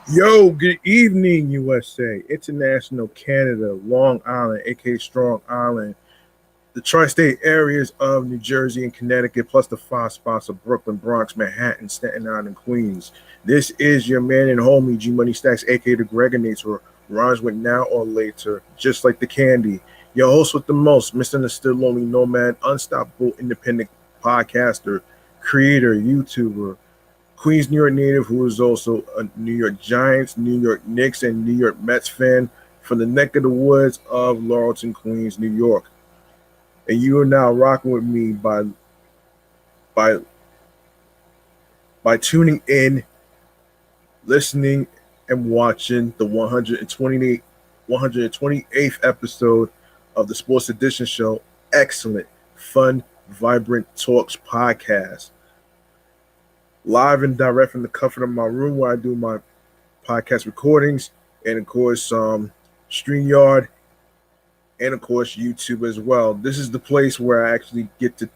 Yo, good evening, USA, International Canada, Long Island, aka Strong Island, the tri-state areas of New Jersey and Connecticut, plus the five spots of Brooklyn, Bronx, Manhattan, Staten Island, and Queens. This is your man and homie, G Money Stacks, aka the Gregonator, rhymes with now or later, just like the candy. Your host with the most, Mr. The Still Lonely Nomad, unstoppable independent podcaster, creator, YouTuber, Queens, New York native, who is also a New York Giants, New York Knicks, and New York Mets fan from the neck of the woods of Laurelton, Queens, New York. And you are now rocking with me by by tuning in, listening, and watching the 128th episode of the Sports Edition show. Excellent, fun, vibrant talks podcast. Live and direct from the comfort of my room where I do my podcast recordings, and of course, StreamYard, and of course, YouTube as well. This is the place where I actually get to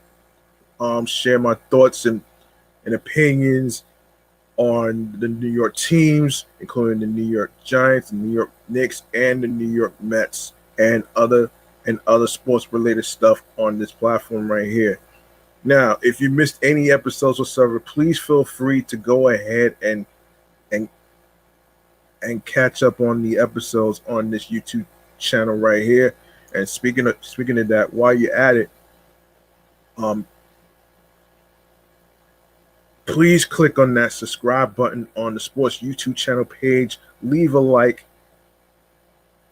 share my thoughts and opinions on the New York teams, including the New York Giants, the New York Knicks, and the New York Mets, and other sports related stuff on this platform right here. Now, if you missed any episodes whatsoever, please feel free to go ahead and and catch up on the episodes on this YouTube channel right here. And speaking of that, while you're at it, um, please click on that subscribe button on the Sports YouTube channel page. Leave a like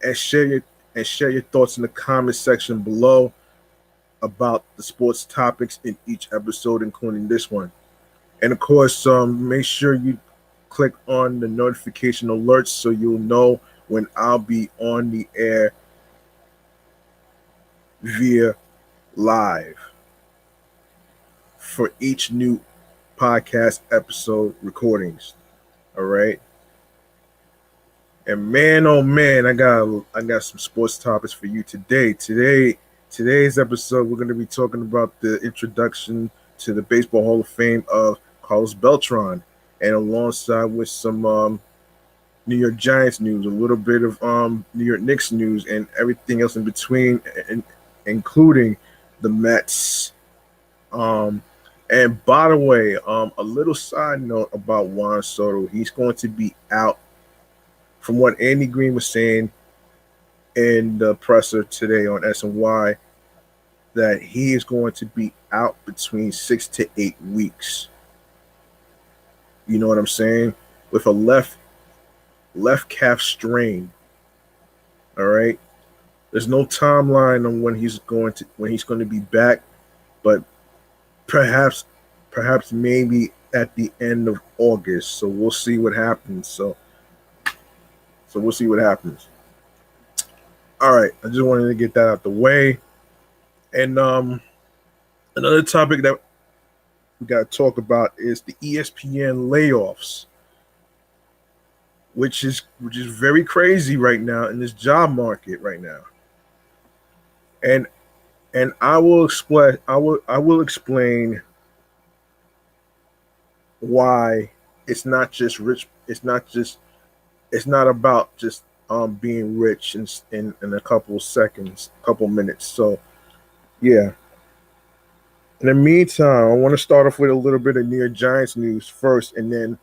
and share your thoughts in the comment section below about the sports topics in each episode, including this one. And of course, make sure you click on the notification alerts so you'll know when I'll be on the air via live for each new podcast episode recordings. All right. And man, oh man, I got some sports topics for you today. Today's episode, we're going to be talking about the introduction to the Baseball Hall of Fame of Carlos Beltran, and alongside with some New York Giants news, a little bit of New York Knicks news, and everything else in between, including the Mets. And by the way, a little side note about Juan Soto. He's going to be out, from what Andy Green was saying in the presser today on SNY, that he is going to be out between 6 to 8 weeks. You know what I'm saying? With a left calf strain. All right. There's no timeline on when he's going to be back, but perhaps maybe at the end of August. So we'll see what happens. So we'll see what happens. All right, I just wanted to get that out the way. And another topic that we got to talk about is the ESPN layoffs, which is very crazy right now in this job market right now. And I will explain why it's not about just being rich in a couple minutes. So yeah. In the meantime, I want to start off with a little bit of New York Giants news first, and then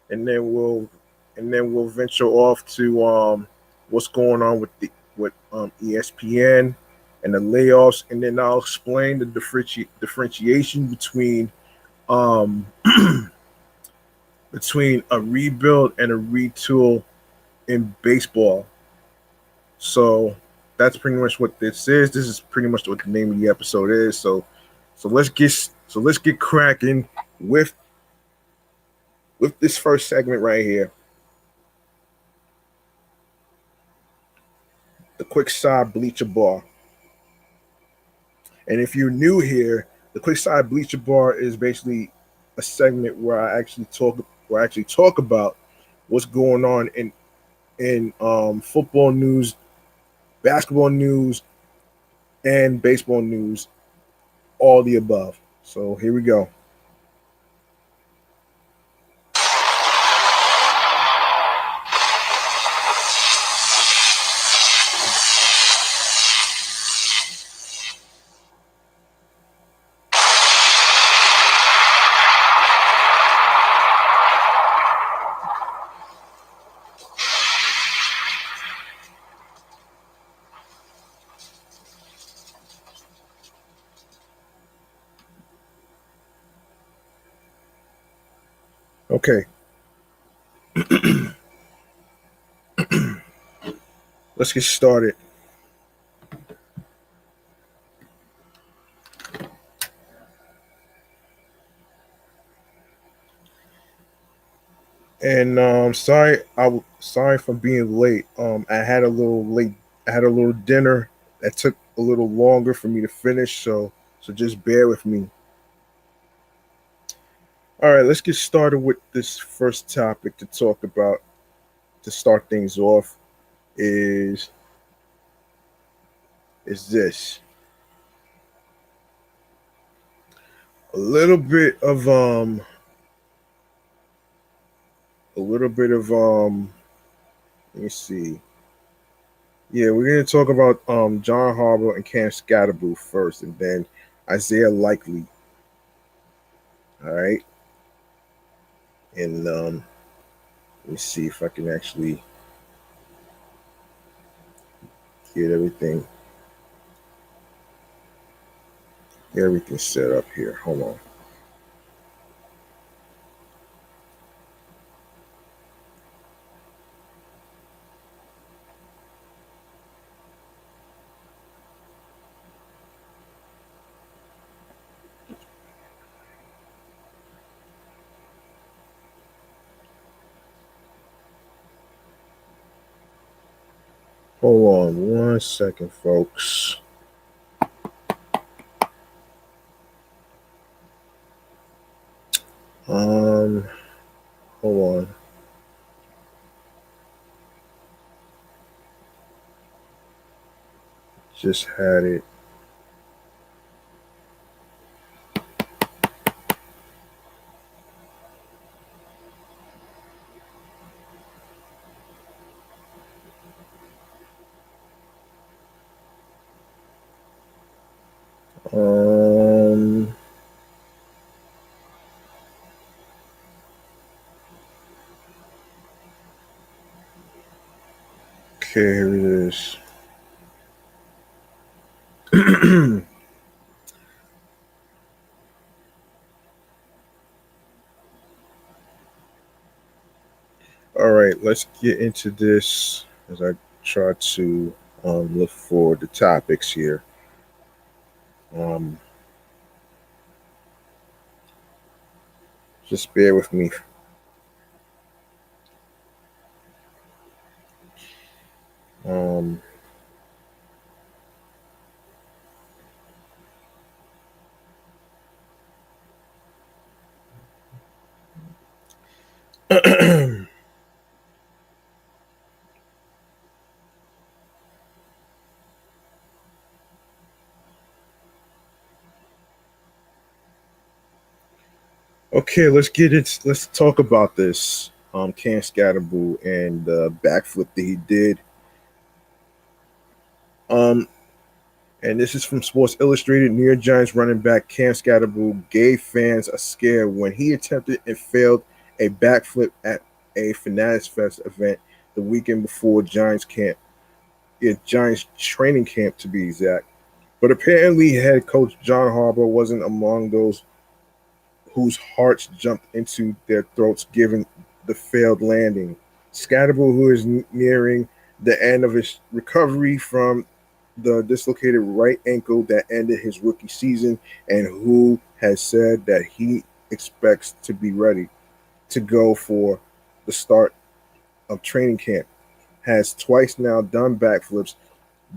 we'll venture off to what's going on with ESPN and the layoffs, and then I'll explain the differentiation between between a rebuild and a retool in baseball. So that's pretty much what this is. This is pretty much what the name of the episode is. So let's get cracking with this first segment right here. The quick side bleacher bar. And if you're new here, the quick side bleacher bar is basically a segment where I actually talk about what's going on in football news, basketball news, and baseball news, all the above. So here we go. Okay. Let's get started. And sorry for being late. I had a little late. I had a little dinner that took a little longer for me to finish. So just bear with me. All right, let's get started with this first topic to talk about to start things off. Is is this a little bit of a little bit of let me see. Yeah, we're gonna talk about John Harbaugh and Cam Scatterboo first, and then Isaiah Likely. All right, and let me see if I can actually get everything set up here. Hold on. Hold on 1 second, folks. Um, hold on. Just had it. Um, okay, here it is. All right, let's get into this as I try to look for the topics here. Um, just bear with me. Um, okay, let's get it. Let's talk about this. Cam Scatterboo and the backflip that he did. Um, and this is from Sports Illustrated. New York Giants running back Cam Scatterboo gave fans a scare when he attempted and failed a backflip at a Fanatics Fest event the weekend before Giants training camp to be exact. But apparently, head coach John Harbaugh wasn't among those whose hearts jumped into their throats given the failed landing. Scatterboo, who is nearing the end of his recovery from the dislocated right ankle that ended his rookie season, and who has said that he expects to be ready to go for the start of training camp, has twice now done backflips,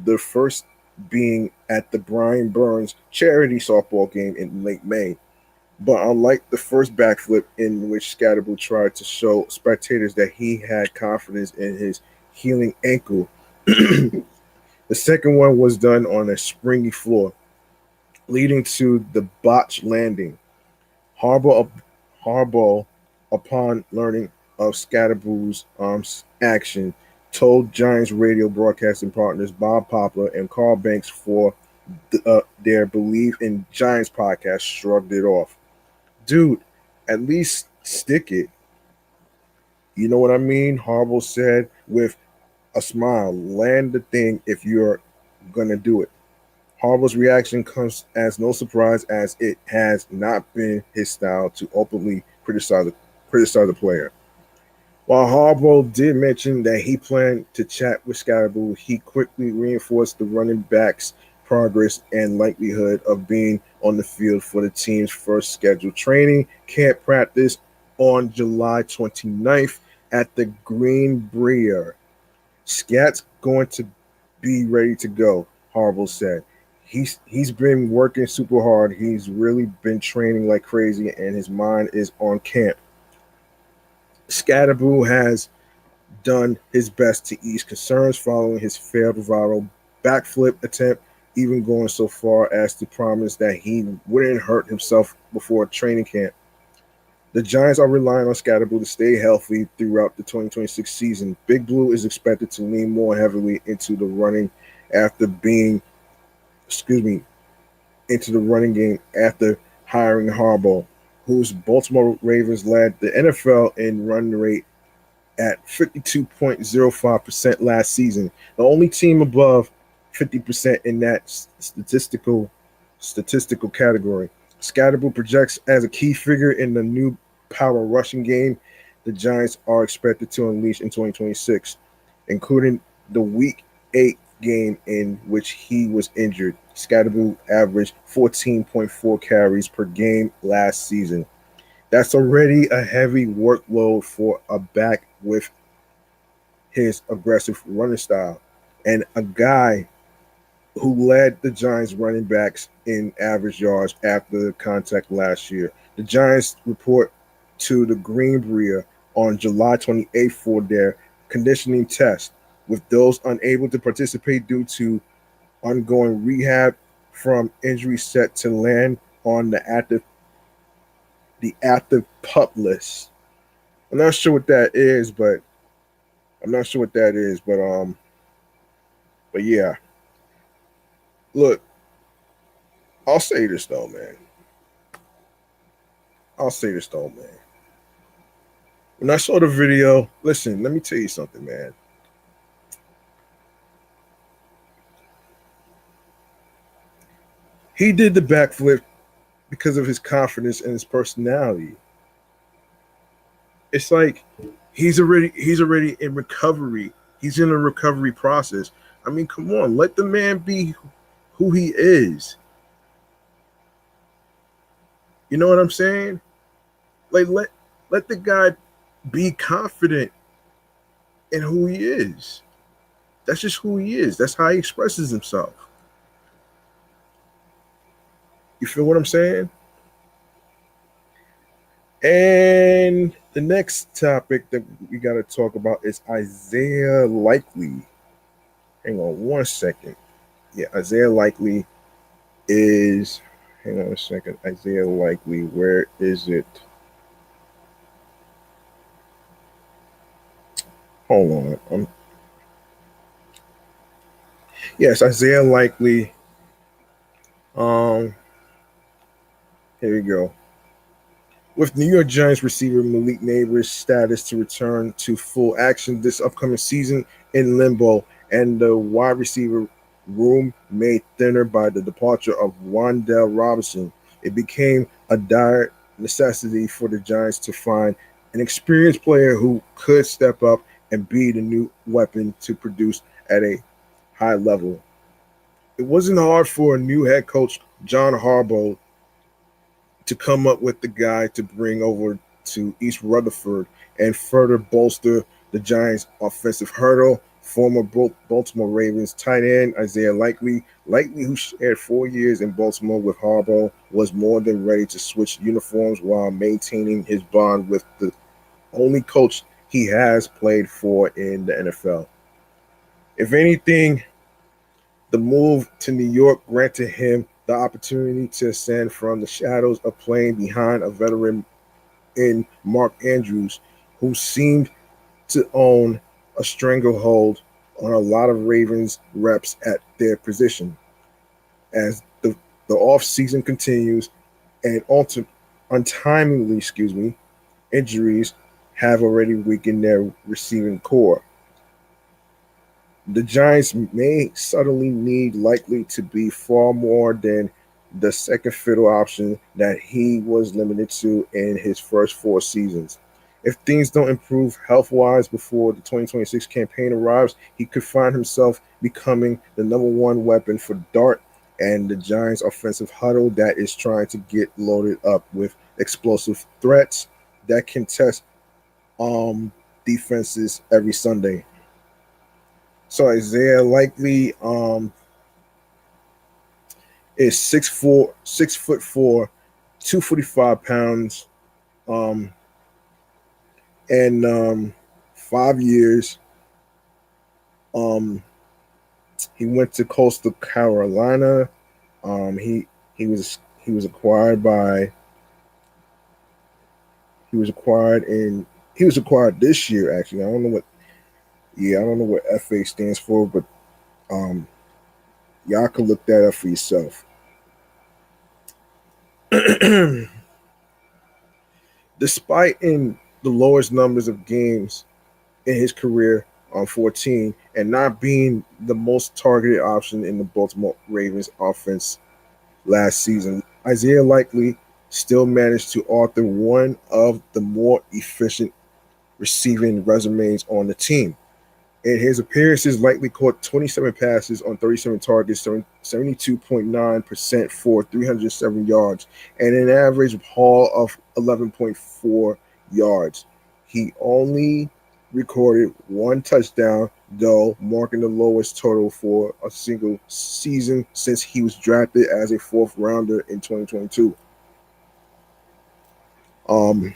the first being at the Brian Burns charity softball game in late May. But unlike the first backflip in which Scatterboo tried to show spectators that he had confidence in his healing ankle, the second one was done on a springy floor, leading to the botched landing. Harbaugh, Harbaugh upon learning of Scatterboo's action, told Giants radio broadcasting partners Bob Poplar and Carl Banks for their Believe in Giants podcast shrugged it off. Dude, at least stick it. You know what I mean? Harbaugh said with a smile, land the thing if you're going to do it. Harbaugh's reaction comes as no surprise, as it has not been his style to openly criticize the player. While Harbaugh did mention that he planned to chat with Scadaboo, he quickly reinforced the running back's progress and likelihood of being on the field for the team's first scheduled training camp practice on July 29th at the Green Brier. Scat's going to be ready to go, Harbaugh said. He's been working super hard. He's really been training like crazy, and his mind is on camp. Scadaboo has done his best to ease concerns following his failed viral backflip attempt, even going so far as to promise that he wouldn't hurt himself before training camp. The Giants are relying on Scadaboo to stay healthy throughout the 2026 season. Big Blue is expected to lean more heavily into the running after being, into the running game after hiring Harbaugh, whose Baltimore Ravens led the NFL in run rate at 52.05% last season, the only team above 50% in that statistical category. Scadaboo projects as a key figure in the new power rushing game the Giants are expected to unleash in 2026, including the Week 8 game in which he was injured. Scadaboo averaged 14.4 carries per game last season. That's already a heavy workload for a back with his aggressive running style and a guy who led the Giants running backs in average yards after the contact last year. The Giants report to the Green Brier on July 28th for their conditioning test, with those unable to participate due to ongoing rehab from injury set to land on the active pup list. I'm not sure what that is, but yeah. Look, I'll say this though, man. When I saw the video, listen, let me tell you something, man. He did the backflip because of his confidence and his personality. It's like he's already in recovery. He's in a recovery process. I mean, come on, let the man be who he is. You know what I'm saying? Like let the guy be confident in who he is. That's just who he is. That's how he expresses himself. You feel what I'm saying? And the next topic that we got to talk about is Isaiah Likely. Hang on one second. Yeah, Isaiah Likely is. Hang on a second. Isaiah Likely, where is it? Hold on. Yes, Isaiah Likely. Here we go. With New York Giants receiver Malik Neighbors' status to return to full action this upcoming season in limbo, and the wide receiver room made thinner by the departure of Wan'Dale Robinson, it became a dire necessity for the Giants to find an experienced player who could step up and be the new weapon to produce at a high level. It wasn't hard for a new head coach, John Harbaugh, to come up with the guy to bring over to East Rutherford and further bolster the Giants' offensive hurdle. Former Baltimore Ravens tight end Isaiah Likely, who shared 4 years in Baltimore with Harbaugh, was more than ready to switch uniforms while maintaining his bond with the only coach he has played for in the NFL. If anything, the move to New York granted him the opportunity to ascend from the shadows of playing behind a veteran in Mark Andrews, who seemed to own a stranglehold on a lot of Ravens reps at their position. As the offseason continues and untimely injuries have already weakened their receiving core, the Giants may suddenly need Likely to be far more than the second fiddle option that he was limited to in his first 4 seasons. If things don't improve health-wise before the 2026 campaign arrives, he could find himself becoming the number one weapon for Dart and the Giants' offensive huddle that is trying to get loaded up with explosive threats that can test defenses every Sunday. So Isaiah Likely is 6'4", 6'4", 245 pounds, um, and 5 years. Um, he went to Coastal Carolina. Um, he he was acquired by he was acquired in he was acquired this year actually. I don't know what FA stands for, but um, y'all can look that up for yourself. Despite in the lowest numbers of games in his career on 14 and not being the most targeted option in the Baltimore Ravens offense last season, Isaiah Likely still managed to author one of the more efficient receiving resumes on the team. In his appearances, Likely caught 27 passes on 37 targets, 72.9% for 307 yards, and an average haul of 11.4 yards. He only recorded one touchdown, though, marking the lowest total for a single season since he was drafted as a fourth rounder in 2022. Um,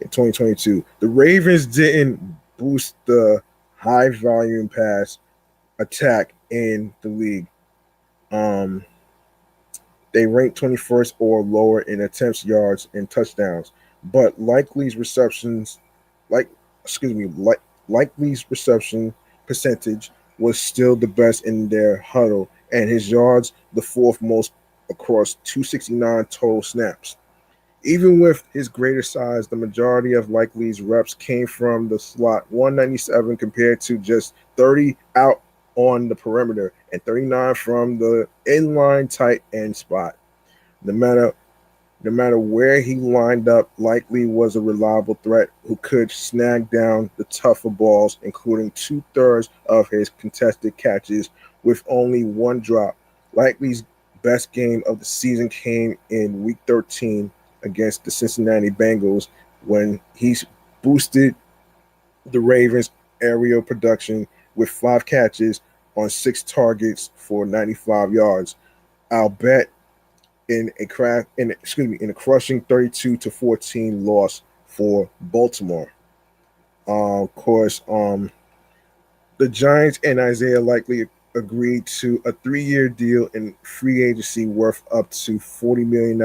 in 2022, the Ravens didn't boost the high volume pass attack in the league. Um, they ranked 21st or lower in attempts, yards, and touchdowns. But Likely's receptions, like excuse me, Likely's reception percentage was still the best in their huddle, and his yards the fourth most across 269 total snaps. Even with his greater size, the majority of Likely's reps came from the slot 197 compared to just 30 out on the perimeter and 39 from the inline tight end spot. No matter no matter where he lined up, Likely was a reliable threat who could snag down the tougher balls, including two-thirds of his contested catches with only one drop. Likely's best game of the season came in Week 13 against the Cincinnati Bengals when he boosted the Ravens' aerial production with 5 catches on 6 targets for 95 yards. I'll bet in a crushing 32-14 loss for Baltimore. Of course, the Giants and Isaiah Likely agreed to a 3-year deal in free agency worth up to $40 million,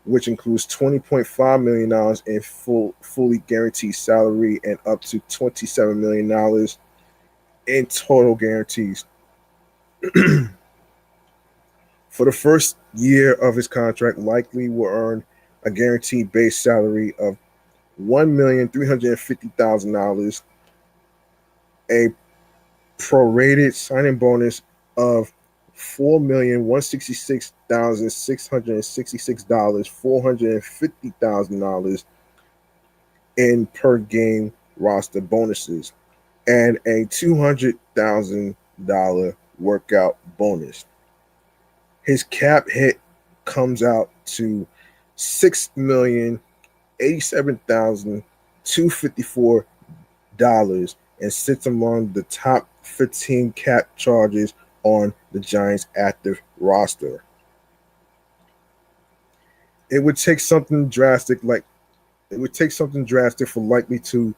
which includes $20.5 million in fully guaranteed salary and up to $27 million in total guarantees. For the first year of his contract, Likely will earn a guaranteed base salary of $1,350,000, a prorated signing bonus of $4,166,666, $450,000 in per game roster bonuses, and a $200,000 workout bonus. His cap hit comes out to $6,087,254 and sits among the top 15 cap charges on the Giants' active roster. It would take something drastic for Likely to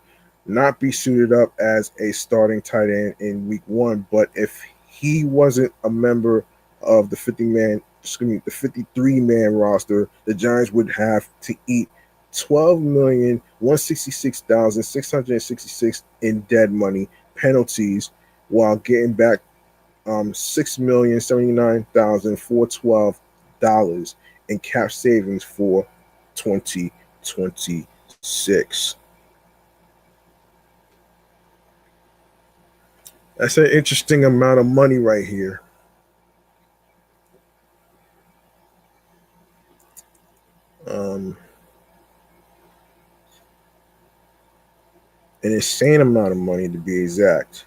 not be suited up as a starting tight end in Week 1, but if he wasn't a member of the 53-man roster, the Giants would have to eat $12,166,666 in dead money penalties while getting back $6,079,412 in cap savings for 2026. That's an interesting amount of money right here. Um, an insane amount of money to be exact.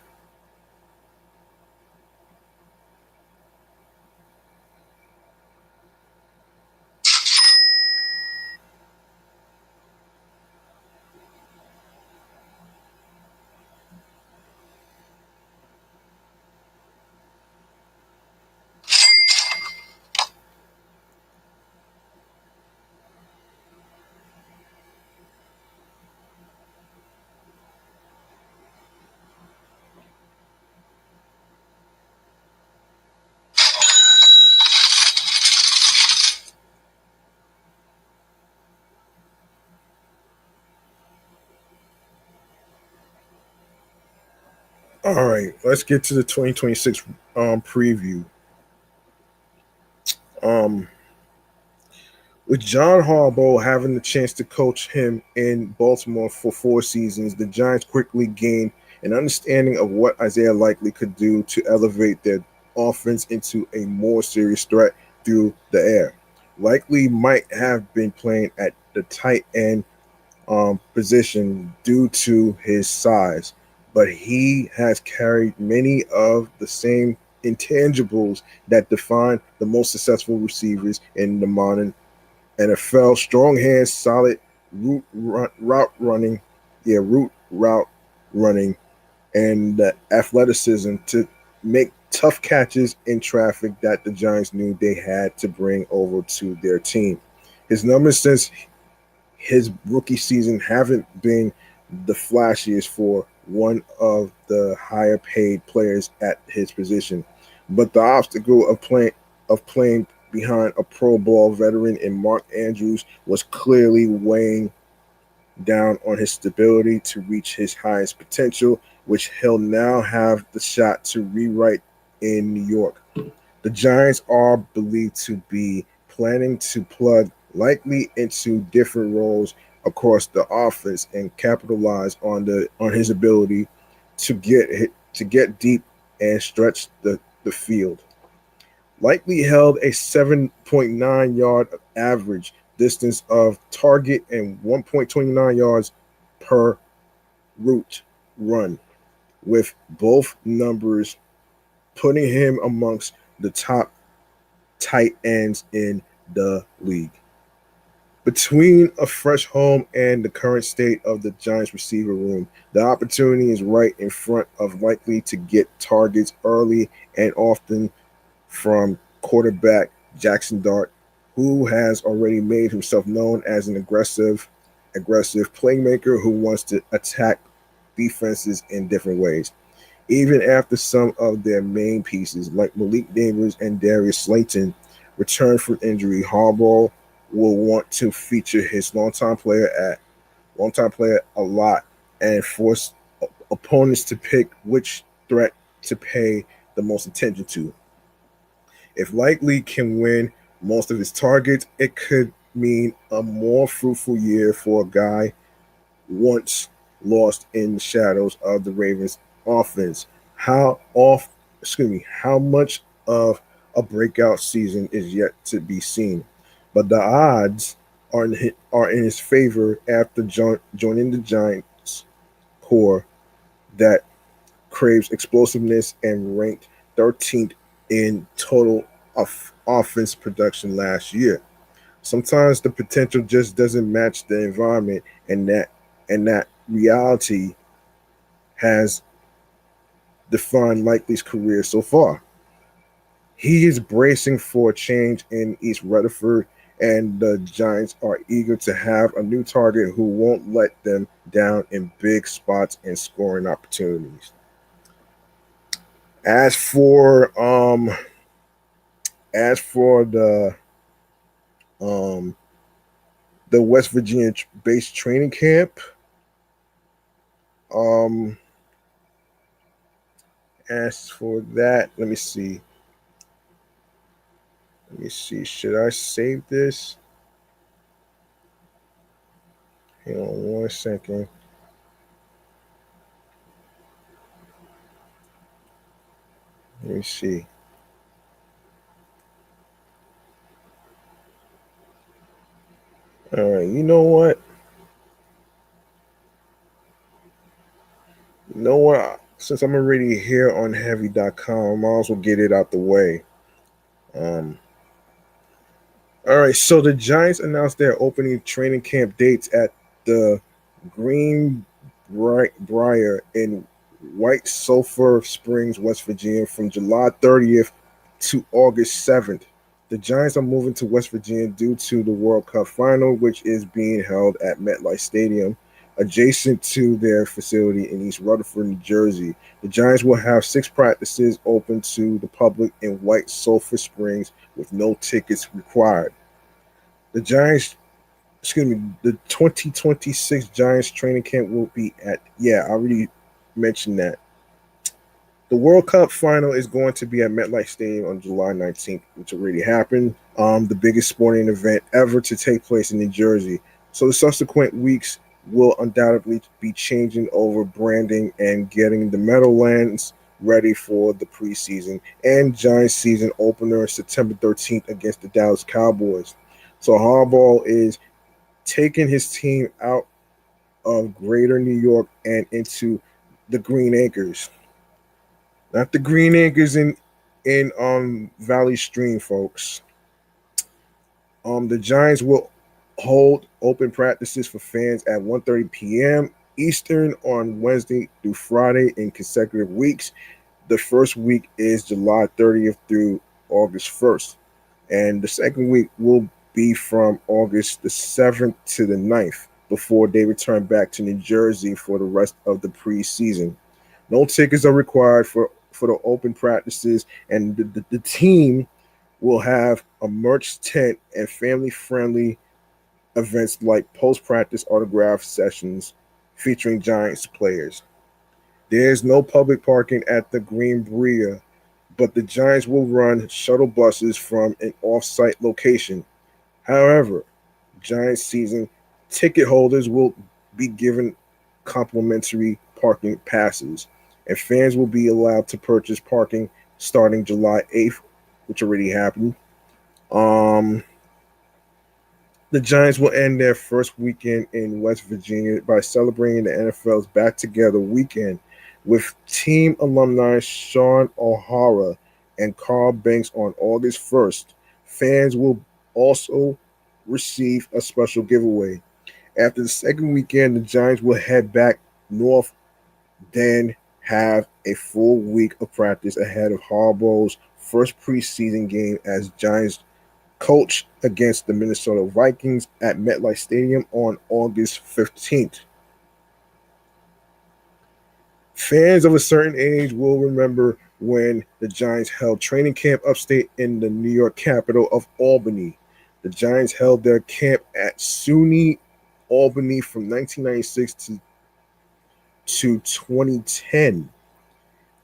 All right, let's get to the 2026 preview. Um, with John Harbaugh having the chance to coach him in Baltimore for 4 seasons, the Giants quickly gained an understanding of what Isaiah Likely could do to elevate their offense into a more serious threat through the air. Likely might have been playing at the tight end position due to his size, but he has carried many of the same intangibles that define the most successful receivers in the modern NFL. Strong hands, solid route running, route running, and the athleticism to make tough catches in traffic that the Giants knew they had to bring over to their team. His numbers since his rookie season haven't been the flashiest for one of the higher paid players at his position. But the obstacle of playing behind a Pro Bowl veteran in Mark Andrews was clearly weighing down on his stability to reach his highest potential, which he'll now have the shot to rewrite in New York. The Giants are believed to be planning to plug Likely into different roles across the offense and capitalize on his ability to get deep and stretch the field. Likely held a 7.9 yard average distance of target and 1.29 yards per route run, with both numbers putting him amongst the top tight ends in the league. Between a fresh home and the current state of the Giants receiver room, the opportunity is right in front of Likely to get targets early and often from quarterback Jackson Dart, who has already made himself known as an aggressive playmaker who wants to attack defenses in different ways. Even after some of their main pieces, like Malik Neighbors and Darius Slayton, return from injury, Harbaugh will want to feature his longtime player a lot and force opponents to pick which threat to pay the most attention to. If Likely can win most of his targets, it could mean a more fruitful year for a guy once lost in the shadows of the Ravens offense. How much of a breakout season is yet to be seen, but the odds are in his favor after joining the Giants core that craves explosiveness and ranked 13th in total of offense production last year. Sometimes the potential just doesn't match the environment, and that reality has defined Likely's career so far. He is bracing for a change in East Rutherford, and the Giants are eager to have a new target who won't let them down in big spots and scoring opportunities. As for um as for um the West Virginia based training camp, um as for that, let me see. Should I save this? Hang on 1 second. Let me see. All right, you know what? Since I'm already here on heavy.com, I might as well get it out the way. Um, all right, so the Giants announced their opening training camp dates at the Greenbrier in White Sulphur Springs, West Virginia, from July 30th to August 7th. The Giants are moving to West Virginia due to the World Cup final, which is being held at MetLife Stadium, adjacent to their facility in East Rutherford, New Jersey. The Giants will have 6 practices open to the public in White Sulphur Springs with no tickets required. The Giants, the 2026 Giants training camp will be at, I already mentioned that. The World Cup final is going to be at MetLife Stadium on July 19th, which already happened. The biggest sporting event ever to take place in New Jersey. So the subsequent weeks will undoubtedly be changing over branding and getting the Meadowlands ready for the preseason and Giants season opener September 13th against the Dallas Cowboys. So Harbaugh is taking his team out of greater New York and into the Green Acres. Not the Green Acres in Valley Stream, folks. The Giants will hold open practices for fans at 1:30 p.m. Eastern on Wednesday through Friday in consecutive weeks. The first week is July 30th through August 1st, and the second week will be from August the 7th to the 9th before they return back to New Jersey for the rest of the preseason. No tickets are required for the open practices, and the team will have a merch tent and family-friendly events like post-practice autograph sessions featuring Giants players. There is no public parking at the Greenbrier, but the Giants will run shuttle buses from an off-site location. However, Giants season ticket holders will be given complimentary parking passes, and fans will be allowed to purchase parking starting July 8th, which already happened. Um, the Giants will end their first weekend in West Virginia by celebrating the NFL's Back Together weekend with team alumni Sean O'Hara and Carl Banks on August 1st. Fans will also receive a special giveaway. After the second weekend, the Giants will head back north, then have a full week of practice ahead of Harbaugh's first preseason game as Giants coach against the Minnesota Vikings at MetLife Stadium on August 15th. Fans of a certain age will remember when the Giants held training camp upstate in the New York capital of Albany. The Giants held their camp at SUNY Albany from 1996 to 2010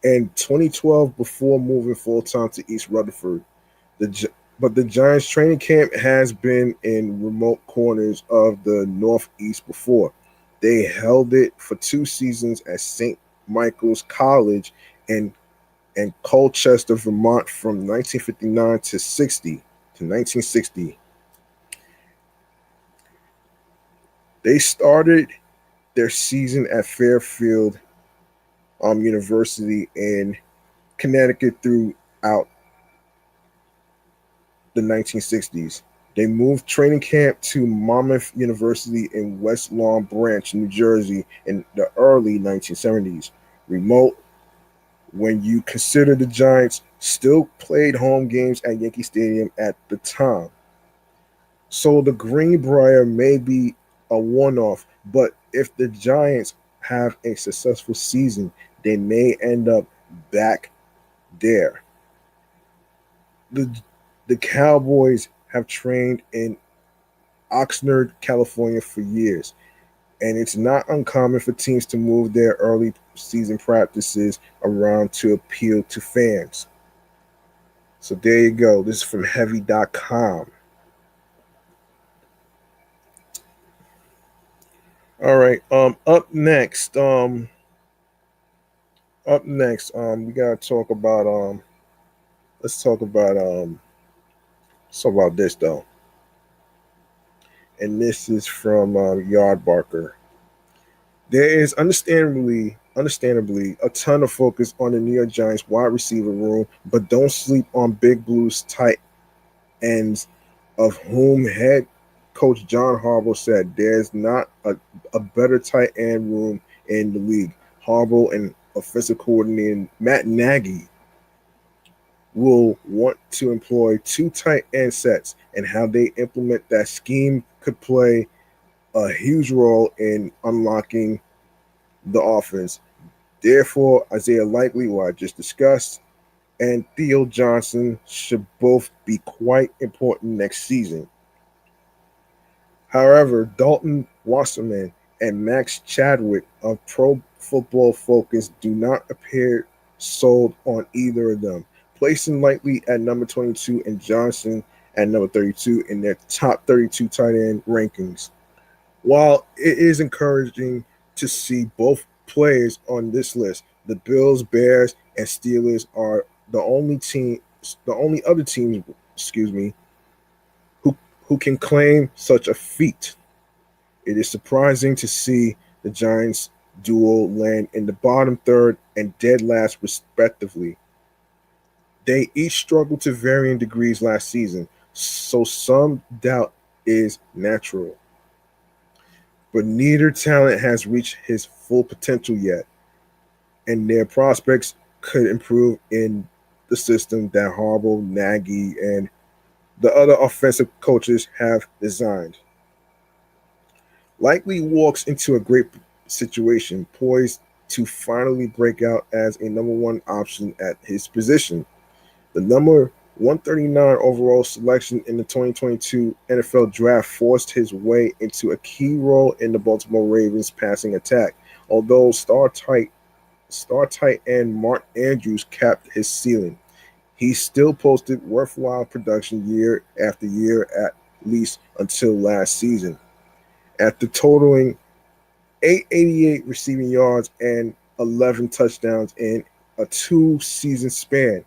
and 2012 before moving full time to East Rutherford. But the Giants training camp has been in remote corners of the Northeast before. They held it for 2 seasons at St. Michael's College in Colchester, Vermont from 1959 to 1960. They started their season at Fairfield University in Connecticut throughout the 1960s. They moved training camp to Monmouth University in West Long Branch, New Jersey in the early 1970s. Remote when you consider the Giants still played home games at Yankee Stadium at the time. So the Greenbrier may be a one-off, but if the Giants have a successful season, they may end up back there. The the Cowboys have trained in Oxnard, California for years, and it's not uncommon for teams to move their early season practices around to appeal to fans. So there you go. This is from heavy.com. All right. We gotta talk about let's talk about this though. and this is from Yard Barker. There is understandably, a ton of focus on the New York Giants wide receiver room, but don't sleep on Big Blue's tight ends, of whom head coach John Harbaugh said there's not a better tight end room in the league. Harbaugh and offensive coordinator Matt Nagy will want to employ two tight end sets, and how they implement that scheme could play a huge role in unlocking the offense. Therefore, Isaiah Likely, who I just discussed, and Theo Johnson should both be quite important next season. However, Dalton Wasserman and Max Chadwick of Pro Football Focus do not appear sold on either of them, placing Likely at number 22 and Johnson at number 32 in their top 32 tight end rankings. While it is encouraging to see both players on this list, the Bills, Bears, and Steelers are the only other teams, who can claim such a feat. It is surprising to see the Giants duo land in the bottom third and dead last respectively. They each struggled to varying degrees last season, so some doubt is natural. But neither talent has reached his full potential yet, and their prospects could improve in the system that Harbaugh, Nagy, and the other offensive coaches have designed. Likely walks into a great situation, poised to finally break out as a number one option at his position. The number 139 overall selection in the 2022 NFL Draft forced his way into a key role in the Baltimore Ravens passing attack, although star tight end Mark Andrews capped his ceiling. He still posted worthwhile production year after year, at least until last season. After totaling 888 receiving yards and 11 touchdowns in a two-season span,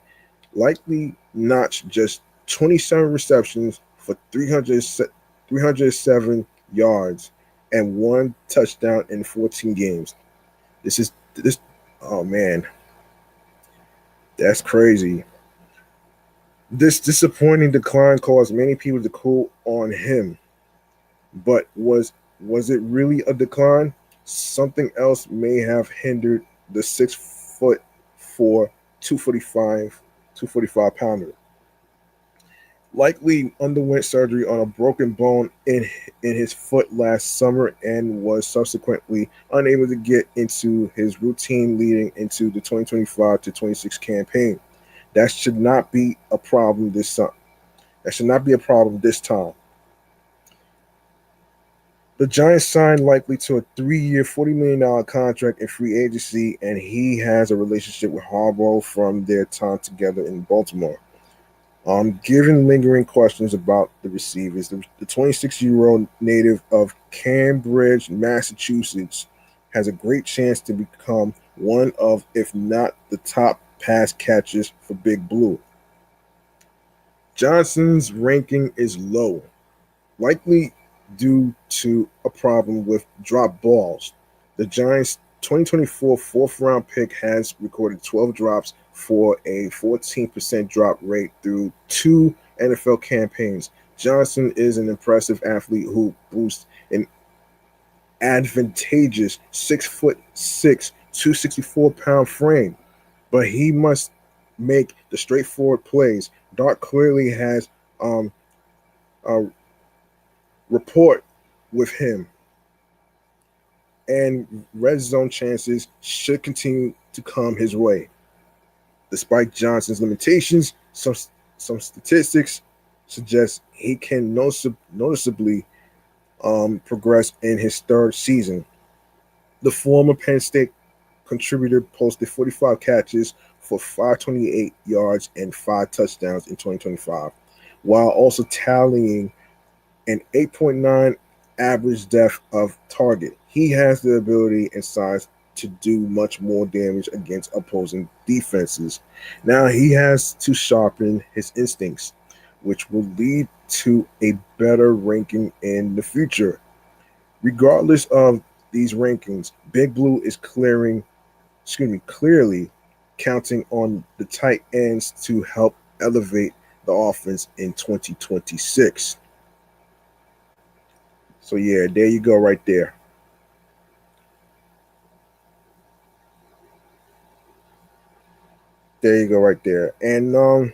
Likely notched just 27 receptions for 307 yards and one touchdown in 14 games. Oh man, that's crazy. This disappointing decline caused many people to cool on him. But was it really a decline? Something else may have hindered the 6'4", 245 pounder. Likely underwent surgery on a broken bone in his foot last summer and was subsequently unable to get into his routine leading into the 2025 to 26 campaign. That should not be a problem this time. The Giants signed Likely to a 3-year, $40 million contract in free agency, and he has a relationship with Harbaugh from their time together in Baltimore. Given lingering questions about the receivers, the 26-year-old native of Cambridge, Massachusetts, has a great chance to become one of, if not the top pass catchers for Big Blue. Johnson's ranking is low, likely due to a problem with drop balls. The Giants' 2024 fourth-round pick has recorded 12 drops for a 14% drop rate through 2 NFL campaigns. Johnson is an impressive athlete who boasts an advantageous 6'6", 264-pound frame, but he must make the straightforward plays. Dark clearly has a rapport with him, and red zone chances should continue to come his way. Despite Johnson's limitations, some statistics suggest he can noticeably progress in his third season. The former Penn State contributor posted 45 catches for 528 yards and 5 touchdowns in 2025, while also tallying an 8.9 average depth of target. He has the ability and size to do much more damage against opposing defenses. Now he has to sharpen his instincts. which will lead to a better ranking in the future. Regardless of these rankings, Big Blue is clearly counting on the tight ends to help elevate the offense in 2026. So yeah, there you go right there. There you go right there. And all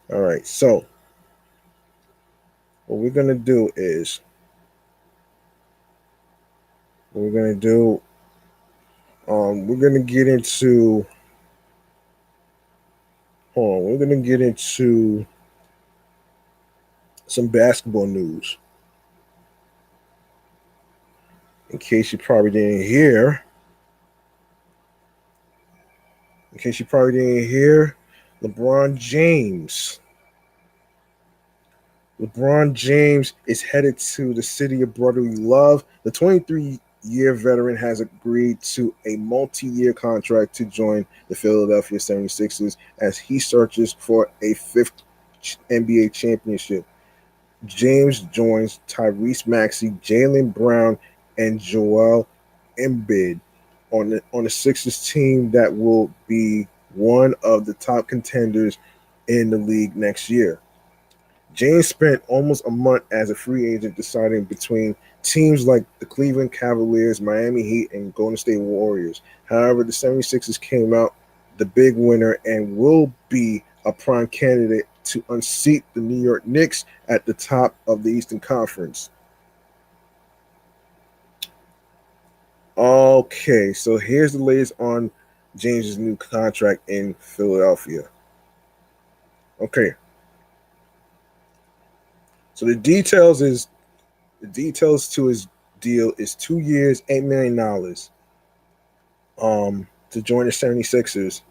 right. So what we're gonna do is what we're gonna do we're gonna get into hold on, we're gonna get into some basketball news. In case you probably didn't hear, in case you probably didn't hear, LeBron James. LeBron James is headed to the city of brotherly love. The 23-year veteran has agreed to a multi-year contract to join the Philadelphia 76ers as he searches for a fifth NBA championship. James joins Tyrese Maxey, Jaylen Brown, and Joel Embiid on the Sixers team that will be one of the top contenders in the league next year. James spent almost a month as a free agent deciding between teams like the Cleveland Cavaliers, Miami Heat, and Golden State Warriors. However, the 76ers came out the big winner and will be a prime candidate to unseat the New York Knicks at the top of the Eastern Conference. Okay, so here's the latest on James's new contract in Philadelphia. Okay, so the details to his deal is 2 years, $8 million to join the 76ers.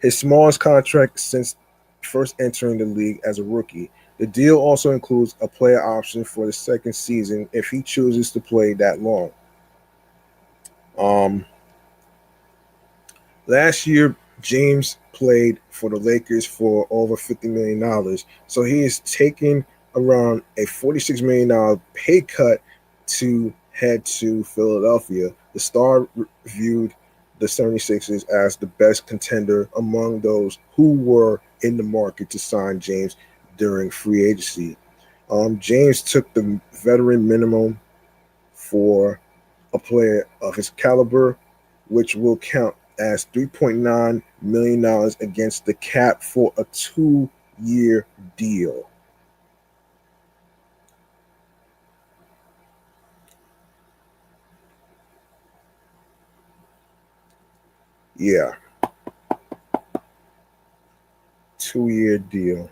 His smallest contract since first entering the league as a rookie. The deal also includes a player option for the second season if he chooses to play that long. Um, Last year, James played for the Lakers for over $50 million. So he is taking around a $46 million pay cut to head to Philadelphia. The Star viewed the 76ers as the best contender among those who were in the market to sign James during free agency. James took the veteran minimum for a player of his caliber, which will count as $3.9 million against the cap for a 2-year deal. Yeah, 2-year deal.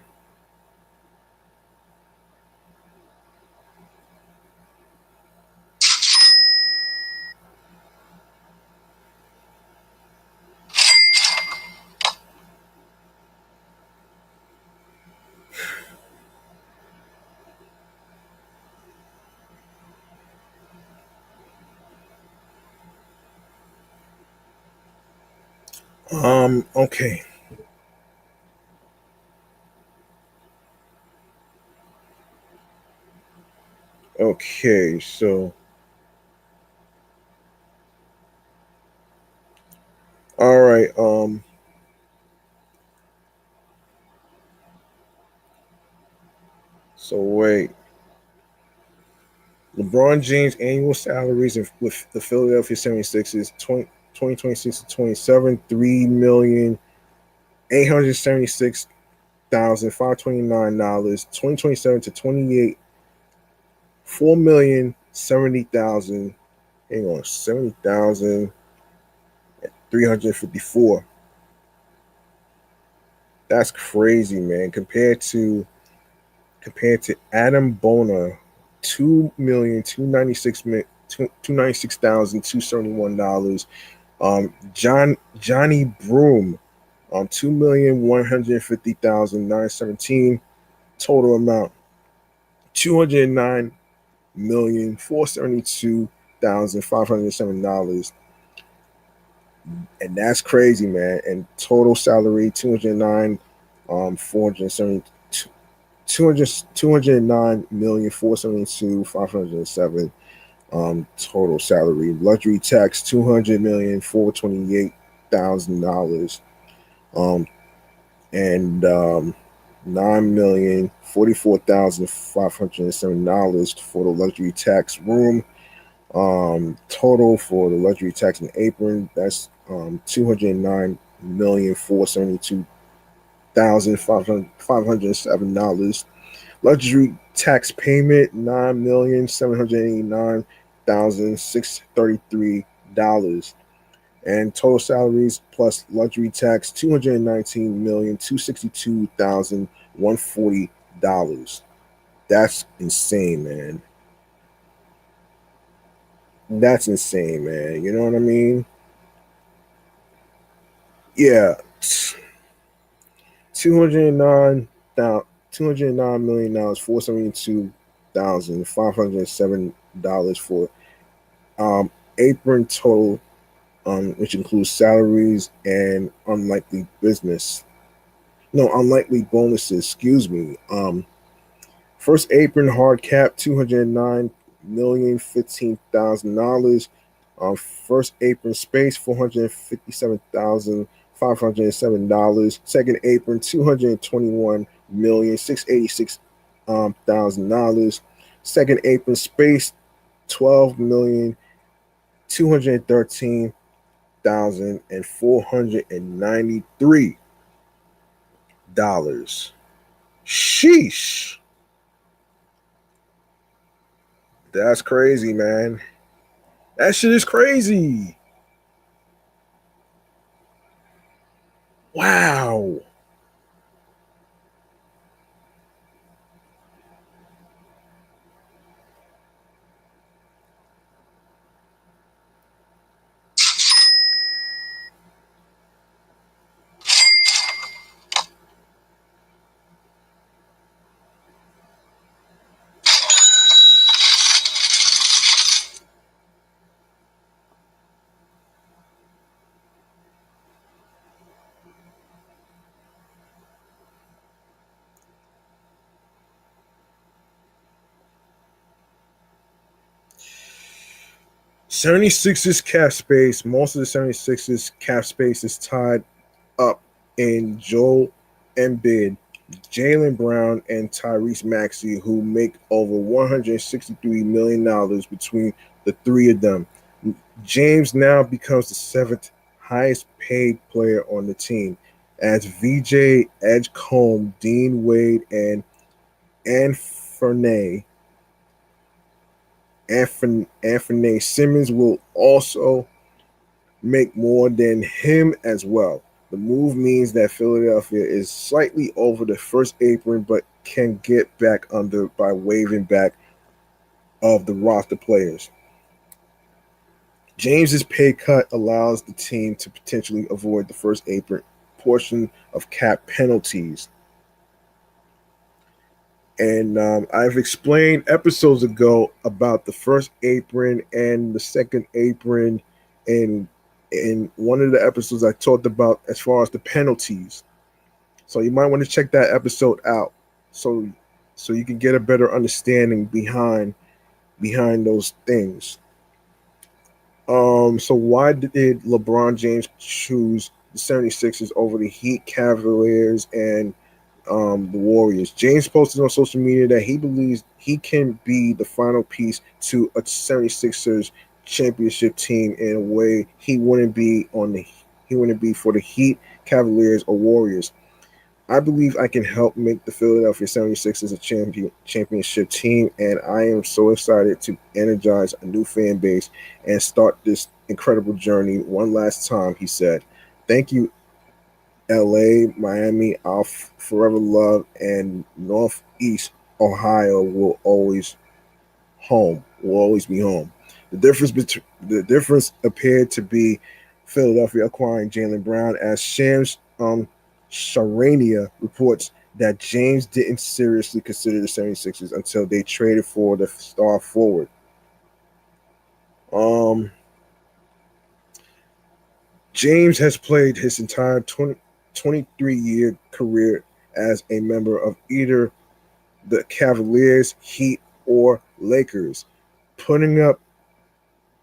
Okay. Okay, so all right, so wait. LeBron James annual salaries with the Philadelphia 76ers 2026 to 27, 3,876,529. 2027 to 28, 4,070,000. Hang on, 70,354. That's crazy, man. Compared to Adam Bona, 2,296,271. Johnny Broom, 2,150,917. Total amount 209,472,507. And that's crazy, man. And total salary 209, 470, 209,472,507 total salary. Luxury tax $200,428,000 and 9,044,507 for the luxury tax room. Total for the luxury tax and apron, that's 209,472,507 luxury tax payment $9,789,633 and total salaries plus luxury tax $219,262,140. That's insane, man. That's insane, man. You know what I mean? Yeah, 209 $209 million, $472,507 for apron total, which includes salaries and unlikely bonuses. Excuse me. First apron hard cap $209,015,000. First apron space $457,507. Second apron $221,686,000. Second apron space $12,213,493. Sheesh. That's crazy, man. That shit is crazy. Wow. '76ers cap space. Most of the '76ers cap space is tied up in Joel Embiid, Jaylen Brown, and Tyrese Maxey, who make over $163 million between the three of them. James now becomes the seventh highest paid player on the team, as VJ, Edgecombe, Dean Wade, and Anthony Anthony Simmons will also make more than him as well. The move means that Philadelphia is slightly over the first apron, but can get back under by waving back of the roster players. James's pay cut allows the team to potentially avoid the first apron portion of cap penalties. And I've explained episodes ago about the first apron and the second apron, and in one of the episodes I talked about as far as the penalties. So you might want to check that episode out, so you can get a better understanding behind those things. So why did LeBron James choose the 76ers over the Heat, Cavaliers, and the Warriors? James posted on social media that he believes he can be the final piece to a 76ers championship team in a way he wouldn't be for the Heat, Cavaliers, or Warriors. I believe I can help make the Philadelphia 76ers a championship team, and I am so excited to energize a new fan base and start this incredible journey one last time, he said. Thank you, LA, Miami, I'll forever love, and Northeast Ohio will always be home. The difference appeared to be Philadelphia acquiring Jaylen Brown, as Shams Charania reports that James didn't seriously consider the 76ers until they traded for the star forward. Um, James has played his entire 23-year career as a member of either the Cavaliers, Heat, or Lakers, putting up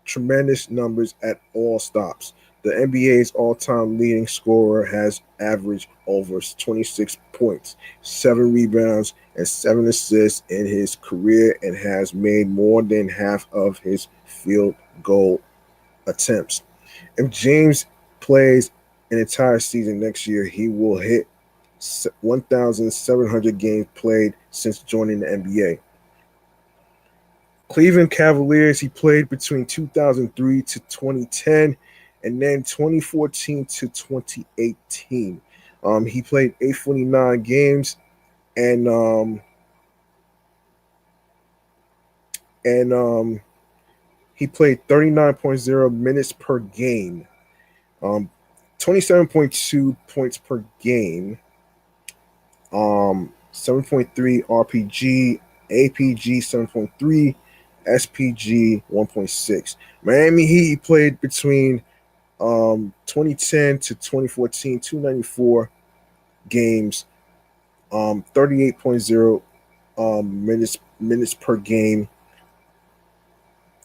tremendous numbers at all stops. The NBA's all-time leading scorer has averaged over 26 points, 7 rebounds, and 7 assists in his career and has made more than half of his field goal attempts. If James plays an entire season next year, he will hit 1,700 games played since joining the NBA. Cleveland Cavaliers, he played between 2003 to 2010 and then 2014 to 2018. He played 849 games and and he played 39.0 minutes per game, 27.2 points per game, 7.3 RPG, APG 7.3, SPG 1.6. Miami Heat played between 2010 to 2014, 294 games, 38.0 minutes per game,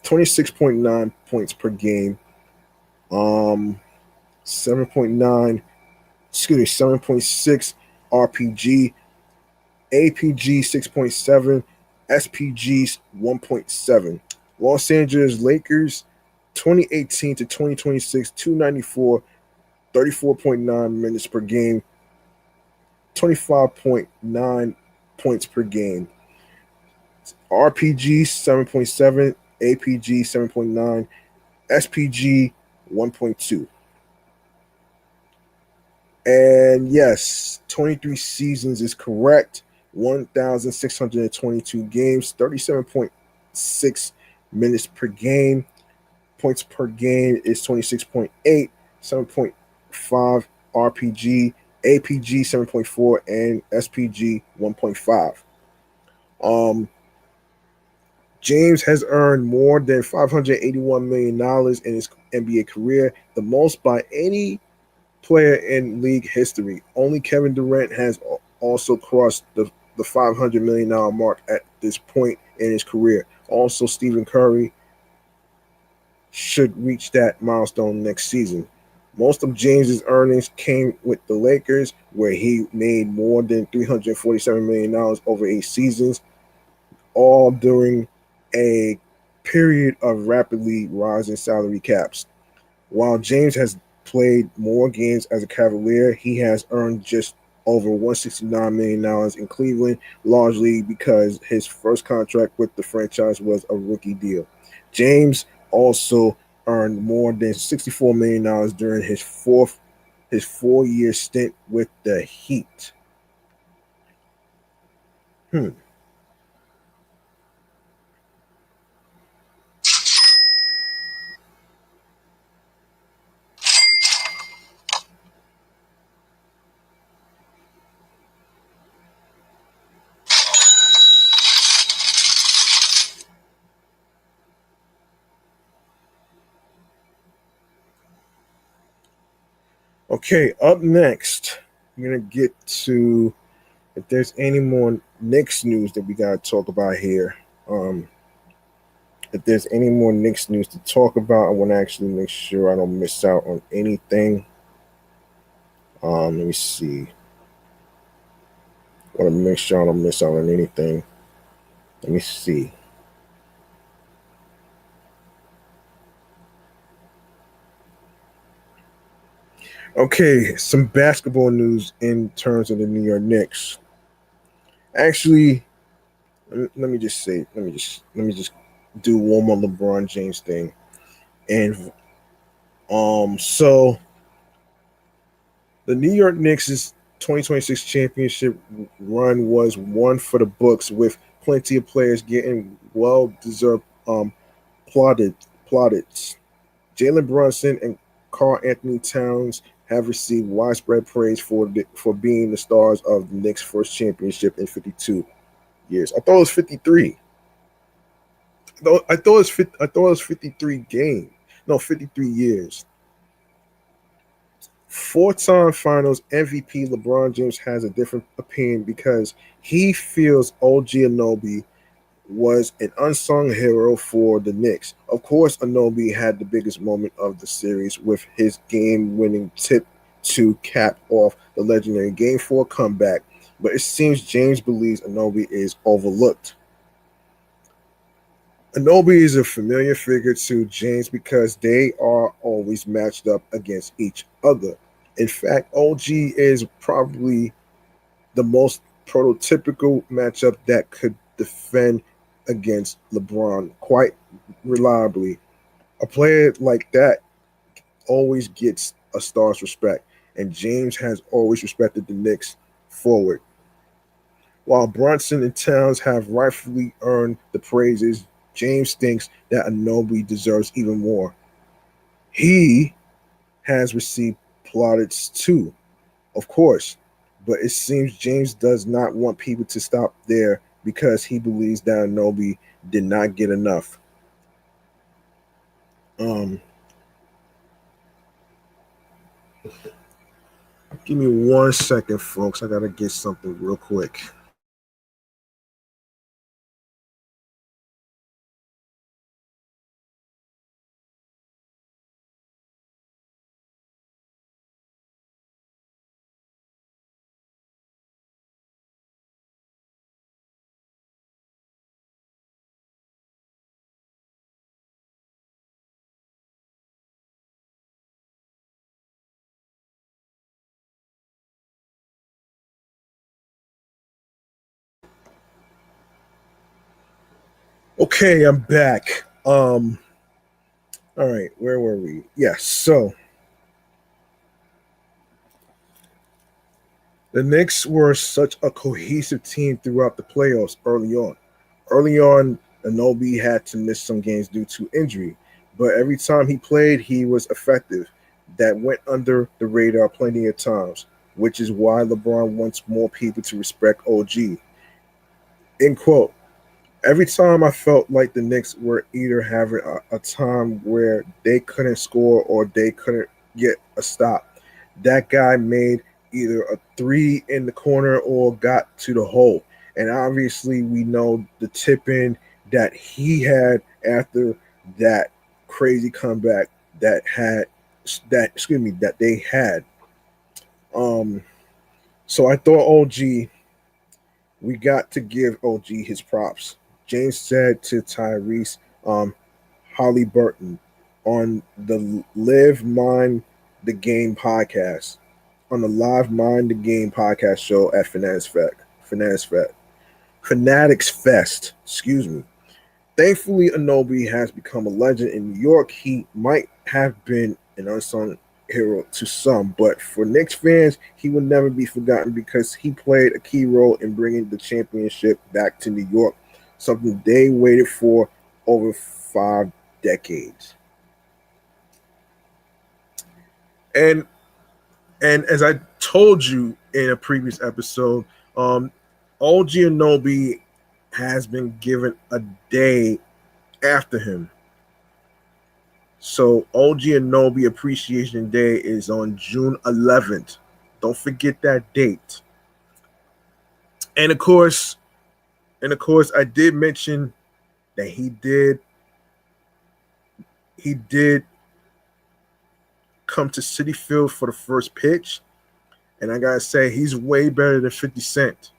26.9 points per game, 7.9, 7.6 RPG, APG 6.7, SPG 1.7. Los Angeles Lakers 2018 to 2026, 294, 34.9 minutes per game, 25.9 points per game. RPG 7.7, APG 7.9, SPG 1.2. And yes, 23 seasons is correct. 1,622 games, 37.6 minutes per game. Points per game is 26.8, 7.5 RPG, APG 7.4, and SPG 1.5. James has earned more than $581 million in his NBA career, the most by any player in league history. Only Kevin Durant has also crossed the $500 million mark at this point in his career. Also, Stephen Curry should reach that milestone next season. Most of James's earnings came with the Lakers, where he made more than $347 million over 8 seasons, all during a period of rapidly rising salary caps. While James has played more games as a Cavalier, he has earned just over $169 million in Cleveland, largely because his first contract with the franchise was a rookie deal. James also earned more than $64 million during his 4-year stint with the Heat. Okay, up next, I'm gonna get to if there's any more Knicks news that we gotta talk about here. If there's any more Knicks news to talk about, I want to actually make sure I don't miss out on anything. Let me see. I want to make sure I don't miss out on anything. Let me see. Okay, some basketball news in terms of the New York Knicks. Actually, let me just say, let me just do one more LeBron James thing. And so the New York Knicks' 2026 championship run was one for the books, with plenty of players getting well-deserved plaudits. Jalen Brunson and Karl Anthony Towns have received widespread praise for being the stars of the Knicks' first championship in 52 years. I thought it was 53. I thought it was 53 games. No, 53 years. Four-time Finals MVP LeBron James has a different opinion because he feels OG Anunoby was an unsung hero for the Knicks. Of course, Anunoby had the biggest moment of the series with his game-winning tip to cap off the legendary Game 4 comeback, but it seems James believes Anunoby is overlooked. Anunoby is a familiar figure to James because they are always matched up against each other. In fact, OG is probably the most prototypical matchup that could defend against LeBron quite reliably. A player like that always gets a star's respect, and James has always respected the Knicks forward. While Brunson and Towns have rightfully earned the praises, James thinks that Anunoby deserves even more. He has received plaudits too, of course, but it seems James does not want people to stop there because he believes that Anunoby did not get enough. Um, Give me 1 second, folks. I gotta get something real quick. Okay, I'm back. All right, where were we? Yes, so the Knicks were such a cohesive team throughout the playoffs early on. Early on, Anunoby had to miss some games due to injury, but every time he played, he was effective. That went under the radar plenty of times, which is why LeBron wants more people to respect OG. End quote. Every time I felt like the Knicks were either having a time where they couldn't score or they couldn't get a stop, that guy made either a three in the corner or got to the hole. And obviously, we know the tip in that he had after that crazy comeback that they had. Um, so I thought OG we got to give OG his props. James said to Tyrese Halliburton on the Live Mind the Game podcast, on the Live Mind the Game podcast show at Fanatics Fest, excuse me. Thankfully, Anunoby has become a legend in New York. He might have been an unsung hero to some, but for Knicks fans, he will never be forgotten because he played a key role in bringing the championship back to New York, something they waited for over 5 decades. And and as I told you in a previous episode, OG Anunoby has been given a day after him. So OG Anunoby Appreciation Day is on June 11th. Don't forget that date. And I did mention that he did come to Citi Field for the first pitch, and I gotta say he's way better than 50 Cent.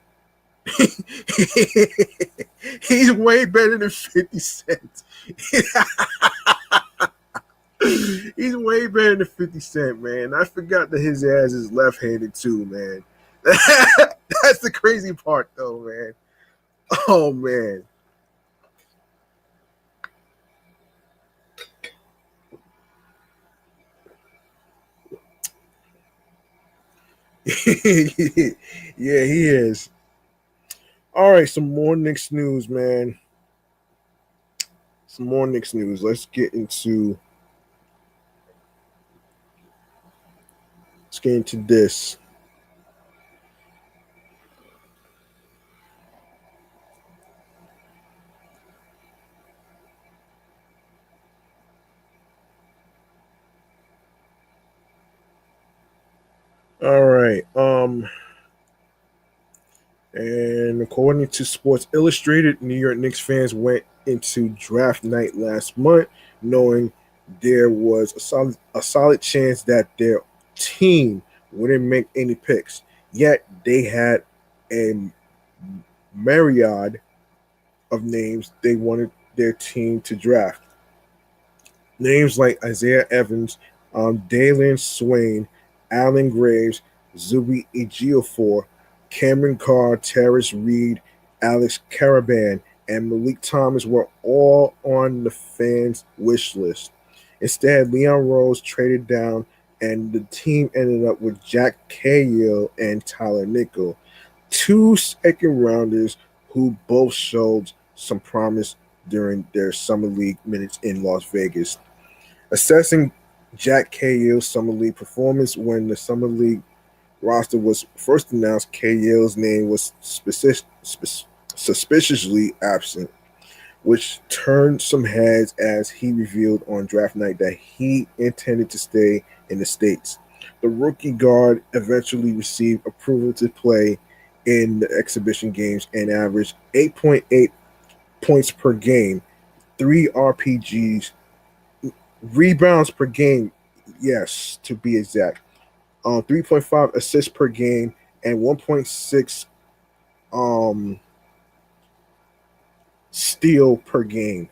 He's way better than 50 Cent. He's way better than 50 Cent, man. I forgot that his ass is left-handed too, man. That's the crazy part, though, man. Oh man. Yeah, he is. All right, some more Knicks news, man. Some more Knicks news. Let's get into this. All right. And according to Sports Illustrated, New York Knicks fans went into draft night last month knowing there was a solid chance that their team wouldn't make any picks. Yet they had a myriad of names they wanted their team to draft. Names like Isaiah Evans, Dalen Swain, Alan Graves, Zuby Ejiofor, Cameron Carr, Terrace Reed, Alex Caravan, and Malik Thomas were all on the fans' wish list. Instead, Leon Rose traded down, and the team ended up with Jack Cahill and Tyler Nickel, two second rounders who both showed some promise during their summer league minutes in Las Vegas. Assessing Jack Cahill's summer league performance when the summer league roster was first announced, Cahill's name was suspiciously absent, which turned some heads as he revealed on draft night that he intended to stay in the States. The rookie guard eventually received approval to play in the exhibition games and averaged 8.8 points per game, 3 RPGs, rebounds per game, yes, to be exact. 3.5 assists per game and 1.6 um steal per game,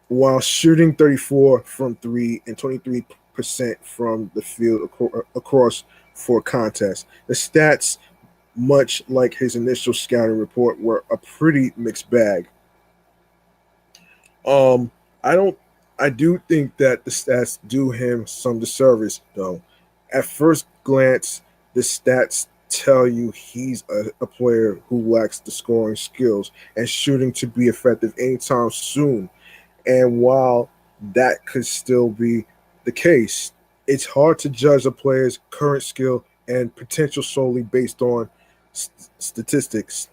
while shooting 34 from three and 23% from the field across four contests. The stats, much like his initial scouting report, were a pretty mixed bag. Um, I don't. I do think that the stats do him some disservice, though. At first glance, the stats tell you he's a player who lacks the scoring skills and shooting to be effective anytime soon. And while that could still be the case, it's hard to judge a player's current skill and potential solely based on statistics.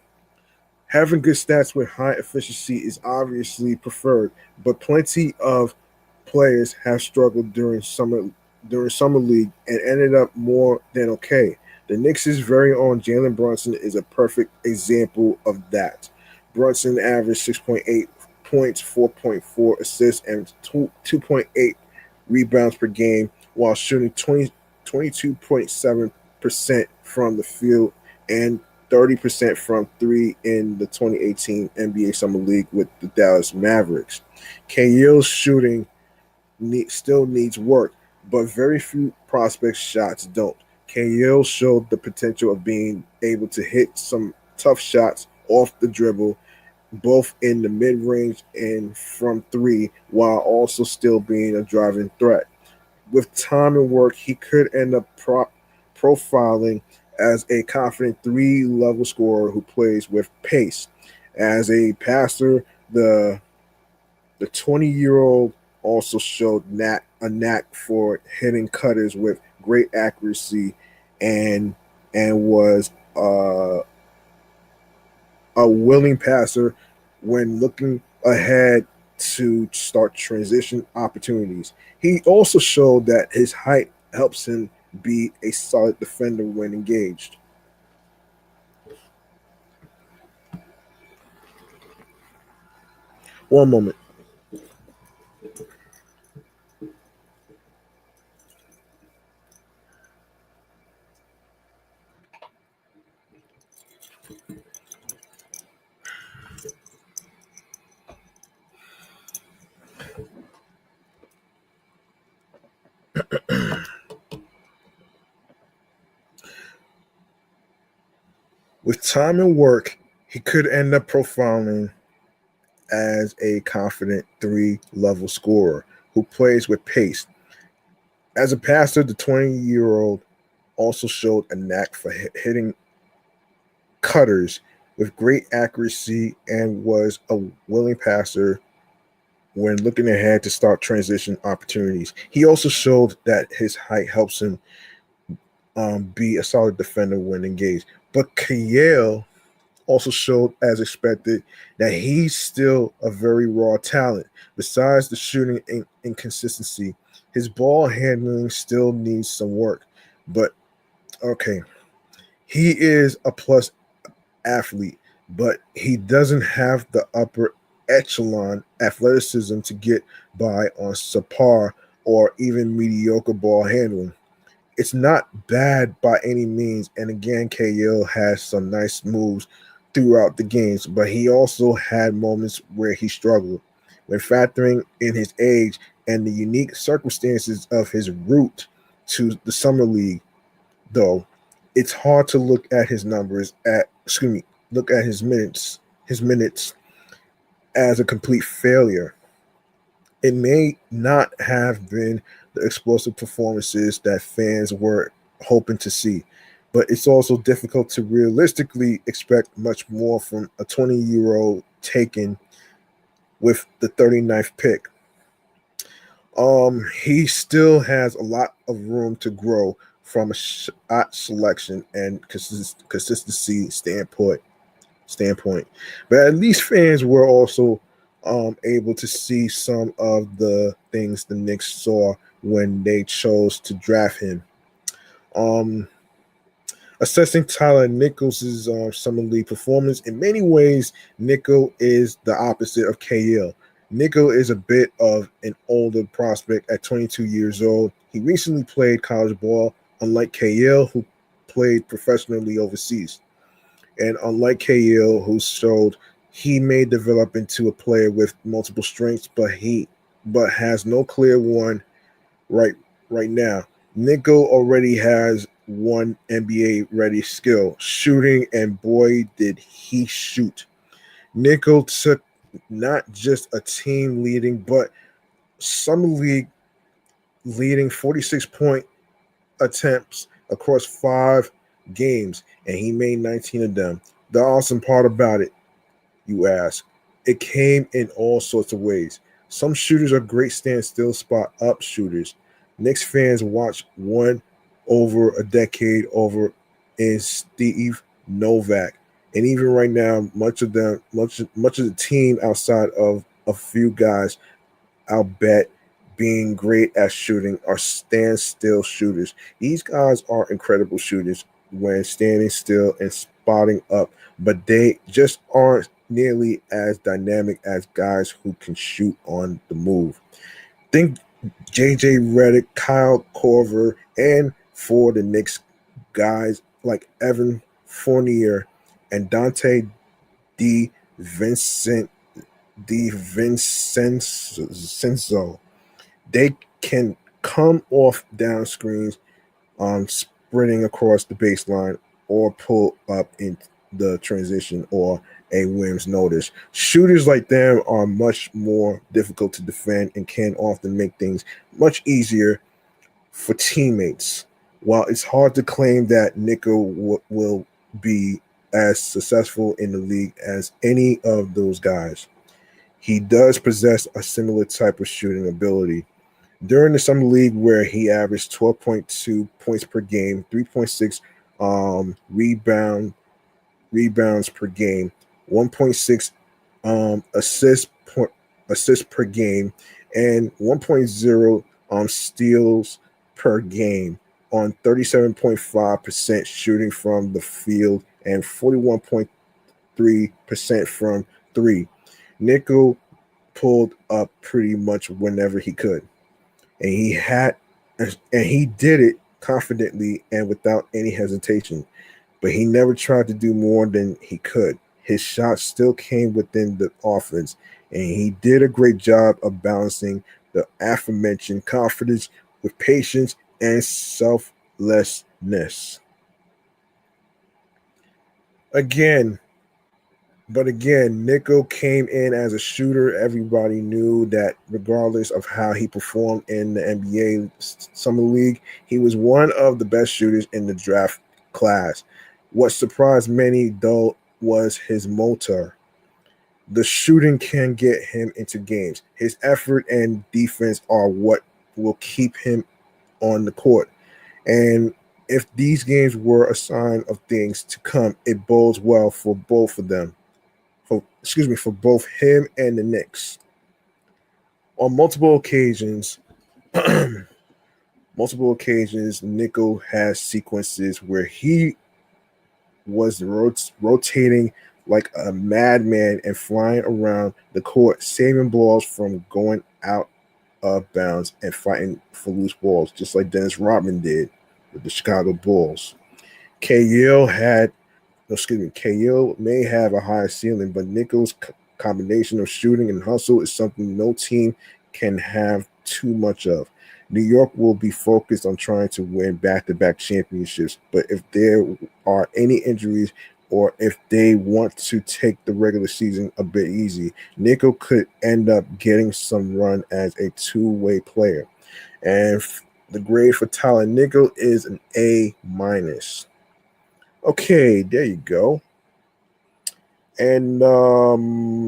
Having good stats with high efficiency is obviously preferred, but plenty of players have struggled during summer league and ended up more than okay. The Knicks' very own Jalen Brunson is a perfect example of that. Brunson averaged 6.8 points, 4.4 assists, and 2.8 rebounds per game while shooting 22.7% from the field and 30% from three in the 2018 NBA Summer League with the Dallas Mavericks. Kahill's shooting still needs work, but very few prospect shots don't. Cahill showed the potential of being able to hit some tough shots off the dribble, both in the mid range and from three, while also still being a driving threat. With time and work, he could end up profiling as a confident three level scorer who plays with pace. As a passer, the 20-year-old also showed a knack for hitting cutters with great accuracy and was a willing passer when looking ahead to start transition opportunities. He also showed that his height helps him be a solid defender when engaged. One moment. With time and work, he could end up profiling as a confident three level scorer who plays with pace. As a passer, the 20-year-old also showed a knack for hitting cutters with great accuracy and was a willing passer when looking ahead to start transition opportunities. He also showed that his height helps him be a solid defender when engaged. But Kael also showed, as expected, that he's still a very raw talent. Besides the shooting inconsistency, his ball handling still needs some work. But okay, he is a plus athlete, but he doesn't have the upper echelon athleticism to get by on subpar or even mediocre ball handling. It's not bad by any means, and again, KL has some nice moves throughout the games, but he also had moments where he struggled. When factoring in his age and the unique circumstances of his route to the summer league, though, it's hard to look at his numbers look at his minutes as a complete failure. It may not have been the explosive performances that fans were hoping to see, but it's also difficult to realistically expect much more from a 20-year-old taken with the 39th pick. He still has a lot of room to grow from a shot selection and consistency standpoint. But at least fans were also able to see some of the things the Knicks saw when they chose to draft him. Um, Assessing Tyler Nichols' summer league performance, in many ways, Nichol is the opposite of KL. Nichol is a bit of an older prospect at 22 years old. He recently played college ball, unlike KL, who played professionally overseas. And unlike KL, who showed he may develop into a player with multiple strengths, but has no clear one right right now. Nico already has one NBA ready skill, shooting, and boy did he shoot. Nico took not just a team leading, but summer league leading 46-point attempts across 5 games, and he made 19 of them. The awesome part about it, you ask, it came in all sorts of ways. Some shooters are great standstill spot up shooters. Knicks fans watched one over a decade over in Steve Novak. And even right now, much of the team outside of a few guys, I'll bet, being great at shooting are standstill shooters. These guys are incredible shooters when standing still and spotting up, but they just aren't nearly as dynamic as guys who can shoot on the move. Think JJ Redick, Kyle Korver, and for the Knicks, guys like Evan Fournier and Dante D. Vincent DiVincenzo. They can come off down screens, sprinting across the baseline, or pull up in the transition or a whim's notice. Shooters like them are much more difficult to defend and can often make things much easier for teammates. While it's hard to claim that Nico will be as successful in the league as any of those guys, he does possess a similar type of shooting ability. During the summer league, where he averaged 12.2 points per game, 3.6 rebounds per game, 1.6 assists per game, and 1.0 steals per game on 37.5% shooting from the field and 41.3% from three. Nico pulled up pretty much whenever he could, and he did it confidently and without any hesitation. But he never tried to do more than he could. His shots still came within the offense, and he did a great job of balancing the aforementioned confidence with patience and selflessness. Again, But again, Nico came in as a shooter. Everybody knew that regardless of how he performed in the NBA Summer League, he was one of the best shooters in the draft class. What surprised many, though, was his motor. The shooting can get him into games. His effort and defense are what will keep him on the court. And if these games were a sign of things to come, it bodes well for both of them. For both him and the Knicks. On multiple occasions, multiple occasions, Nico has sequences where he was rotating like a madman and flying around the court, saving balls from going out of bounds and fighting for loose balls, just like Dennis Rodman did with the Chicago Bulls. KL had, no, excuse me, KL may have a higher ceiling, but Nico's combination of shooting and hustle is something no team can have too much of. New York will be focused on trying to win back-to-back championships, but if there are any injuries or if they want to take the regular season a bit easy, Nico could end up getting some run as a two-way player. And the grade for Tyler Nico is an A minus. Okay, there you go. And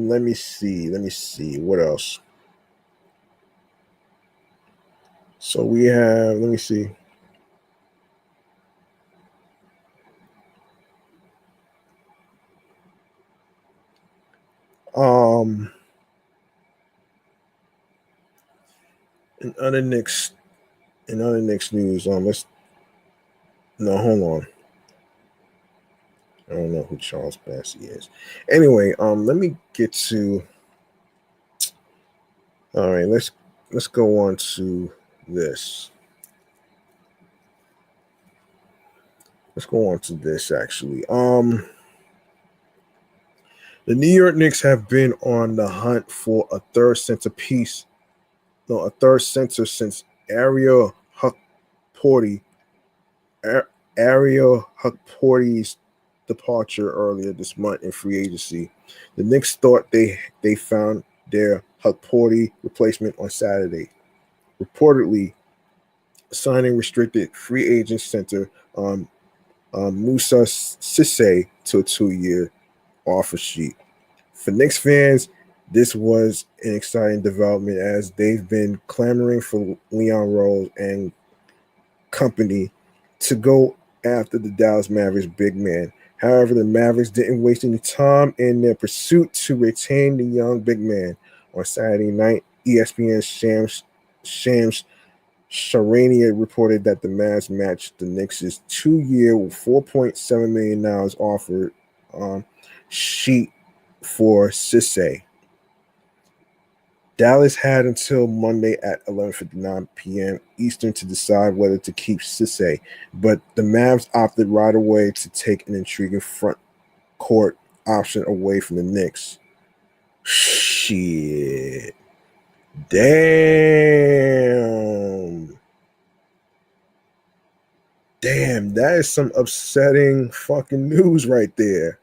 let me see what else. So we have, let me see. Um, in other Knicks, news, let's no, hold on. I don't know who Charles Bassey is. Anyway, let me get to. All right, let's go on to this. Let's go on to this actually. The New York Knicks have been on the hunt for a third centerpiece. No, a third center since Ariel Hukporti. Ariel Hukporti's departure earlier this month in free agency. The Knicks thought they found their Hukporti replacement on Saturday. Reportedly, signing restricted free agent center Musa Sisse to a 2-year offer sheet. For Knicks fans, this was an exciting development as they've been clamoring for Leon Rose and company to go after the Dallas Mavericks big man. However, the Mavericks didn't waste any time in their pursuit to retain the young big man. On Saturday night, ESPN's Shams Charania reported that the Mavs matched the Knicks' 2-year, $4.7 million offer sheet for Sisse. Dallas had until Monday at 11:59 p.m. Eastern to decide whether to keep Sisse, but the Mavs opted right away to take an intriguing front court option away from the Knicks. Shit. Damn. Damn, that is some upsetting fucking news right there.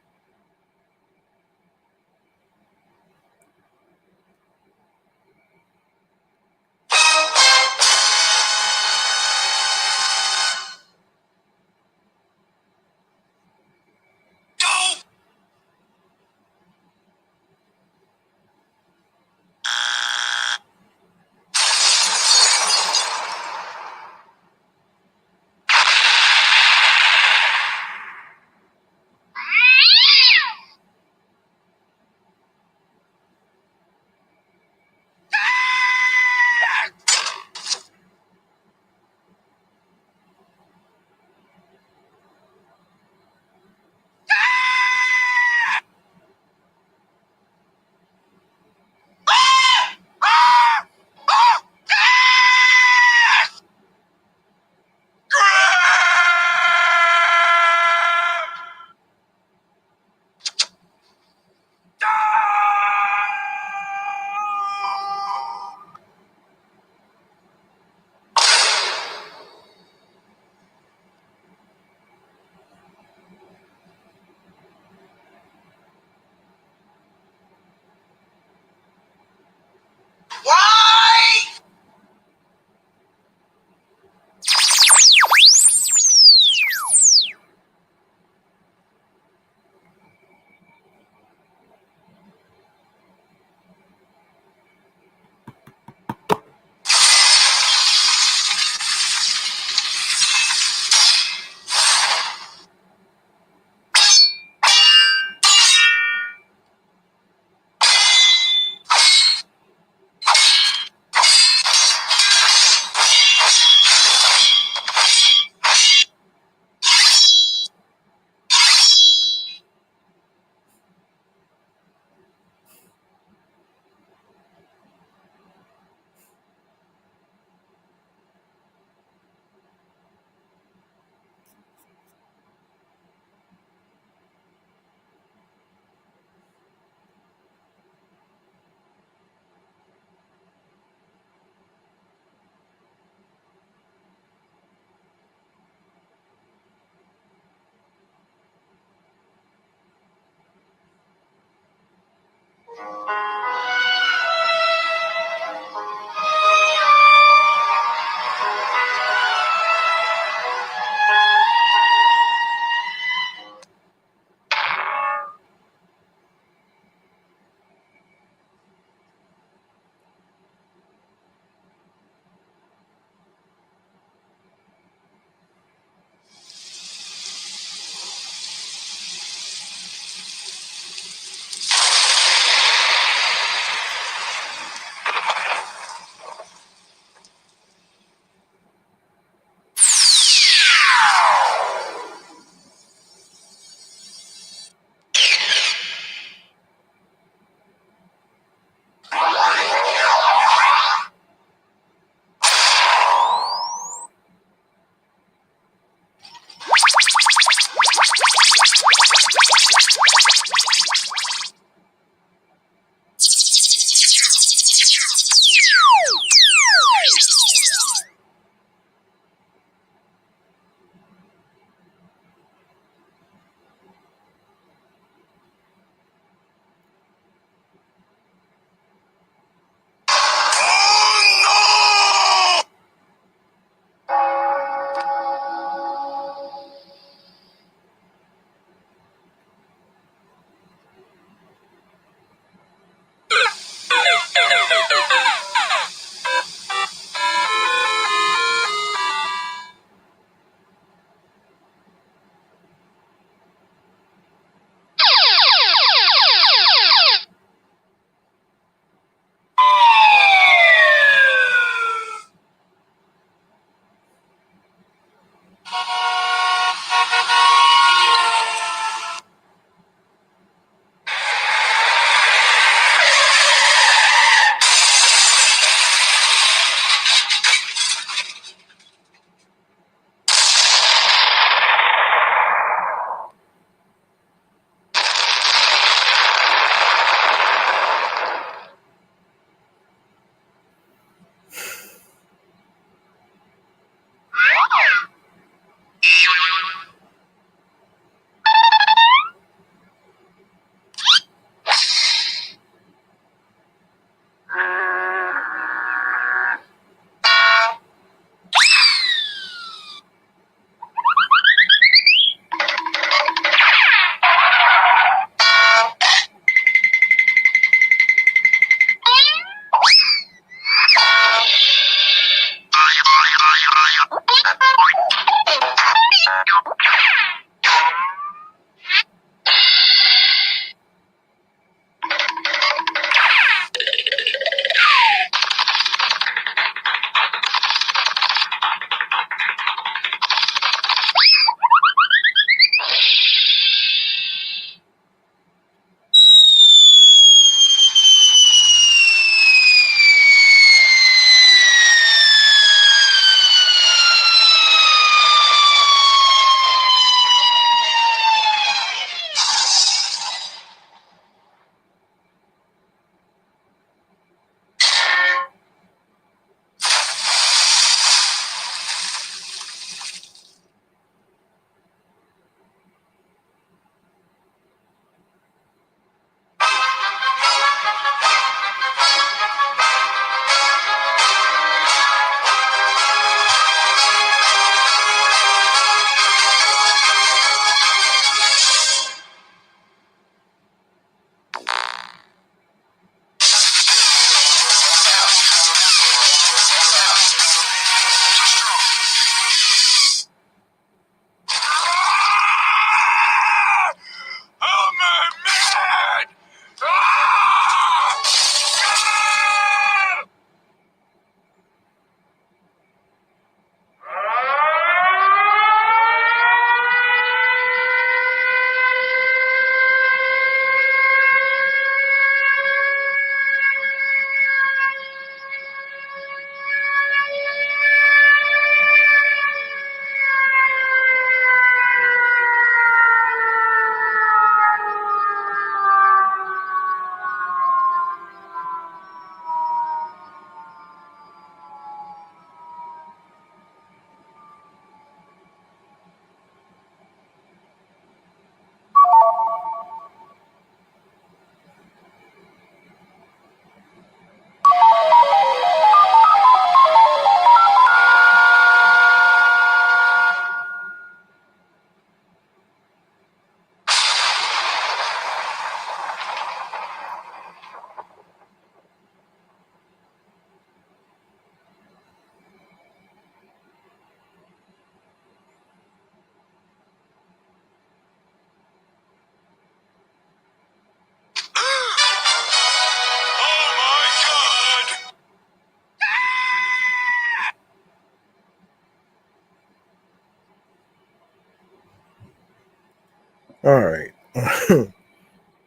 All right.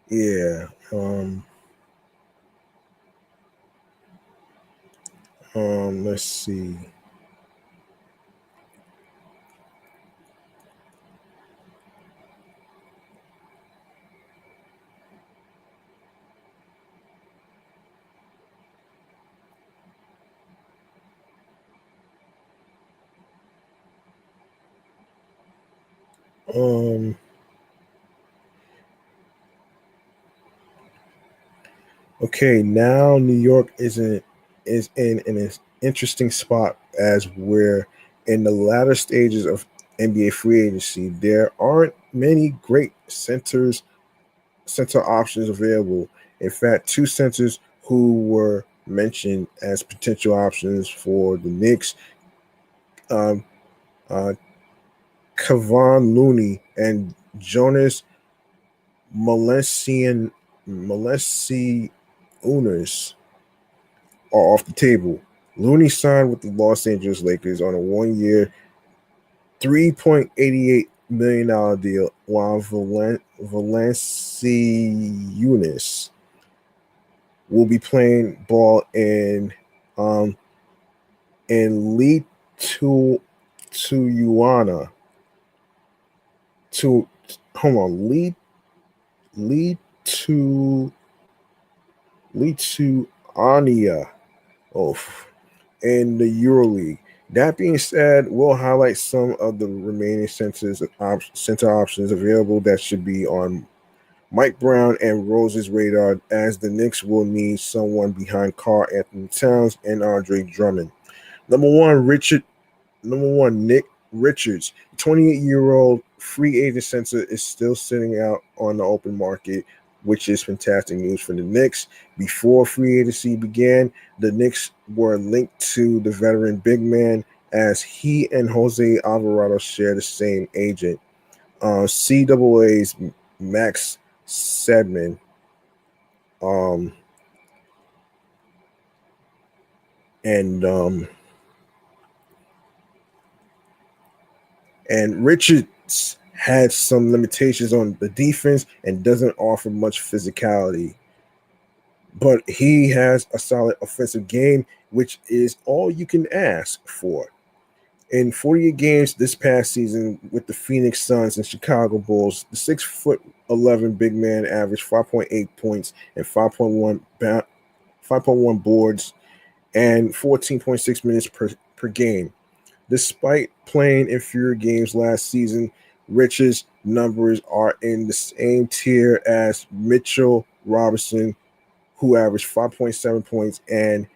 Yeah. Let's see. Um. Okay. Now New York is in an interesting spot as we're in the latter stages of NBA free agency. There aren't many great center options available. In fact, two centers who were mentioned as potential options for the Knicks, um, uh, Kevon Looney and Jonas Malancian Malanciunas are off the table. Looney signed with the Los Angeles Lakers on a 1 year, $3.88 million deal, while Valanciunas will be playing ball um in Lee to Yuana to hold on Lee to Lee to Ania in the EuroLeague. That being said, we'll highlight some of the remaining center options available that should be on Mike Brown and Rose's radar, as the Knicks will need someone behind Karl Anthony Towns and Andre Drummond. Number one, Nick Richards, 28-year-old free agent center, is still sitting out on the open market, which is fantastic news for the Knicks. Before free agency began, the Knicks were linked to the veteran big man, as he and Jose Alvarado share the same agent. CAA's Max Sedman, um, and Richards had some limitations on the defense and doesn't offer much physicality. But he has a solid offensive game, which is all you can ask for. In 48 games this past season with the Phoenix Suns and Chicago Bulls, the 6'11" big man averaged 5.8 points and 5.1 boards and 14.6 minutes per game. Despite playing inferior games last season, Rich's numbers are in the same tier as Mitchell Robinson, who averaged 5.7 points and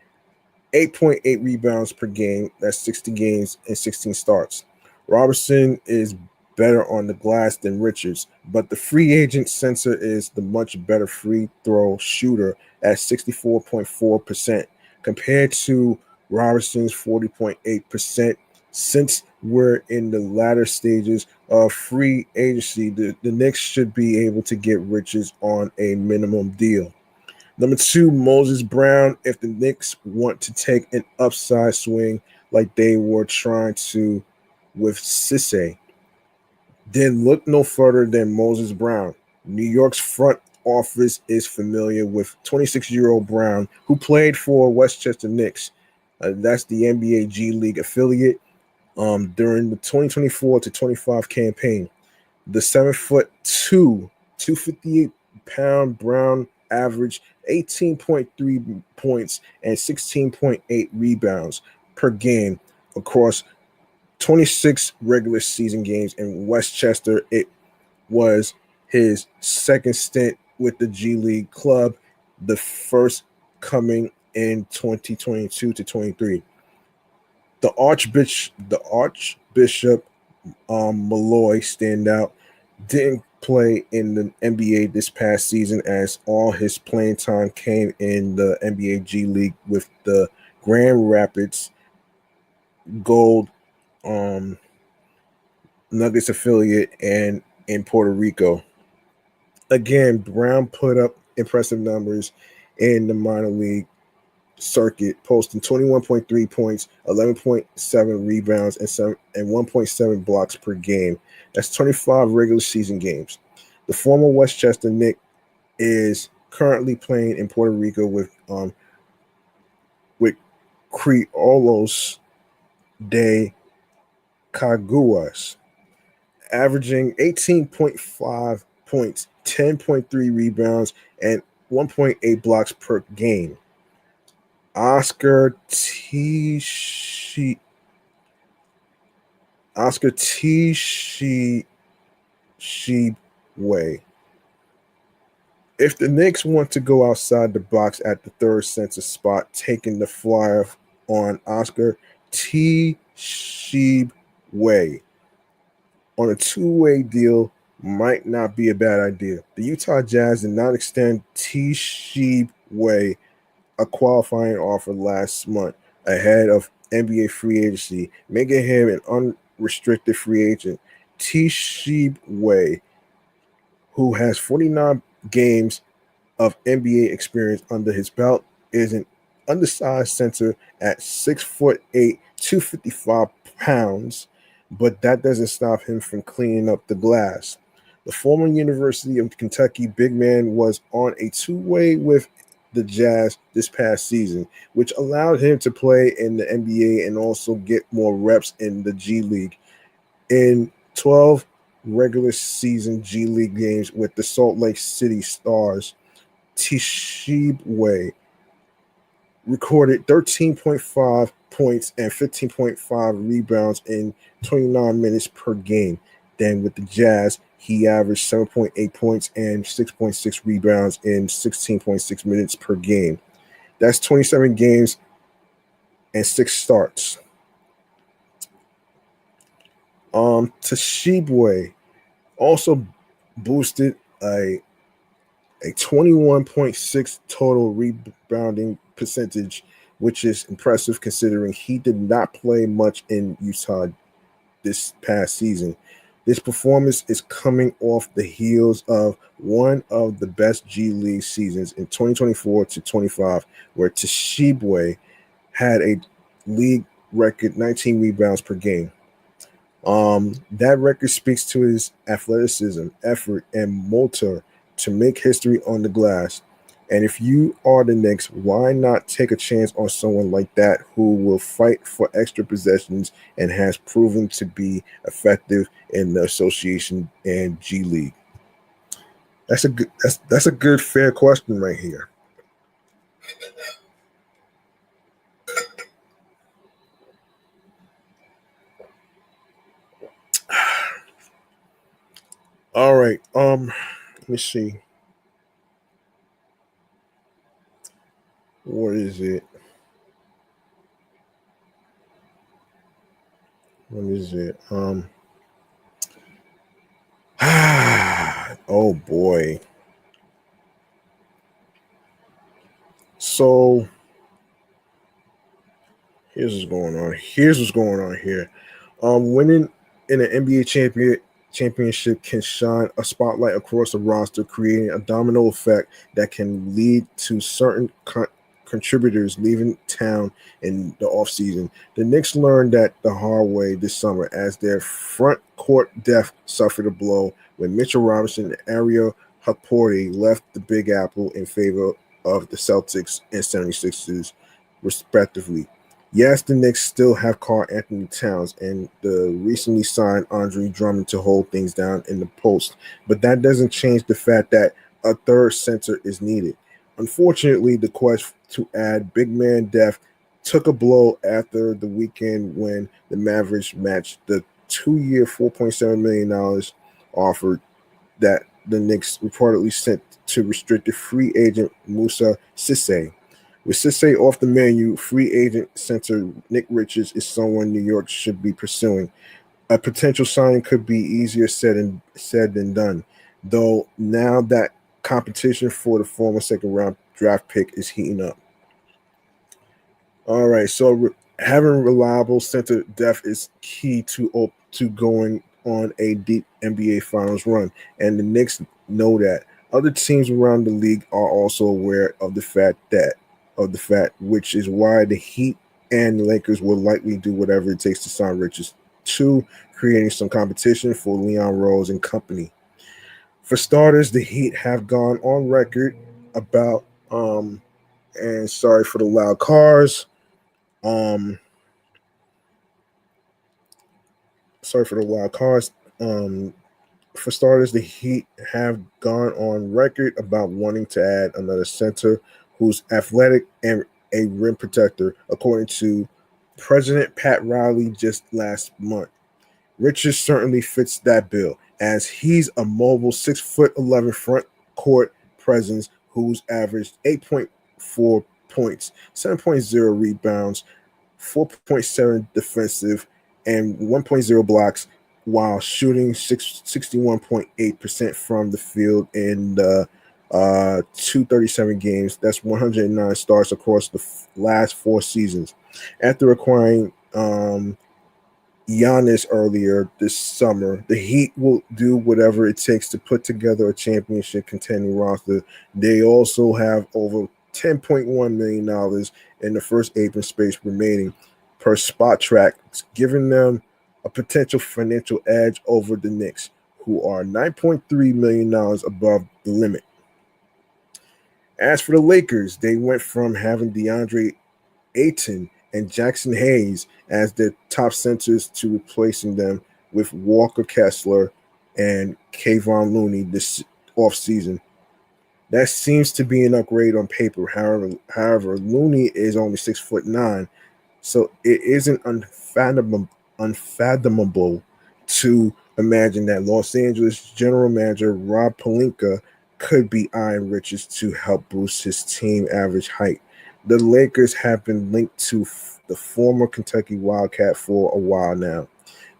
8.8 rebounds per game. That's 60 games and 16 starts. Robinson is better on the glass than Richards, but the free agent center is the much better free throw shooter at 64.4% compared to Robinson's 40.8%. Since we're in the latter stages of free agency, the Knicks should be able to get Richards on a minimum deal. Number two, Moses Brown. If the Knicks want to take an upside swing like they were trying to with Cisse, then look no further than Moses Brown. New York's front office is familiar with 26-year-old Brown, who played for Westchester Knicks. That's the NBA G League affiliate during the 2024 to 25 campaign. The 7'2", 258-pound Brown averaged 18.3 points and 16.8 rebounds per game across 26 regular season games in Westchester. It was his second stint with the G League club, the first coming in 2022 to 23. The Archbishop Malloy standout didn't play in the NBA this past season, as all his playing time came in the NBA G League with the Grand Rapids Gold Nuggets affiliate and in Puerto Rico. Again, Brown put up impressive numbers in the minor league circuit, posting 21.3 points, 11.7 rebounds, and 1.7 blocks per game. That's 25 regular season games. The former Westchester Knick is currently playing in Puerto Rico with Criollos de Caguas, averaging 18.5 points, 10.3 rebounds, and 1.8 blocks per game. Oscar Tshiebwe. If the Knicks want to go outside the box at the third center spot, taking the flyer on Oscar Tshiebwe on a two-way deal might not be a bad idea. The Utah Jazz did not extend Tshiebwe a qualifying offer last month ahead of NBA free agency, making him an unrestricted free agent. Tshiebwe, who has 49 games of NBA experience under his belt, is an undersized center at 6'8", 255 pounds, but that doesn't stop him from cleaning up the glass. The former University of Kentucky big man was on a two-way with the Jazz this past season, which allowed him to play in the NBA and also get more reps in the G League. In 12 regular season G League games with the Salt Lake City Stars, Tshiebwe recorded 13.5 points and 15.5 rebounds in 29 minutes per game. Then with the Jazz, he averaged 7.8 points and 6.6 rebounds in 16.6 minutes per game. That's 27 games and 6 starts. Tshiebwe also boosted a 21.6 total rebounding percentage, which is impressive considering he did not play much in Utah this past season. This performance is coming off the heels of one of the best G League seasons in 2024 to 25, where Tshiebwe had a league record 19 rebounds per game. That record speaks to his athleticism, effort, and motor to make history on the glass. And if you are the Knicks, why not take a chance on someone like that who will fight for extra possessions and has proven to be effective in the association and G League? That's a good fair question right here. All right. Let me see. What is it? What is it? Oh boy. So here's what's going on. Here. Winning in an NBA championship can shine a spotlight across the roster, creating a domino effect that can lead to certain contributors leaving town in the offseason. The Knicks learned that the hard way this summer as their front court depth suffered a blow when Mitchell Robinson and Ariel Hukporti left the Big Apple in favor of the Celtics and 76ers, respectively. Yes, the Knicks still have Karl Anthony Towns and the recently signed Andre Drummond to hold things down in the post, but that doesn't change the fact that a third center is needed. Unfortunately, the quest to add big man depth took a blow after the weekend when the Mavericks matched the 2-year, $4.7 million offer that the Knicks reportedly sent to restricted free agent Musa Cisse. With Cisse off the menu, free agent center Nick Richards is someone New York should be pursuing. A potential signing could be easier said than done, though now that competition for the former second-round draft pick is heating up. All right, so having reliable center depth is key to going on a deep NBA Finals run, and the Knicks know that. Other teams around the league are also aware of the fact, which is why the Heat and the Lakers will likely do whatever it takes to sign Richards, to creating some competition for Leon Rose and company. For starters, the Heat have gone on record about and sorry for the loud cars. Um, sorry for the loud cars. Um, for starters, the Heat have gone on record about wanting to add another center who's athletic and a rim protector, according to President Pat Riley just last month. Richards certainly fits that bill, as he's a mobile 6'11" front court presence who's averaged 8.4 points, 7.0 rebounds, 4.7 defensive, and 1.0 blocks, while shooting 61.8% from the field in the 237 games. That's 109 starts across the last 4 seasons. After acquiring Giannis earlier this summer, the Heat will do whatever it takes to put together a championship contending roster. They also have over $10.1 million in the first apron space remaining per spot track, giving them a potential financial edge over the Knicks, who are $9.3 million above the limit. As for the Lakers, they went from having DeAndre Ayton and Jackson Hayes as their top centers to replacing them with Walker Kessler and Kayvon Looney this offseason. That seems to be an upgrade on paper. However, Looney is only 6'9", so it isn't unfathomable to imagine that Los Angeles general manager Rob Pelinka could be eyeing Richards to help boost his team average height. The Lakers have been linked to the former Kentucky Wildcat for a while now.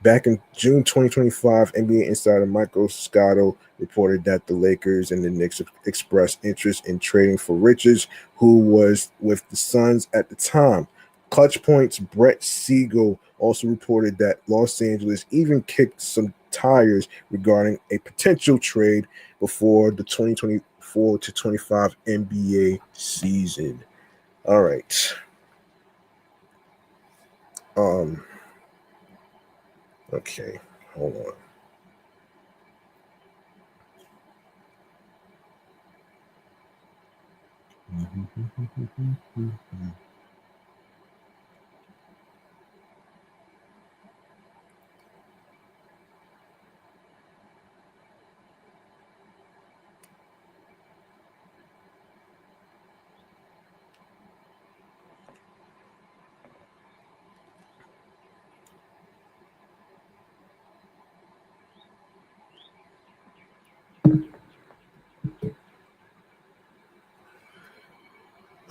Back in June 2025, NBA insider Michael Scotto reported that the Lakers and the Knicks expressed interest in trading for Richards, who was with the Suns at the time. Clutch Point's Brett Siegel also reported that Los Angeles even kicked some tires regarding a potential trade before the 2024 to 25 NBA season. All right. Okay, hold on.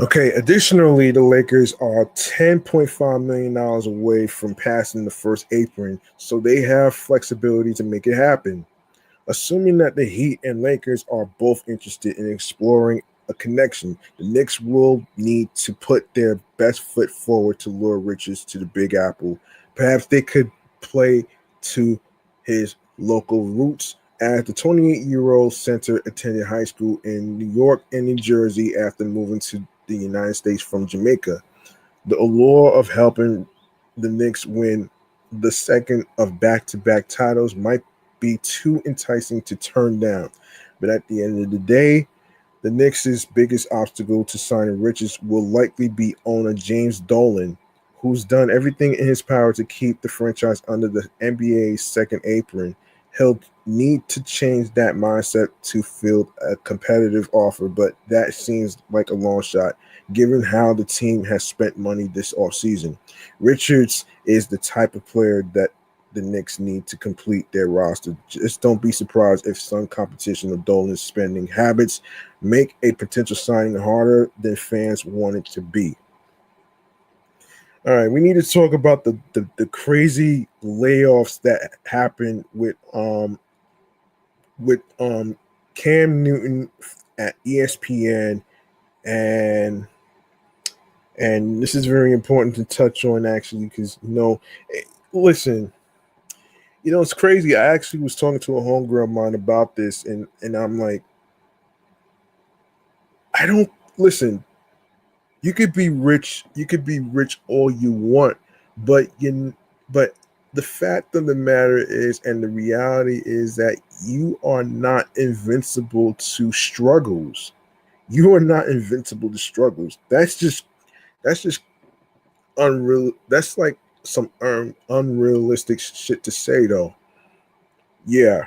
Okay, additionally, the Lakers are $10.5 million away from passing the first apron, so they have flexibility to make it happen. Assuming that the Heat and Lakers are both interested in exploring a connection, the Knicks will need to put their best foot forward to lure Richards to the Big Apple. Perhaps they could play to his local roots, as the 28-year-old center attended high school in New York and New Jersey after moving to the United States from Jamaica. The allure of helping the Knicks win the second of back-to-back titles might be too enticing to turn down. But at the end of the day, the Knicks' biggest obstacle to signing Richards will likely be owner James Dolan, who's done everything in his power to keep the franchise under the NBA's second apron. He'll need to change that mindset to field a competitive offer, but that seems like a long shot, given how the team has spent money this offseason. Richards is the type of player that the Knicks need to complete their roster. Just don't be surprised if some competition of Dolan's spending habits make a potential signing harder than fans want it to be. All right, we need to talk about the crazy layoffs that happened with Cam Newton at ESPN, and this is very important to touch on actually because listen, it's crazy. I actually was talking to a homegirl of mine about this, and I'm like, I don't listen. You could be rich all you want, but but the fact of the matter is, and the reality is that you are not invincible to struggles. You are not invincible to struggles. That's just unreal. That's like some unrealistic shit to say, though. Yeah.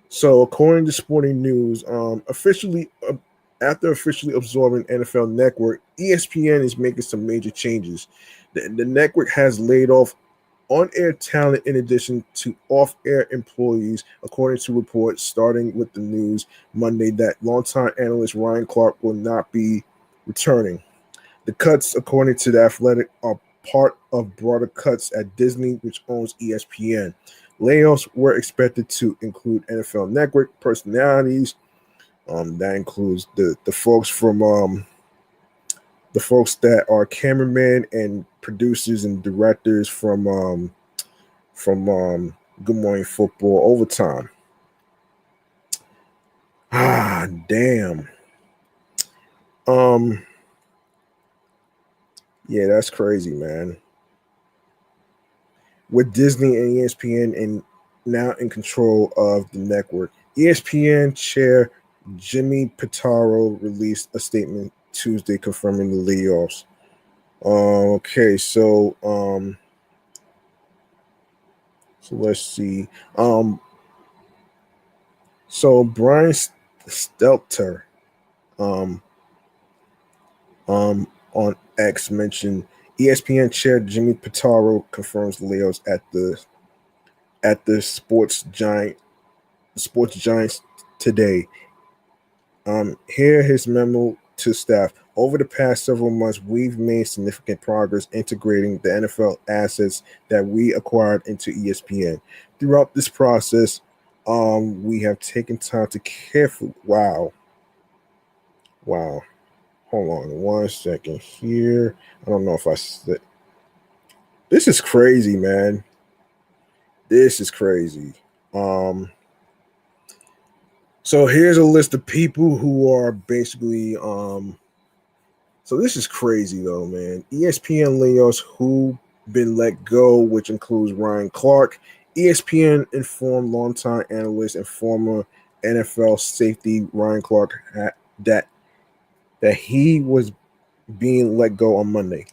So, according to Sporting News, after officially absorbing NFL Network, ESPN is making some major changes. The network has laid off on-air talent in addition to off-air employees, according to reports starting with the news Monday that longtime analyst Ryan Clark will not be returning. The cuts, according to the Athletic, are part of broader cuts at Disney, which owns ESPN. Layoffs were expected to include NFL Network personalities. That includes the folks from the folks that are cameramen and producers and directors from Good Morning Football Overtime. Ah, damn. Yeah, that's crazy, man. With Disney and ESPN and now in control of the network, ESPN chair Jimmy Pitaro released a statement Tuesday confirming the layoffs. Okay, so let's see. So Brian Stelter, um, on X mentioned ESPN chair Jimmy Pitaro confirms the layoffs at the sports giants today. Here his memo to staff. Over the past several months, we've made significant progress integrating the NFL assets that we acquired into ESPN. Throughout this process, we have taken time to carefully. Wow. Hold on 1 second here. I don't know if I said. This is crazy, man. This is crazy. So here's a list of people who are basically so this is crazy though, man. ESPN layoffs who been let go, which includes Ryan Clark. ESPN informed longtime analyst and former NFL safety Ryan Clark that he was being let go on Monday.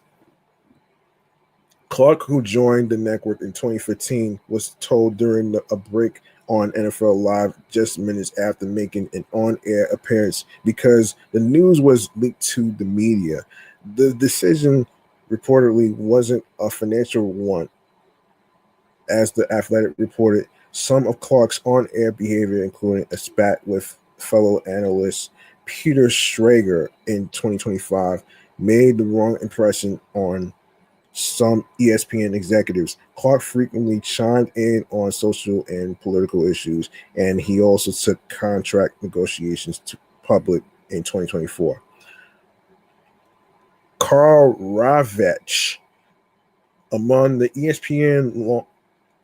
Clark, who joined the network in 2015, was told during a break on NFL Live just minutes after making an on-air appearance because the news was leaked to the media. The decision reportedly wasn't a financial one, as the Athletic reported. Some of Clark's on-air behavior, including a spat with fellow analyst Peter Schrager in 2025, made the wrong impression on some ESPN executives. Clark frequently chimed in on social and political issues, and he also took contract negotiations to public in 2024. Carl Ravech, among the ESPN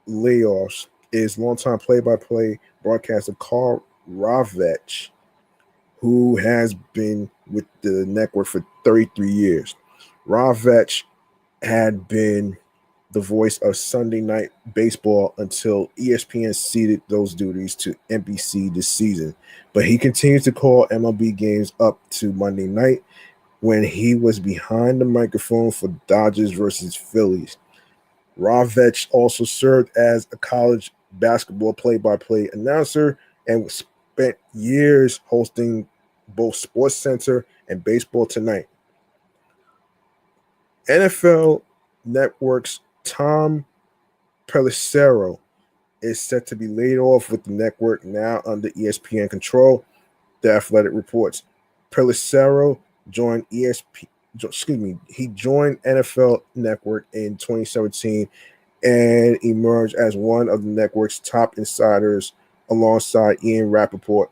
layoffs, is longtime play-by-play broadcaster Carl Ravech, who has been with the network for 33 years. Ravech had been the voice of Sunday Night Baseball until ESPN ceded those duties to NBC this season. But he continues to call MLB games up to Monday night when he was behind the microphone for Dodgers versus Phillies. Ravech also served as a college basketball play-by-play announcer and spent years hosting both Sports Center and Baseball Tonight. NFL Network's Tom Pelissero is set to be laid off with the network now under ESPN control, the Athletic reports. Pelissero joined he joined NFL Network in 2017 and emerged as one of the network's top insiders alongside Ian Rappaport.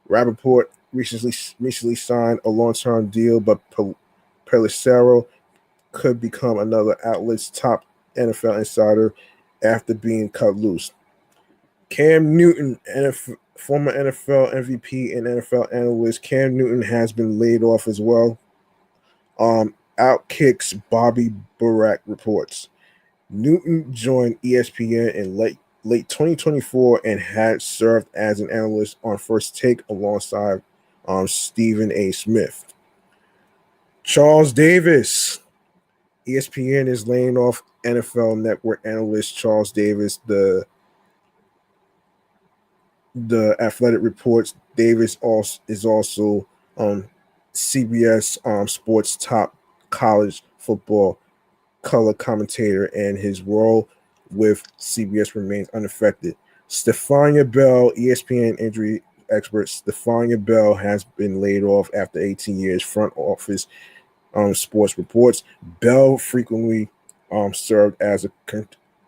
Rappaport recently signed a long-term deal, but Pelissero could become another outlet's top NFL insider after being cut loose. Cam Newton, former NFL MVP and NFL analyst, Cam Newton has been laid off as well. Outkick's Bobby Burack reports. Newton joined ESPN in late late 2024 and had served as an analyst on First Take alongside Stephen A. Smith. Charles Davis. ESPN is laying off NFL Network analyst Charles Davis. The Athletic reports Davis is also CBS Sports top college football color commentator, and his role with CBS remains unaffected. Stephania Bell, ESPN injury expert Stephania Bell, has been laid off after 18 years front office sports reports. Bell frequently served as a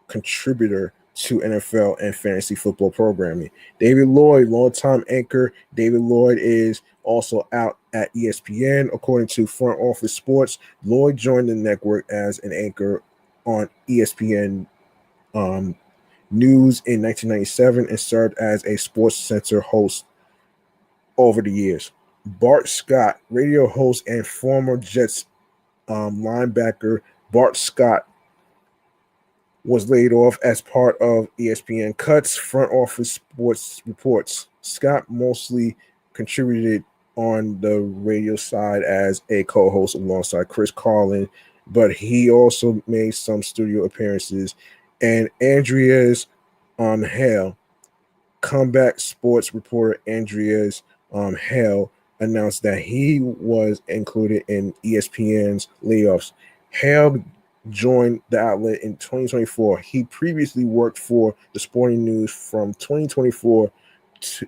contributor to NFL and fantasy football programming. David Lloyd, longtime anchor. David Lloyd is also out at ESPN. According to Front Office Sports, Lloyd joined the network as an anchor on ESPN News in 1997 and served as a Sports Center host over the years. Bart Scott, radio host and former Jets linebacker Bart Scott, was laid off as part of ESPN Cuts front office sports reports. Scott mostly contributed on the radio side as a co-host alongside Chris Carlin, but he also made some studio appearances. And Andreas Hale, comeback sports reporter Andreas Hale, announced that he was included in ESPN's layoffs. Hale joined the outlet in 2024. He previously worked for the Sporting News from 2021 to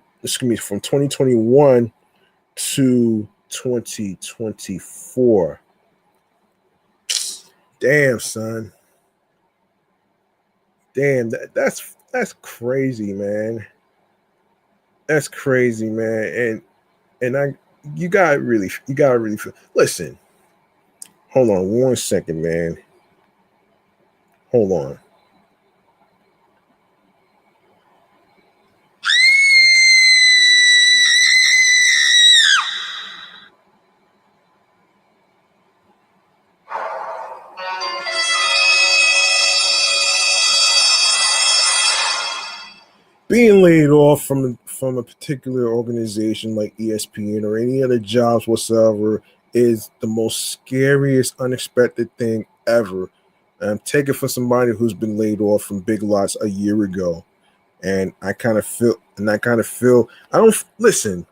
2024. Damn, son. Damn, that's crazy, man. That's crazy, man. And you gotta really feel. Listen, hold on 1 second, man. Hold on. Being laid off from a particular organization like ESPN or any other jobs whatsoever is the most scariest, unexpected thing ever. Take it from somebody who's been laid off from Big Lots a year ago, and I kind of feel. I don't listen.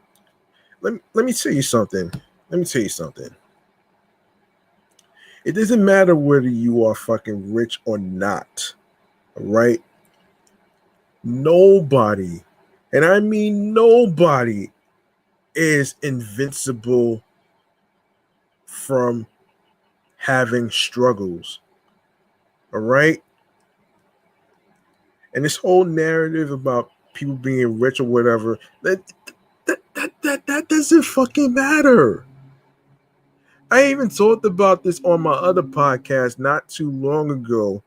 Let me tell you something. Let me tell you something. It doesn't matter whether you are fucking rich or not. All right. Nobody, and I mean nobody, is invincible from having struggles. All right. And this whole narrative about people being rich or whatever, that doesn't fucking matter. I even talked about this on my other podcast not too long ago,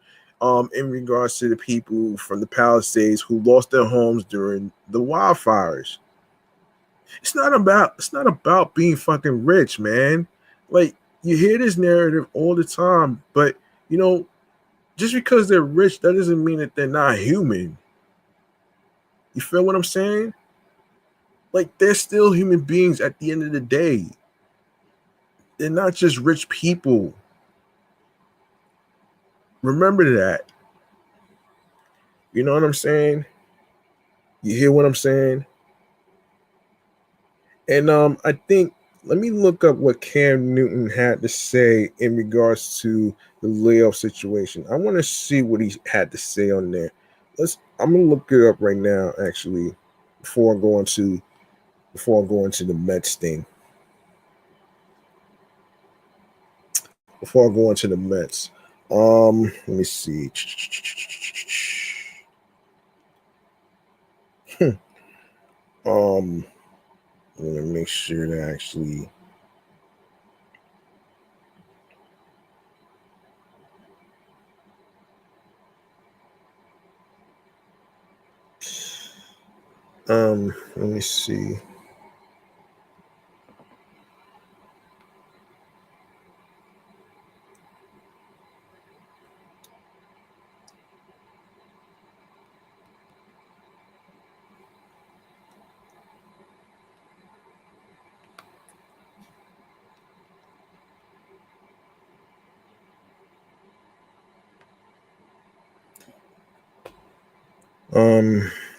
in regards to the people from the Palisades who lost their homes during the wildfires. It's not about being fucking rich, man. Like, you hear this narrative all the time, but you know, just because they're rich, that doesn't mean that they're not human. You feel what I'm saying? Like, they're still human beings at the end of the day. They're not just rich people. Remember that. You know what I'm saying? You hear what I'm saying? And I think, let me look up what Cam Newton had to say in regards to the layoff situation. I want to see what he had to say on there. I'm gonna look it up right now, actually, before I go into the Mets thing. Before I go into the Mets. Let me see. I'm gonna make sure to actually. Let me see.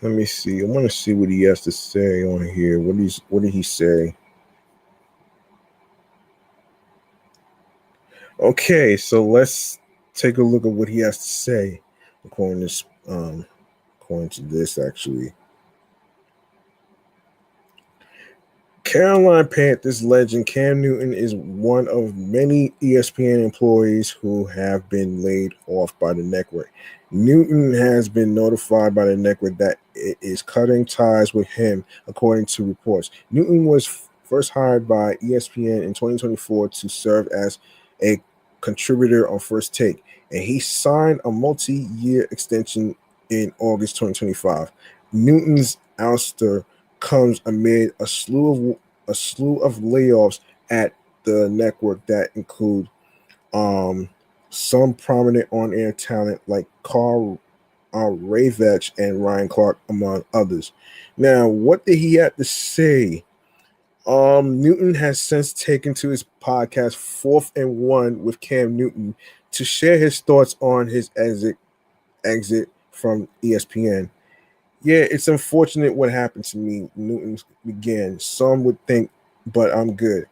Let me see. I want to see what he has to say on here. What did he say? Okay, so let's take a look at what he has to say according to this actually. Carolina Panthers legend Cam Newton is one of many ESPN employees who have been laid off by the network. Newton has been notified by the network that it is cutting ties with him, according to reports. Newton was first hired by ESPN in 2024 to serve as a contributor on First Take, and he signed a multi-year extension in August 2025. Newton's ouster comes amid a slew of layoffs at the network that include some prominent on-air talent like Carl Ravech and Ryan Clark, among others. Now, what did he have to say? Newton has since taken to his podcast Fourth and One with Cam Newton to share his thoughts on his exit from ESPN. Yeah, it's unfortunate what happened to me. Newton began. Some would think, but I'm good.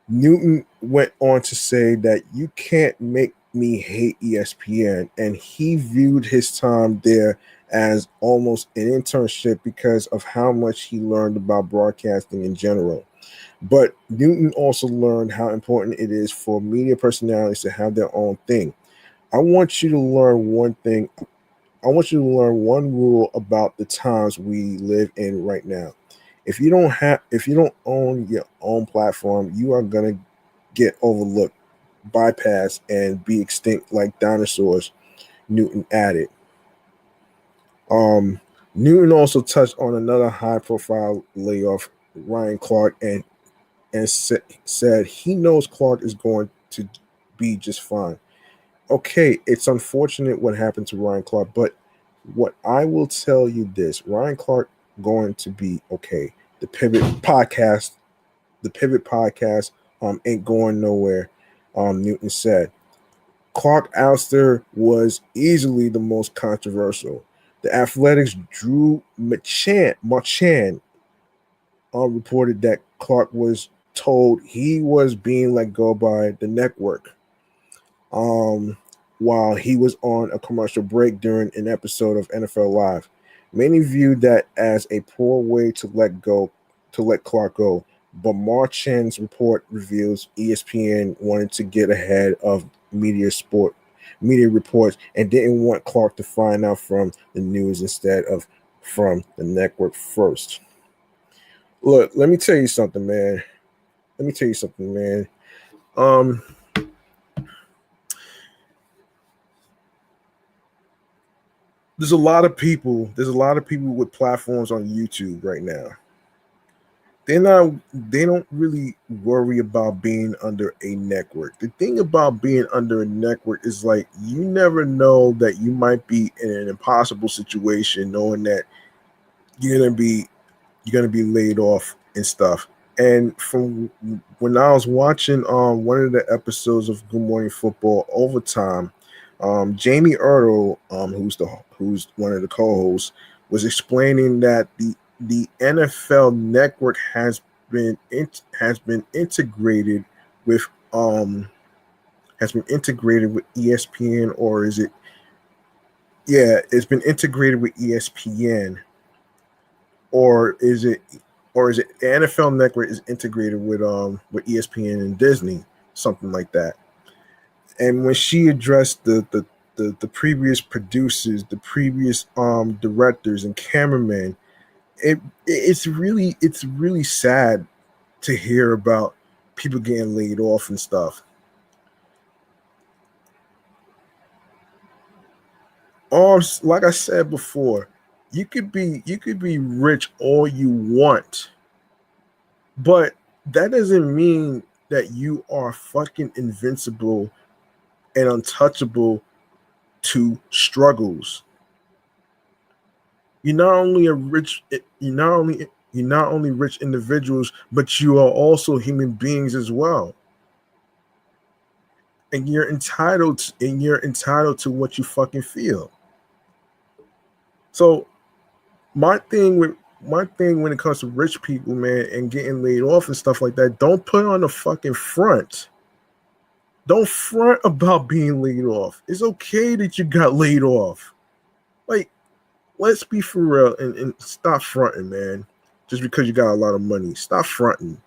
Newton went on to say that you can't make me hate ESPN, and he viewed his time there as almost an internship because of how much he learned about broadcasting in general. But Newton also learned how important it is for media personalities to have their own thing. I want you to learn one thing. I want you to learn one rule about the times we live in right now. If you don't own your own platform, you are gonna get overlooked, bypassed, and be extinct like dinosaurs. Newton added. Um, Newton also touched on another high-profile layoff, Ryan Clark, and said he knows Clark is going to be just fine. Okay, it's unfortunate what happened to Ryan Clark, but what I will tell you this: Ryan Clark going to be okay. The Pivot podcast, ain't going nowhere. Newton said Clark ouster was easily the most controversial. The Athletics' Drew Marchand reported that Clark was told he was being let go by the network um, while he was on a commercial break during an episode of NFL Live. Many viewed that as a poor way to let Clark go. But Marchand's report reveals ESPN wanted to get ahead of media reports and didn't want Clark to find out from the news instead of from the network first. Look, let me tell you something, man. Um, there's a lot of people. There's a lot of people with platforms on YouTube right now. They don't really worry about being under a network. The thing about being under a network is like you never know that you might be in an impossible situation knowing that you're gonna be laid off and stuff. And from when I was watching one of the episodes of Good Morning Football Overtime, Jamie Ertl, who's one of the co-hosts, was explaining that the NFL network has been integrated with ESPN, or is it? Yeah, it's been integrated with ESPN, or is it? Or is it the NFL network is integrated with ESPN and Disney, something like that. And when she addressed the previous producers, the previous directors and cameramen, it's really sad to hear about people getting laid off and stuff. Or like I said before, you could be rich all you want, but that doesn't mean that you are fucking invincible and untouchable to struggles. You're not only a rich you're not only rich individuals, but you are also human beings as well. And you're entitled to what you fucking feel. So my thing when it comes to rich people, man, and getting laid off and stuff like that, don't put on the fucking front. Don't front about being laid off. It's okay that you got laid off. Like, let's be for real and stop fronting, man. Just because you got a lot of money. Stop fronting.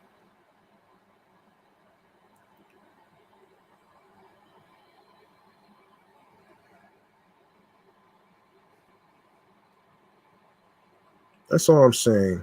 That's all I'm saying.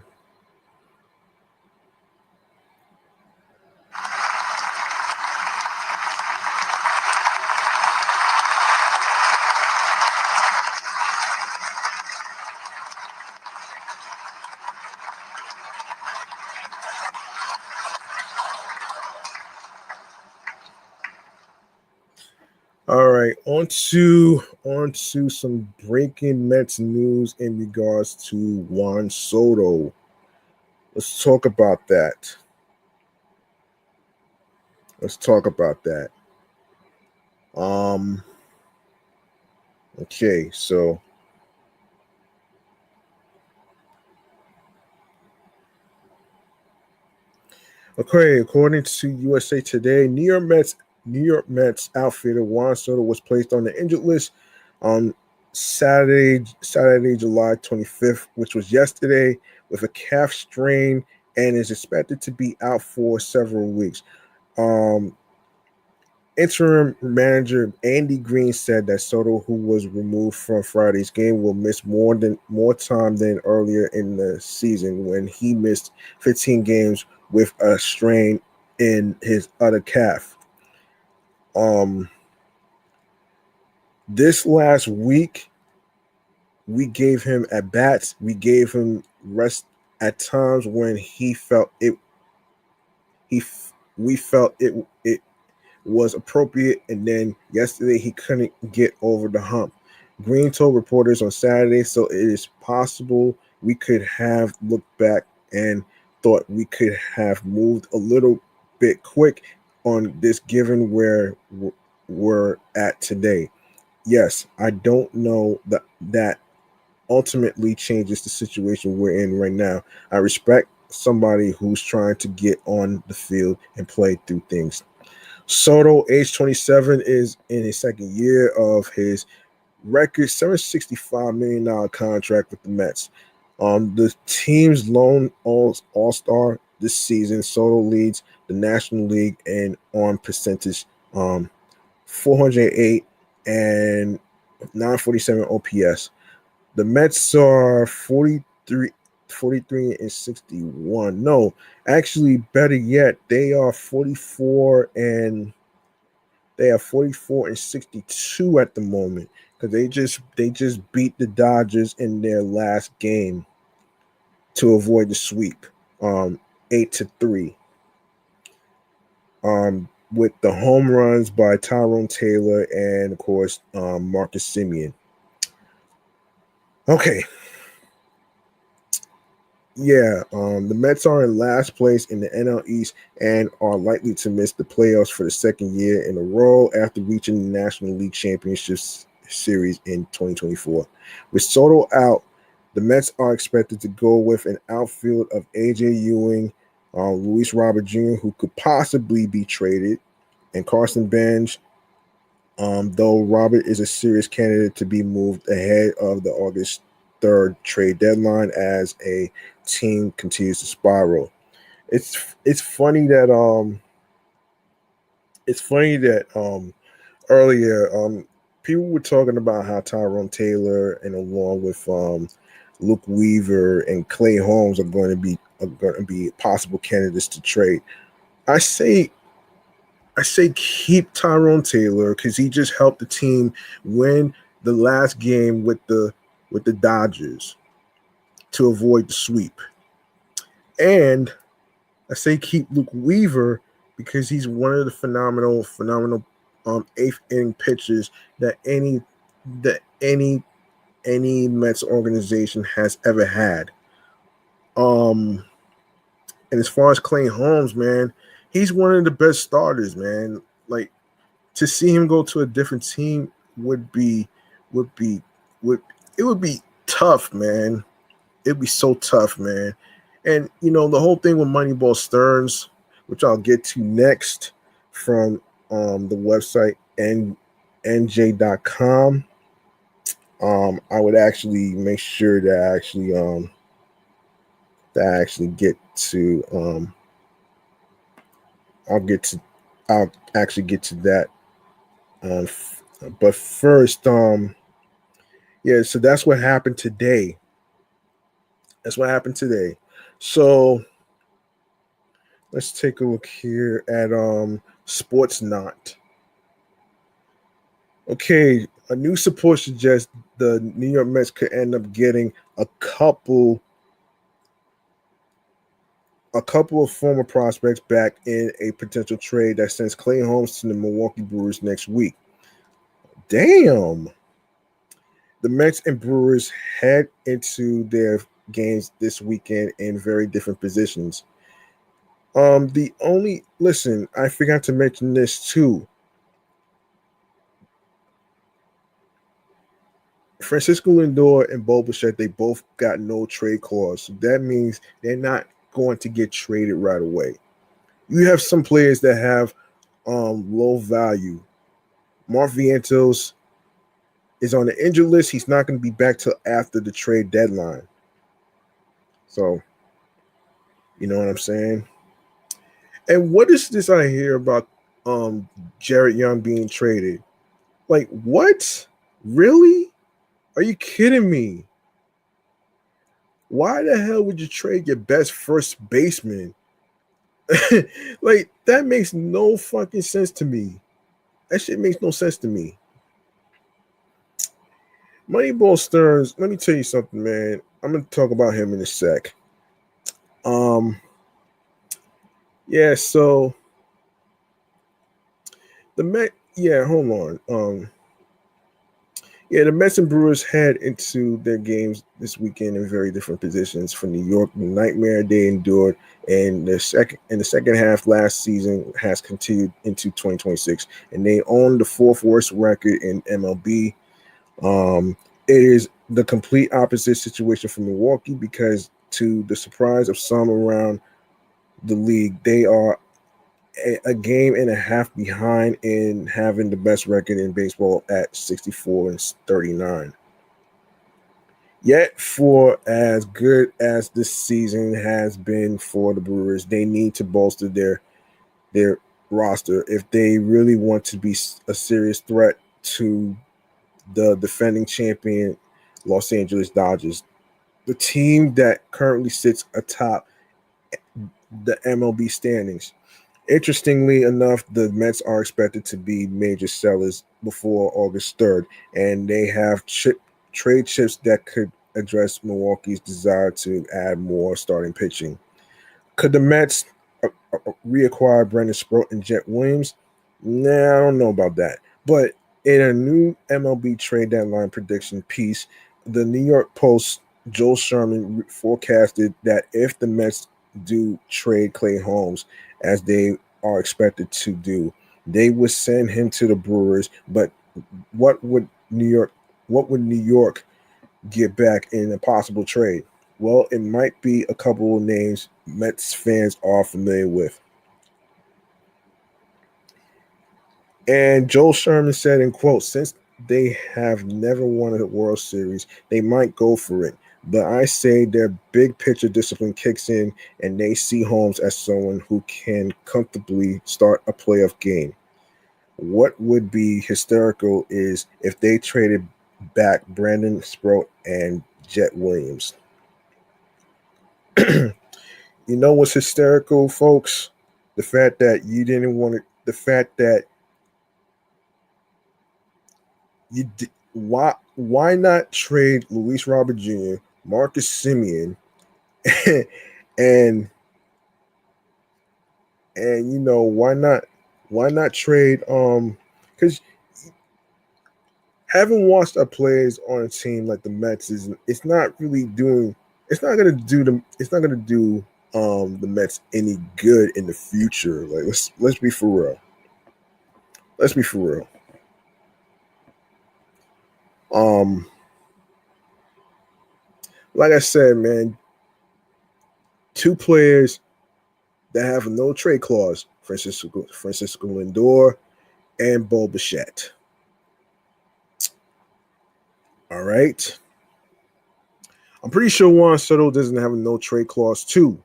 All right, on to some breaking Mets news in regards to Juan Soto. Let's talk about that. Let's talk about that. Um okay, so okay, according to USA Today, New York Mets outfielder Juan Soto was placed on the injured list on Saturday, July 25th, which was yesterday, with a calf strain and is expected to be out for several weeks. Um, Interim manager Andy Green said that Soto, who was removed from Friday's game, will miss more time than earlier in the season when he missed 15 games with a strain in his other calf. This last week, we gave him at bats. We gave him rest at times when he felt it. We felt it was appropriate, and then yesterday he couldn't get over the hump. Green told reporters on Saturday, so it is possible we could have looked back and thought we could have moved a little bit quick on this given where we're at today. Yes, I don't know that ultimately changes the situation we're in right now. I respect somebody who's trying to get on the field and play through things. Soto, age 27, is in his second year of his record $765 million contract with the Mets. The team's lone all-star this season, Soto leads the National League and on percentage, 408 and 947 OPS. The Mets are 43 and 61. No, actually, better yet, they are 44 and 62 at the moment because they just beat the Dodgers in their last game to avoid the sweep, 8-3. With the home runs by Tyrone Taylor and of course Marcus Semien. Okay. Yeah, the Mets are in last place in the NL East and are likely to miss the playoffs for the second year in a row after reaching the National League Championship Series in 2024. With Soto out, the Mets are expected to go with an outfield of A.J. Ewing, Luis Robert Jr., who could possibly be traded, and Carson Bench, though Robert is a serious candidate to be moved ahead of the August 3rd trade deadline as a team continues to spiral. It's funny that earlier people were talking about how Tyrone Taylor and along with Luke Weaver and Clay Holmes are going to be possible candidates to trade. I say keep Tyrone Taylor because he just helped the team win the last game with the Dodgers to avoid the sweep. And I say keep Luke Weaver because he's one of the phenomenal eighth inning pitchers that any Mets organization has ever had. And as far as Clay Holmes, man, he's one of the best starters, man. Like, to see him go to a different team would be would it would be tough, man. it'd be so tough, man. And the whole thing with Moneyball Sterns, which I'll get to next from the website nj.com. I would actually make sure that I actually get to I'll actually get to that. But first, yeah, so that's what happened today. So let's take a look here at Sports Not. Okay, a new report suggests the New York Mets could end up getting a couple of former prospects back in a potential trade that sends Clay Holmes to the Milwaukee Brewers next week. Damn. The Mets and Brewers head into their games this weekend in very different positions. I forgot to mention this too. Francisco Lindor and Bo Bichette, they both got no trade clause. So that means they're not going to get traded right away. You have some players that have low value. Mark Vientos is on the injured list. He's not going to be back till after the trade deadline. So, you know what I'm saying? And what is this I hear about Jared Young being traded? Like, what? Really? Are you kidding me? Why the hell would you trade your best first baseman? Like, that makes no fucking sense to me. That shit makes no sense to me. Moneyball Sterns, let me tell you something, man. I'm going to talk about him in a sec. Yeah, so the Mets, hold on. The Mets and Brewers head into their games this weekend in very different positions. For New York, the nightmare they endured in the second half last season has continued into 2026, and they own the fourth worst record in MLB. It is the complete opposite situation for Milwaukee because, to the surprise of some around the league, they are a game and a half behind in having the best record in baseball at 64-39. Yet, for as good as this season has been for the Brewers, they need to bolster their roster if they really want to be a serious threat to the defending champion Los Angeles Dodgers, the team that currently sits atop the MLB standings. Interestingly enough, the Mets are expected to be major sellers before August 3rd, and they have trade chips that could address Milwaukee's desire to add more starting pitching. Could the Mets reacquire Brandon Sproat and Jet Williams? Nah, I don't know about that. But in a new MLB trade deadline prediction piece, the New York Post, Joel Sherman forecasted that if the Mets do trade Clay Holmes, as they are expected to do, they would send him to the Brewers. But what would New York get back in a possible trade? Well, it might be a couple of names Mets fans are familiar with. And Joel Sherman said, in quote, since they have never won a World Series, they might go for it. But I say their big picture discipline kicks in, and they see Holmes as someone who can comfortably start a playoff game. What would be hysterical is if they traded back Brandon Sproat and Jet Williams. You know what's hysterical, folks? The fact that you didn't want it. The fact that you did. Why not trade Luis Robert Jr., Marcus Semien, and why not trade because having watched our players on a team like the Mets it's not going to do the Mets any good in the future. Like let's be for real. Let's be for real. like I said, man, two players that have no trade clause, Francisco Lindor and Bo Bichette. All right. I'm pretty sure Juan Soto doesn't have a no trade clause too.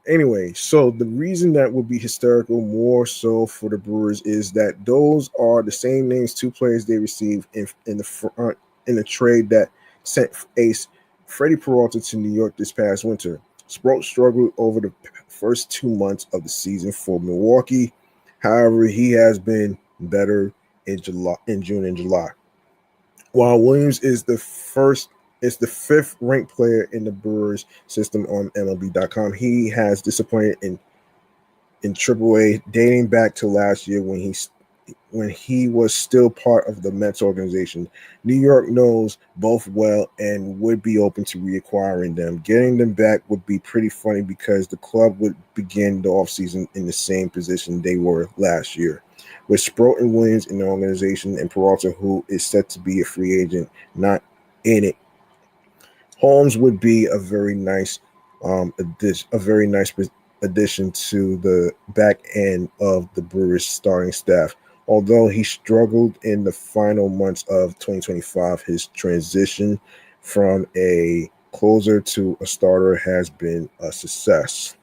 Anyway, so the reason that would be hysterical more so for the Brewers is that those are the same names, two players they received in the front in the trade that sent ace Freddie Peralta to New York this past winter. Sprout struggled over the first 2 months of the season for Milwaukee. However, he has been better in June and July. While Williams is the fifth ranked player in the Brewers system on MLB.com. He has disappointed in AAA dating back to last year when he was still part of the Mets organization. New York knows both well and would be open to reacquiring them. Getting them back would be pretty funny because the club would begin the offseason in the same position they were last year. With Sproat and Williams in the organization and Peralta, who is set to be a free agent, not in it, Holmes would be a very nice addition to the back end of the Brewers starting staff. Although he struggled in the final months of 2025, his transition from a closer to a starter has been a success.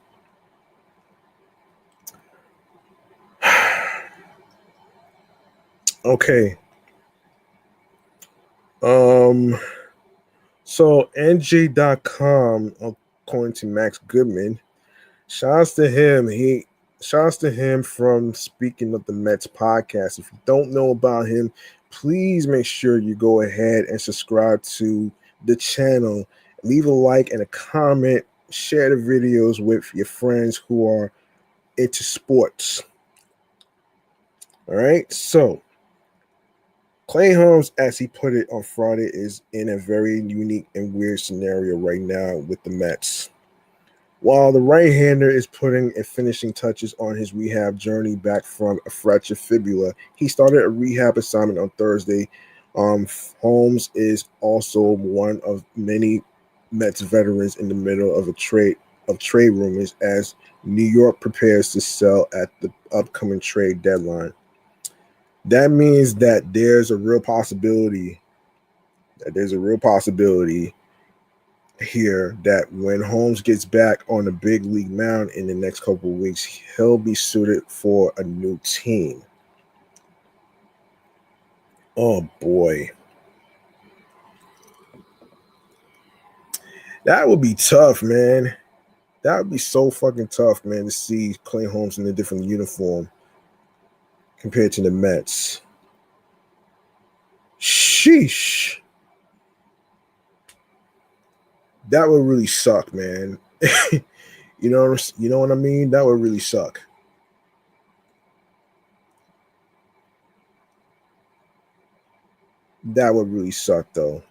Okay. So NJ.com, according to Max Goodman, shouts to him. Shouts to him from Speaking of the Mets podcast. If you don't know about him, please make sure you go ahead and subscribe to the channel. Leave a like and a comment. Share the videos with your friends who are into sports. All right. So Clay Holmes, as he put it on Friday, is in a very unique and weird scenario right now with the Mets. While the right-hander is putting and finishing touches on his rehab journey back from a fractured fibula, he started a rehab assignment on Thursday. Holmes is also one of many Mets veterans in the middle of trade rumors as New York prepares to sell at the upcoming trade deadline. That means that there's a real possibility here that when Holmes gets back on the big league mound in the next couple of weeks, he'll be suited for a new team. Oh boy. That would be tough, man. That would be so fucking tough, man, to see Clay Holmes in a different uniform compared to the Mets. Sheesh. That would really suck, man. You know what I mean? That would really suck. That would really suck, though.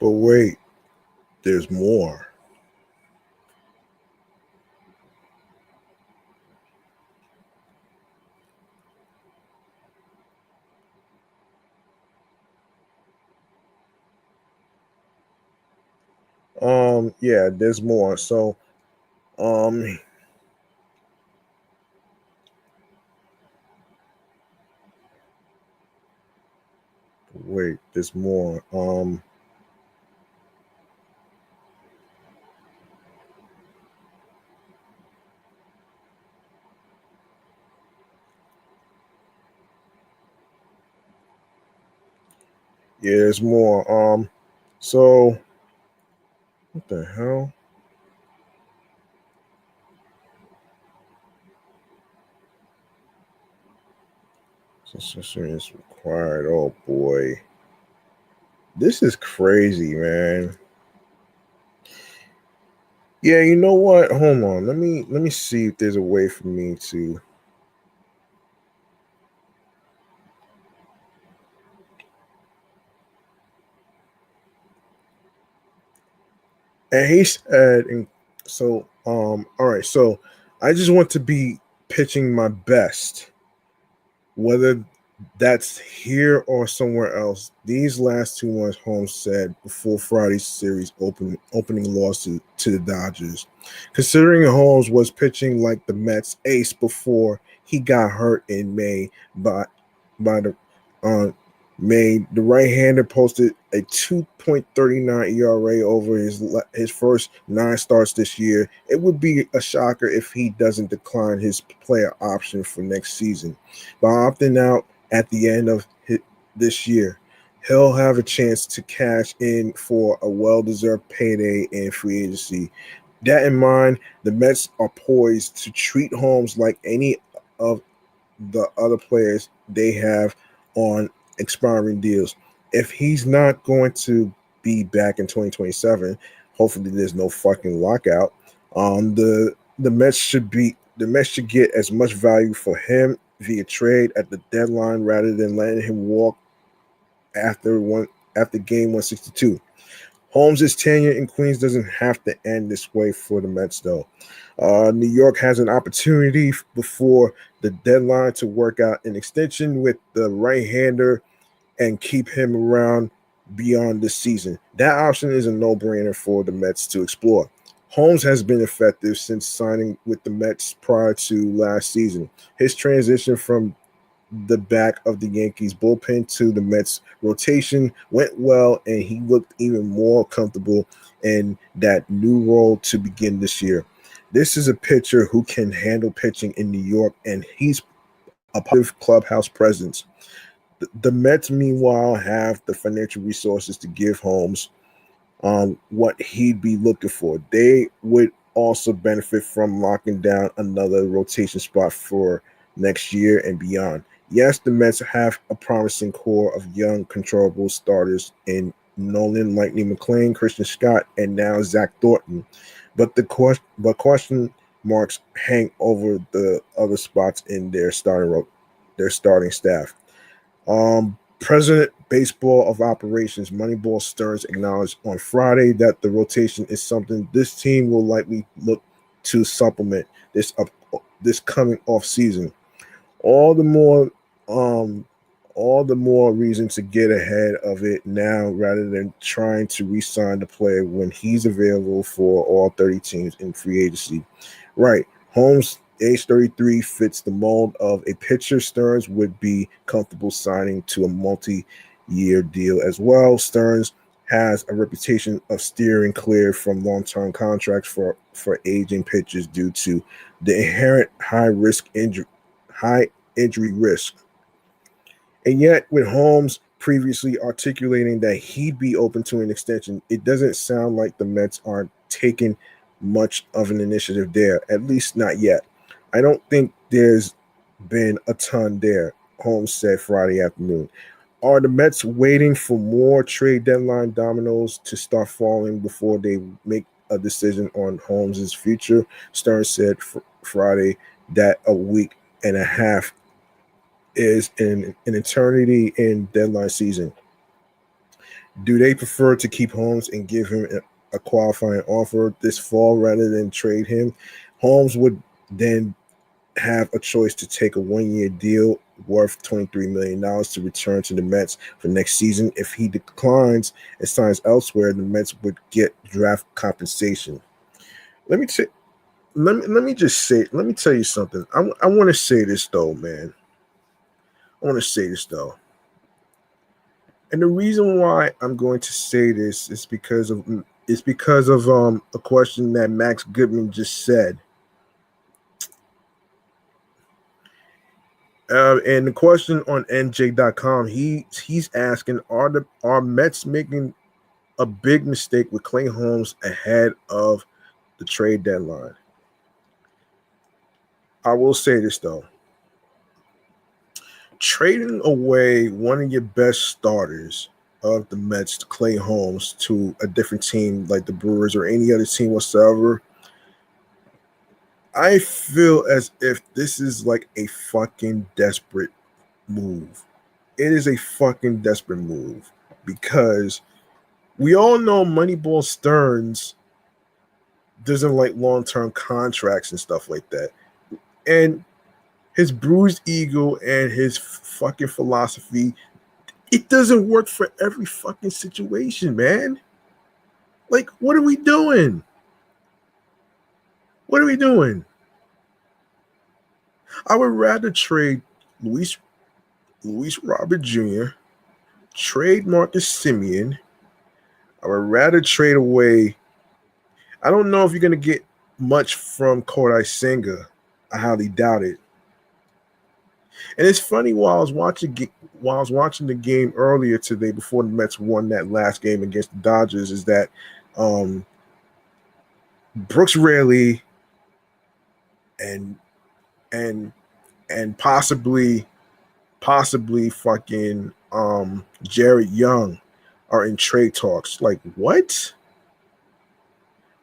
But wait, there's more. Yeah, there's more. So, um, wait, there's more. Yeah, there's more. So what the hell? Succession is required. Oh boy, this is crazy, man. Yeah, you know what? Hold on. Let me see if there's a way for me to. And he said, and so all right. So I just want to be pitching my best, whether that's here or somewhere else. These last 2 months, Holmes said before Friday's series opening loss to the Dodgers. Considering Holmes was pitching like the Mets ace before he got hurt in May by the May, the right-hander posted a 2.39 ERA over his first 9 starts this year. It would be a shocker if he doesn't decline his player option for next season. By opting out at the end of this year, he'll have a chance to cash in for a well-deserved payday in free agency. That in mind, the Mets are poised to treat Holmes like any of the other players they have on expiring deals. If he's not going to be back in 2027, hopefully there's no fucking lockout. The Mets should get as much value for him via trade at the deadline rather than letting him walk after game 162. Holmes' tenure in Queens doesn't have to end this way for the Mets, though. New York has an opportunity before the deadline to work out an extension with the right-hander and keep him around beyond this season. That option is a no-brainer for the Mets to explore. Holmes has been effective since signing with the Mets prior to last season. His transition from the back of the Yankees bullpen to the Mets rotation went well, and he looked even more comfortable in that new role to begin this year. This is a pitcher who can handle pitching in New York, and he's a positive clubhouse presence. The Mets, meanwhile, have the financial resources to give Holmes what he'd be looking for. They would also benefit from locking down another rotation spot for next year and beyond. Yes, the Mets have a promising core of young, controllable starters in Nolan Lightning McClain, Christian Scott, and now Zach Thornton. But question marks hang over the other spots in their starting staff. President Baseball of Operations Moneyball Sterns acknowledged on Friday that the rotation is something this team will likely look to supplement this coming off season. All the more um all the more reason to get ahead of it now rather than trying to re-sign the player when he's available for all 30 teams in free agency. Right. Holmes, age 33, fits the mold of a pitcher Stearns would be comfortable signing to a multi-year deal as well. Stearns has a reputation of steering clear from long-term contracts for aging pitchers due to the inherent high injury risk. And yet, with Holmes previously articulating that he'd be open to an extension, it doesn't sound like the Mets are taking much of an initiative there, at least not yet. I don't think there's been a ton there, Holmes said Friday afternoon. Are the Mets waiting for more trade deadline dominoes to start falling before they make a decision on Holmes's future? Stern said Friday that a week and a half is an eternity in deadline season. Do they prefer to keep Holmes and give him a qualifying offer this fall rather than trade him? Holmes would then have a choice to take a 1-year deal worth $23 million to return to the Mets for next season. If he declines and signs elsewhere, the Mets would get draft compensation. Let me tell you something. I want to say this though, man. I want to say this though. And the reason why I'm going to say this is because of a question that Max Goodman just said. And the question on NJ.com, he's asking, are Mets making a big mistake with Clay Holmes ahead of the trade deadline? I will say this though. Trading away one of your best starters of the Mets, Clay Holmes, to a different team like the Brewers or any other team whatsoever, I feel as if this is like a fucking desperate move. It is a fucking desperate move because we all know Moneyball Sterns doesn't like long-term contracts and stuff like that. And his bruised ego and his fucking philosophy, it doesn't work for every fucking situation, man. Like, what are we doing? What are we doing? I would rather trade Luis Robert Jr., trade Marcus Semien. I would rather trade away. I don't know if you're going to get much from Kodai Senga. I highly doubt it. And it's funny, while I was watching the game earlier today before the Mets won that last game against the Dodgers, is that Brooks Raley and possibly fucking Jared Young are in trade talks. Like, what?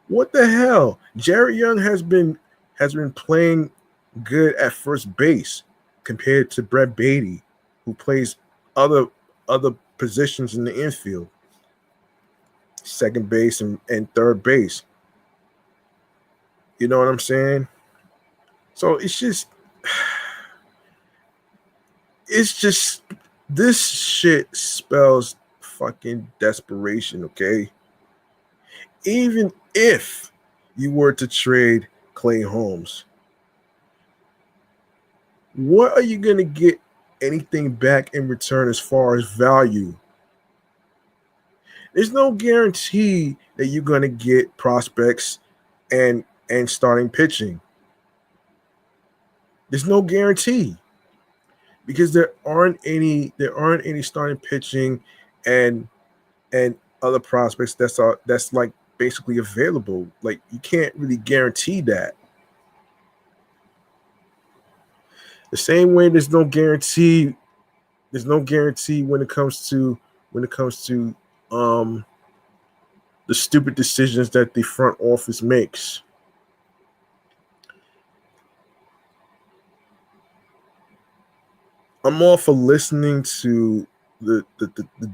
What the hell? Jared Young has been playing good at first base compared to Brett Beatty, who plays other positions in the infield, second base and third base. You know what I'm saying? So it's just this shit spells fucking desperation, okay? Even if you were to trade Clay Holmes, what are you going to get anything back in return as far as value? There's no guarantee that you're going to get prospects and starting pitching. There's no guarantee because there aren't any starting pitching and other prospects that's like basically available. Like, you can't really guarantee that. The same way there's no guarantee when it comes to the stupid decisions that the front office makes. I'm all for listening to the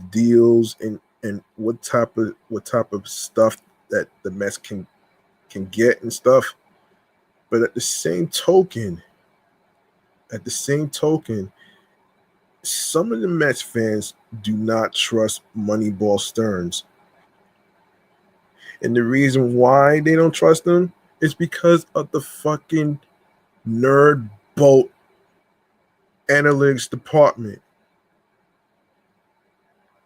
deals and what type of stuff that the Mets can get and stuff. But at the same token, some of the Mets fans do not trust Moneyball Sterns. And the reason why they don't trust him is because of the fucking nerd boat analytics department.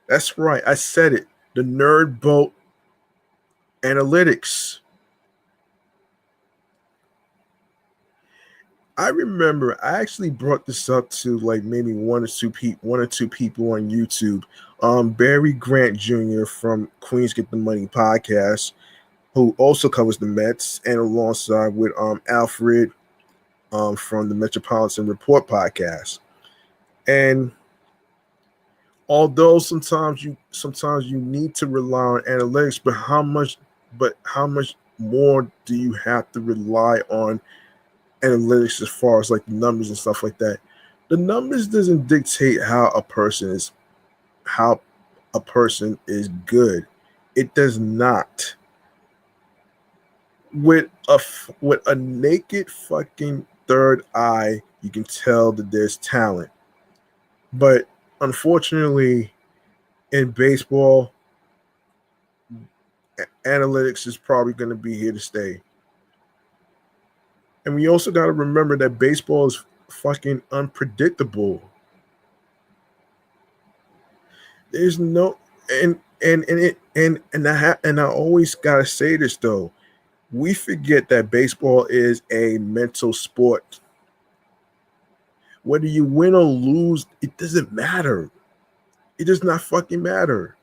That's right, I said it. The nerd boat analytics. I remember I actually brought this up to like maybe one or two people on YouTube. Barry Grant Jr. from Queens Get the Money podcast, who also covers the Mets, and alongside with Alfred from the Metropolitan Report podcast. And although sometimes you need to rely on analytics, but how much more do you have to rely on analytics as far as like the numbers and stuff like that? The numbers doesn't dictate how a person a person is good. It does not. With a naked fucking third eye, you can tell that there's talent. But unfortunately, in baseball, analytics is probably going to be here to stay. And we also got to remember that baseball is fucking unpredictable. There's no and I always gotta say this though. We forget that baseball is a mental sport. Whether you win or lose, it doesn't matter. It does not fucking matter.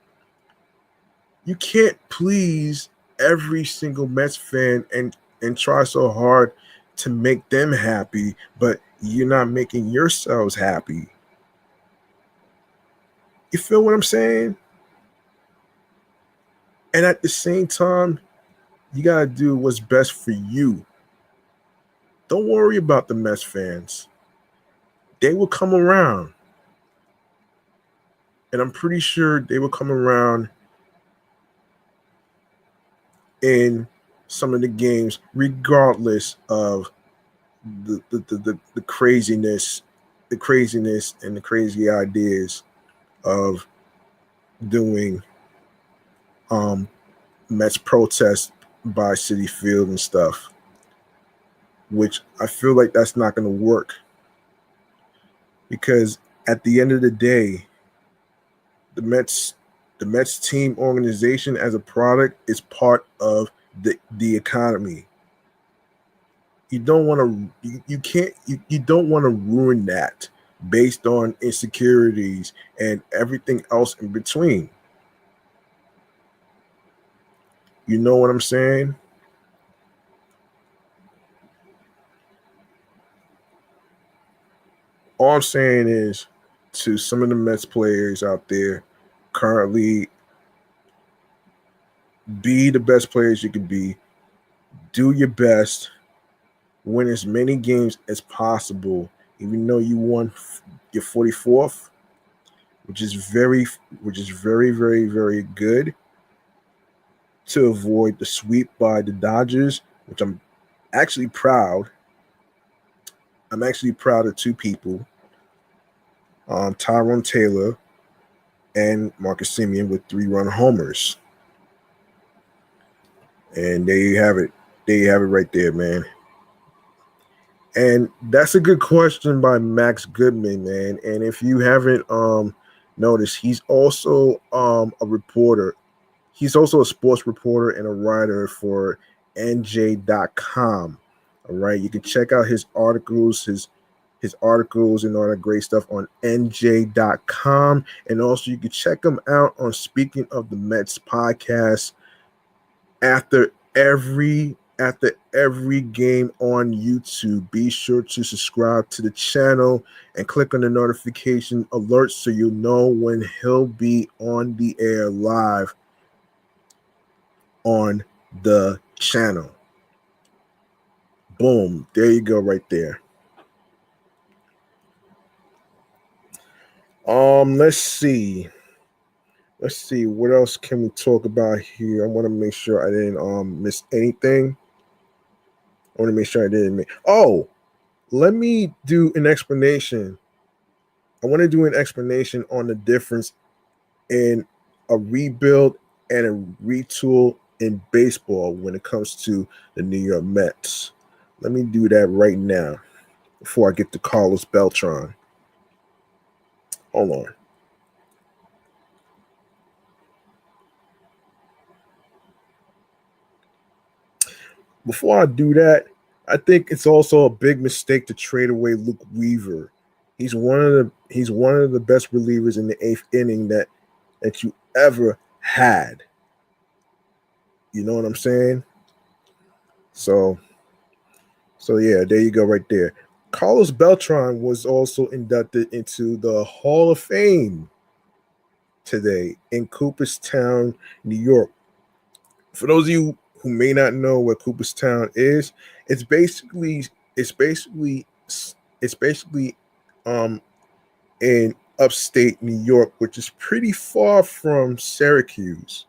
You can't please every single Mets fan and try so hard to make them happy, but you're not making yourselves happy. You feel what I'm saying? And at the same time, you got to do what's best for you. Don't worry about the Mets fans. They will come around. And I'm pretty sure they will come around in some of the games, regardless of the craziness, and the crazy ideas of doing Mets protests by Citi Field and stuff, which I feel like that's not going to work, because at the end of the day, the Mets team organization as a product is part of the economy. You don't want to you don't want to ruin that based on insecurities and everything else in between. You know what I'm saying? All I'm saying is, to some of the Mets players out there currently, be the best players you can be. Do your best. Win as many games as possible. Even though you won your 44th, which is very, very, very good, to avoid the sweep by the Dodgers, which I'm actually proud. I'm actually proud of two people, Tyrone Taylor and Marcus Semien, with 3-run homers. And there you have it. There you have it right there, man. And that's a good question by Max Goodman, man. And if you haven't noticed, he's also a reporter. He's also a sports reporter and a writer for NJ.com. All right. You can check out his articles, his articles and all that great stuff on NJ.com. And also you can check him out on Speaking of the Mets podcast after every game on YouTube. Be sure to subscribe to the channel and click on the notification alert so you'll know when he'll be on the air live on the channel. Boom. There you go right there. Let's see. What else can we talk about here? I want to make sure I didn't miss anything. I want to make sure I didn't let me do an explanation. I want to do an explanation on the difference in a rebuild and a retool in baseball when it comes to the New York Mets. Let me do that right now before I get to Carlos Beltran. Hold on. Before I do that, I think it's also a big mistake to trade away Luke Weaver. He's one of the best relievers in the 8th inning that you ever had. You know what I'm saying? So yeah, there you go right there. Carlos Beltran was also inducted into the Hall of Fame today in Cooperstown, New York. For those of you who may not know what Cooperstown is, it's basically in upstate New York, which is pretty far from Syracuse.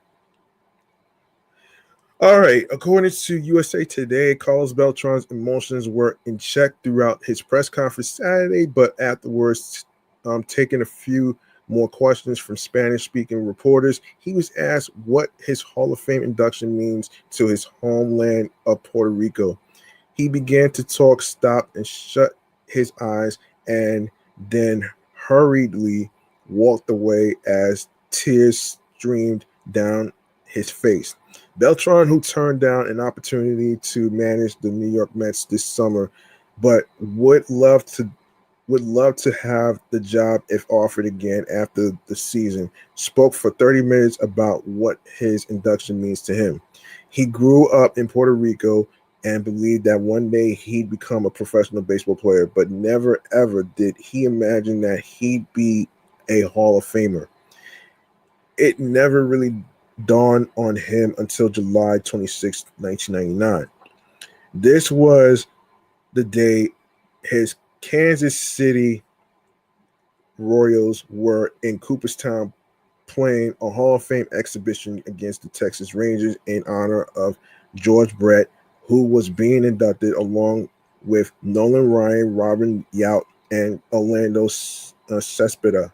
All right, according to USA Today, Carlos Beltran's emotions were in check throughout his press conference Saturday, but afterwards, taking a few more questions from Spanish-speaking reporters, he was asked what his Hall of Fame induction means to his homeland of Puerto Rico. He began to talk, stopped, and shut his eyes, and then hurriedly walked away as tears streamed down his face. Beltran, who turned down an opportunity to manage the New York Mets this summer, but would love to have the job if offered again after the season, spoke for 30 minutes about what his induction means to him. He grew up in Puerto Rico and believed that one day he'd become a professional baseball player, but never ever did he imagine that he'd be a Hall of Famer. It never really dawned on him until July 26, 1999. This was the day his Kansas City Royals were in Cooperstown playing a Hall of Fame exhibition against the Texas Rangers in honor of George Brett, who was being inducted along with Nolan Ryan, Robin Yount, and Orlando Cespedes.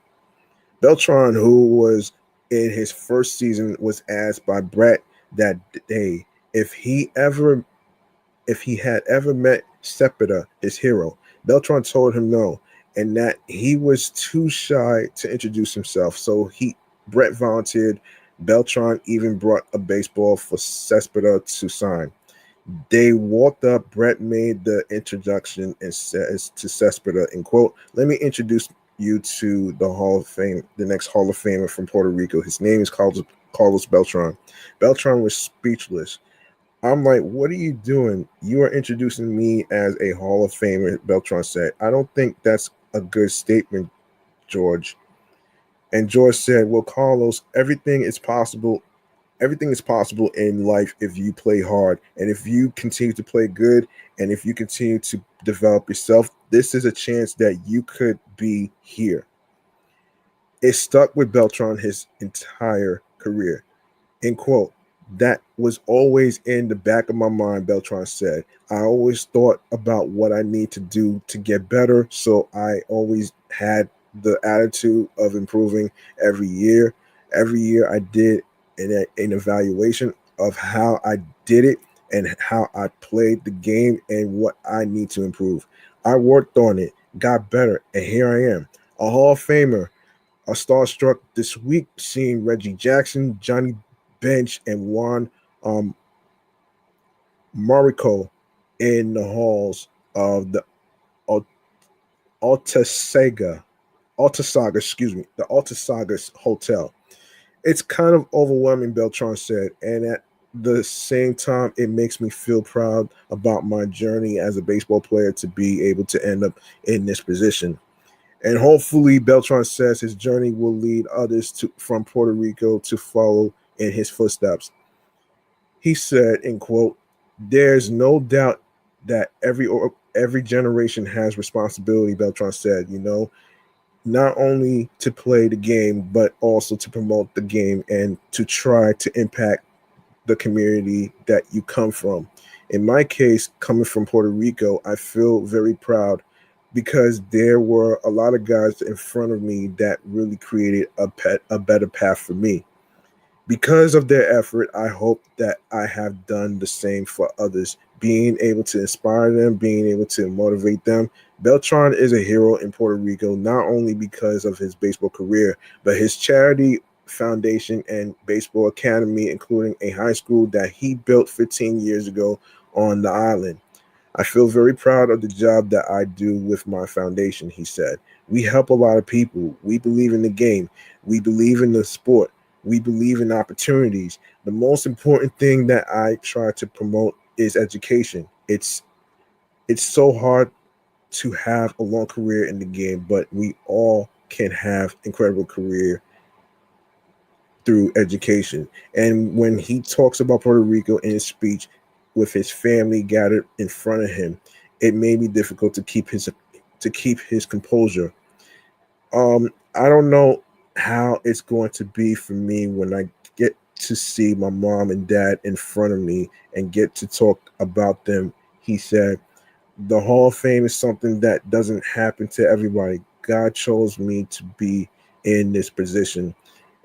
Beltran, who was in his first season, was asked by Brett that day if he had ever met Cepeda, his hero. Beltran told him no, and that he was too shy to introduce himself. So Brett volunteered. Beltran even brought a baseball for Cepeda to sign. They walked up. Brett made the introduction and says to Cepeda, in quote, "Let me introduce you to the Hall of Fame, the next Hall of Famer from Puerto Rico. His name is Carlos Beltran." Beltran was speechless. I'm like, "What are you doing? You are introducing me as a Hall of Famer," Beltran said. "I don't think that's a good statement, George." And George said, "Well, Carlos, everything is possible. Everything is possible in life if you play hard. And if you continue to play good, and if you continue to develop yourself, this is a chance that you could be here." It stuck with Beltran his entire career. End quote. "That was always in the back of my mind," Beltran said. "I always thought about what I need to do to get better, so I always had the attitude of improving every year. Every year I did an evaluation of how I did it and how I played the game and what I need to improve. I worked on it, got better, and here I am, a Hall of Famer. A starstruck this week seeing Reggie Jackson, Johnny Bench, and Juan Marico in the halls of the Altasaga, the Altasaga Hotel. It's kind of overwhelming," Beltran said, "and at the same time, it makes me feel proud about my journey as a baseball player to be able to end up in this position." And hopefully, Beltran says his journey will lead others from Puerto Rico to follow in his footsteps. He said, in quote, "There's no doubt that every generation has responsibility," Beltran said, not only to play the game, but also to promote the game and to try to impact the community that you come from. In my case, coming from Puerto Rico, I feel very proud because there were a lot of guys in front of me that really created a better path for me. Because of their effort, I hope that I have done the same for others, being able to inspire them, being able to motivate them. Beltran is a hero in Puerto Rico, not only because of his baseball career, but his charity foundation and baseball academy, including a high school that he built 15 years ago on the island. "I feel very proud of the job that I do with my foundation," he said. "We help a lot of people. We believe in the game. We believe in the sport. We believe in opportunities. The most important thing that I try to promote is education. It's so hard to have a long career in the game, but we all can have incredible career through education." And when he talks about Puerto Rico in his speech with his family gathered in front of him, it made me difficult to keep his composure. I don't know how it's going to be for me when I get to see my mom and dad in front of me and get to talk about them. He said, the Hall of Fame is something that doesn't happen to everybody. God chose me to be in this position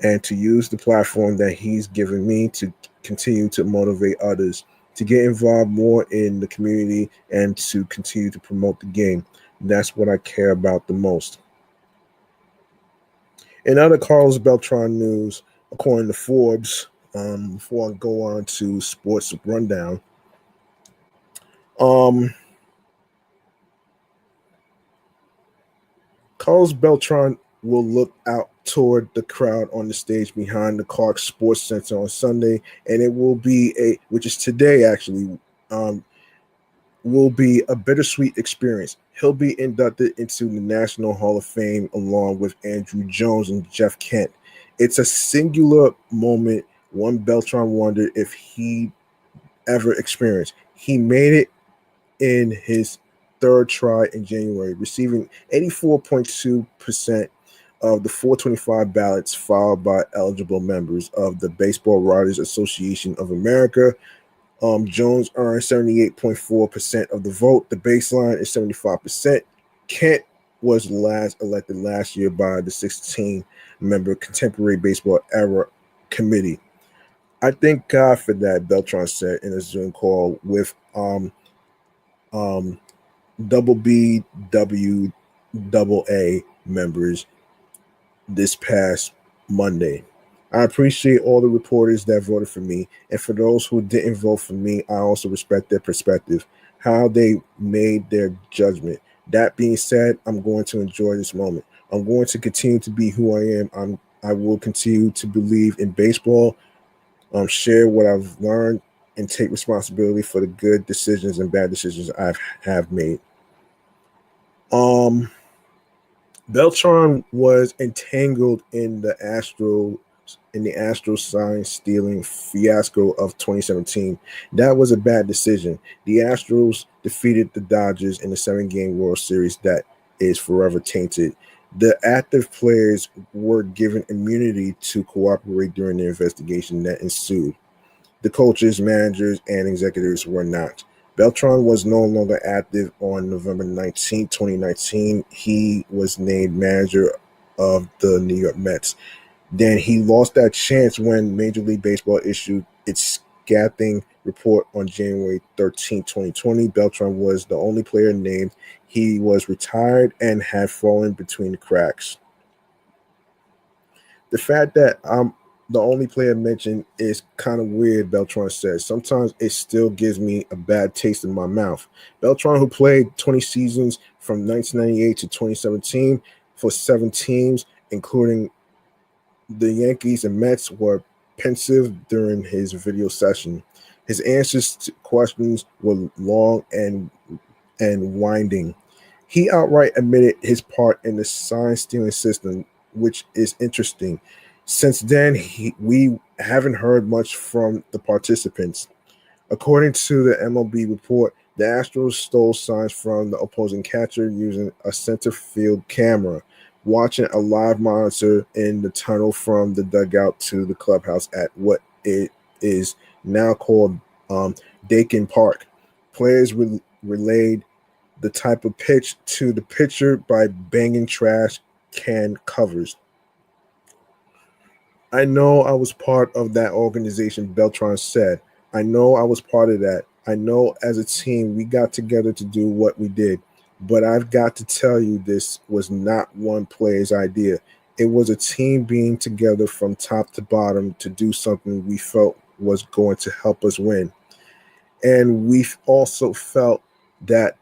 and to use the platform that He's given me to continue to motivate others, to get involved more in the community, and to continue to promote the game. That's what I care about the most. In other Carlos Beltran news, according to Forbes, before I go on to sports rundown, um, Carlos Beltran will look out toward the crowd on the stage behind the Clark Sports Center on Sunday, and it will be which is today actually, um, will be a bittersweet experience. He'll be inducted into the National Hall of Fame along with Andrew Jones and Jeff Kent. It's a singular moment one Beltran wondered if he ever experienced. He made it in his third try in January, receiving 84.2% of the 425 ballots filed by eligible members of the Baseball Writers Association of America. Jones earned 78.4% of the vote. The baseline is 75%. Kent was last elected last year by the 16-member Contemporary Baseball Era Committee. I thank God for that, Beltran said in a Zoom call with um, double B W double A members this past Monday. I appreciate all the reporters that voted for me, and for those who didn't vote for me, I also respect their perspective, how they made their judgment. That being said, I'm going to enjoy this moment. I'm going to continue to be who I am. I will continue to believe in baseball, share what I've learned, and take responsibility for the good decisions and bad decisions I have made. Um, Beltran was entangled in the Astros sign stealing fiasco of 2017. That was a bad decision. The Astros defeated the Dodgers in the 7-game World Series that is forever tainted. The active players were given immunity to cooperate during the investigation that ensued. The coaches, managers, and executives were not. Beltran was no longer active on November 19, 2019. He was named manager of the New York Mets. Then he lost that chance when Major League Baseball issued its scathing report on January 13, 2020. Beltran was the only player named. He was retired and had fallen between the cracks. The fact that I'm the only player mentioned is kind of weird, Beltran says. Sometimes it still gives me a bad taste in my mouth. Beltran, who played 20 seasons from 1998 to 2017 for 7 teams, including the Yankees and Mets, were pensive during his video session. His answers to questions were long and winding. He outright admitted his part in the sign stealing system, which is interesting. Since then, we haven't heard much from the participants. According to the MLB report, the Astros stole signs from the opposing catcher using a center field camera, watching a live monitor in the tunnel from the dugout to the clubhouse at what it is now called um, Dakin Park. Players relayed the type of pitch to the pitcher by banging trash can covers. I know I was part of that organization, Beltran said. I know I was part of that. I know as a team we got together to do what we did. But I've got to tell you, this was not one player's idea. It was a team being together from top to bottom to do something we felt was going to help us win. And we also felt that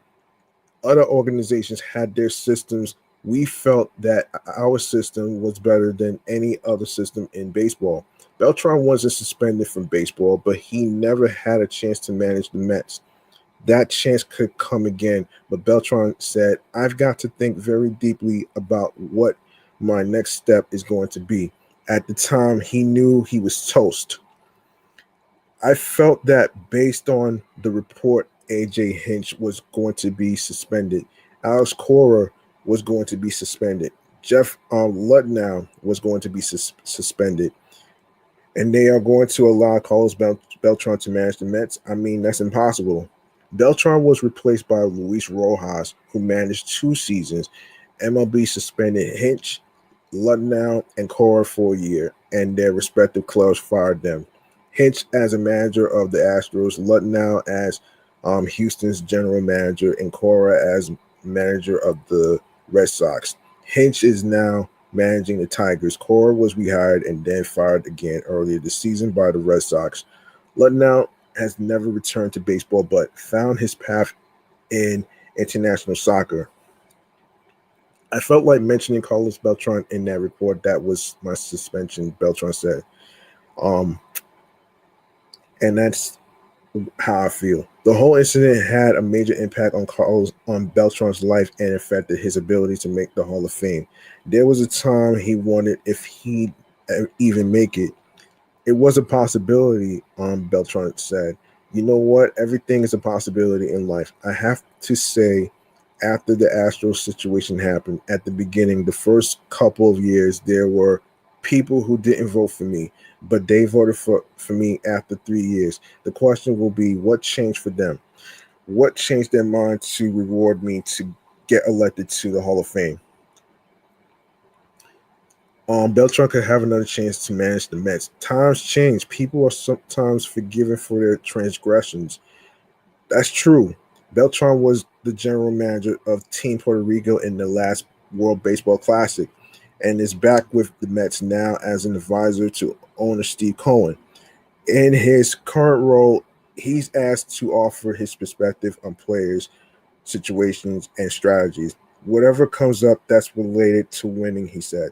other organizations had their systems. We felt that our system was better than any other system in baseball. Beltran wasn't suspended from baseball, but he never had a chance to manage the Mets. That chance could come again, but Beltran said, I've got to think very deeply about what my next step is going to be. At the time, he knew he was toast. I felt that based on the report, AJ Hinch was going to be suspended. Alex Cora was going to be suspended. Jeff Ludnow was going to be suspended, and they are going to allow Carlos Beltran to manage the Mets. I mean, that's impossible. Beltran was replaced by Luis Rojas, who managed 2 seasons. MLB suspended Hinch, Ludnow, and Cora for a year, and their respective clubs fired them. Hinch as a manager of the Astros, Ludnow as Houston's general manager, and Cora as manager of the Red Sox. Hinch is now managing the Tigers. Cora was rehired and then fired again earlier this season by the Red Sox. Ludnow has never returned to baseball but found his path in international soccer. I felt like mentioning Carlos Beltran in that report. That was my suspension, Beltran said. And that's how I feel. The whole incident had a major impact on Beltran's life and affected his ability to make the Hall of Fame. There was a time he wondered if he'd even make it. It was a possibility, Beltran said. You know what? Everything is a possibility in life. I have to say, after the Astros situation happened, at the beginning, the first couple of years, there were people who didn't vote for me, but they voted for me after 3 years. The question will be, what changed for them? What changed their mind to reward me to get elected to the Hall of Fame? Beltran could have another chance to manage the Mets. Times change. People are sometimes forgiven for their transgressions. That's true. Beltran was the general manager of Team Puerto Rico in the last World Baseball Classic and is back with the Mets now as an advisor to owner Steve Cohen. In his current role, he's asked to offer his perspective on players, situations, and strategies. Whatever comes up that's related to winning, he said.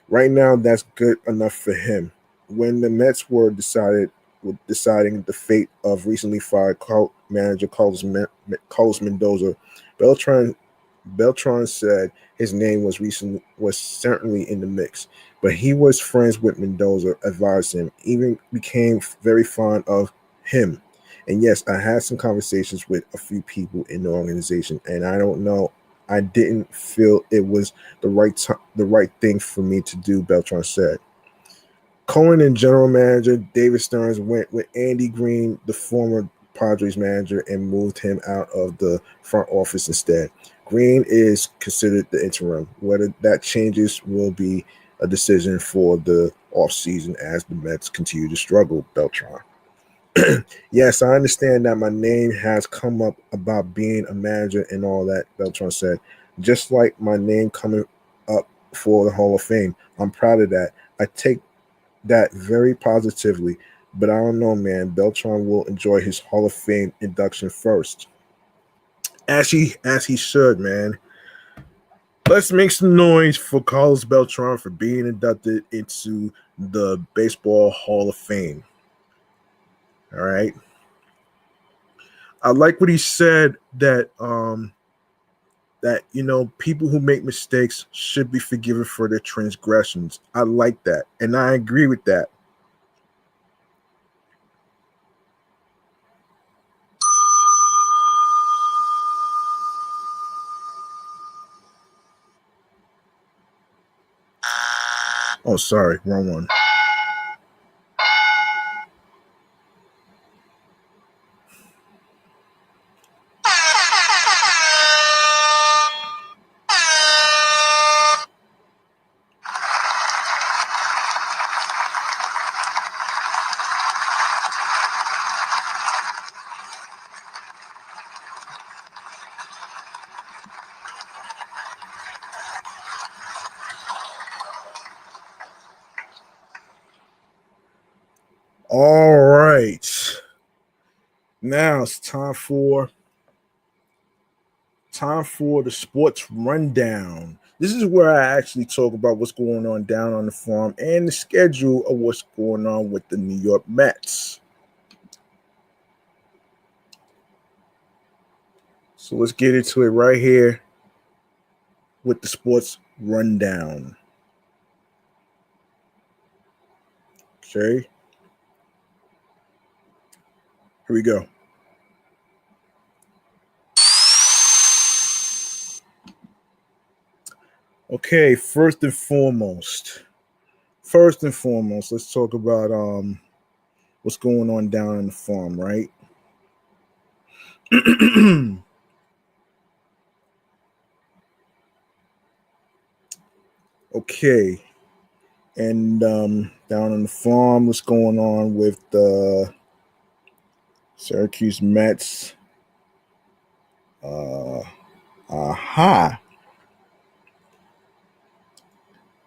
Right now, that's good enough for him. When the Mets were deciding the fate of recently fired manager Carlos Mendoza, Beltran said his name was certainly in the mix, but he was friends with Mendoza, advised him, even became very fond of him. And yes, I had some conversations with a few people in the organization, and I don't know. I didn't feel it was the right thing for me to do, Beltran said. Cohen and general manager David Stearns went with Andy Green, the former Padres manager, and moved him out of the front office instead. Green is considered the interim. Whether that changes will be a decision for the offseason as the Mets continue to struggle, Beltran. Yes, I understand that my name has come up about being a manager and all that, Beltran said. Just like my name coming up for the Hall of Fame. I'm proud of that. I take that very positively, but I don't know, man. Beltran will enjoy his Hall of Fame induction first. As he should, man. Let's make some noise for Carlos Beltran for being inducted into the Baseball Hall of Fame. All right. I like what he said that people who make mistakes should be forgiven for their transgressions. I like that, and I agree with that. Oh, sorry, wrong one. All right. Now it's time for the sports rundown. This is where I actually talk about what's going on down on the farm and the schedule of what's going on with the New York Mets. So let's get into it right here with the sports rundown. Okay. Here we go. Okay, first and foremost, let's talk about what's going on down in the farm, right? Okay, and down on the farm, what's going on with the Syracuse Mets? Aha.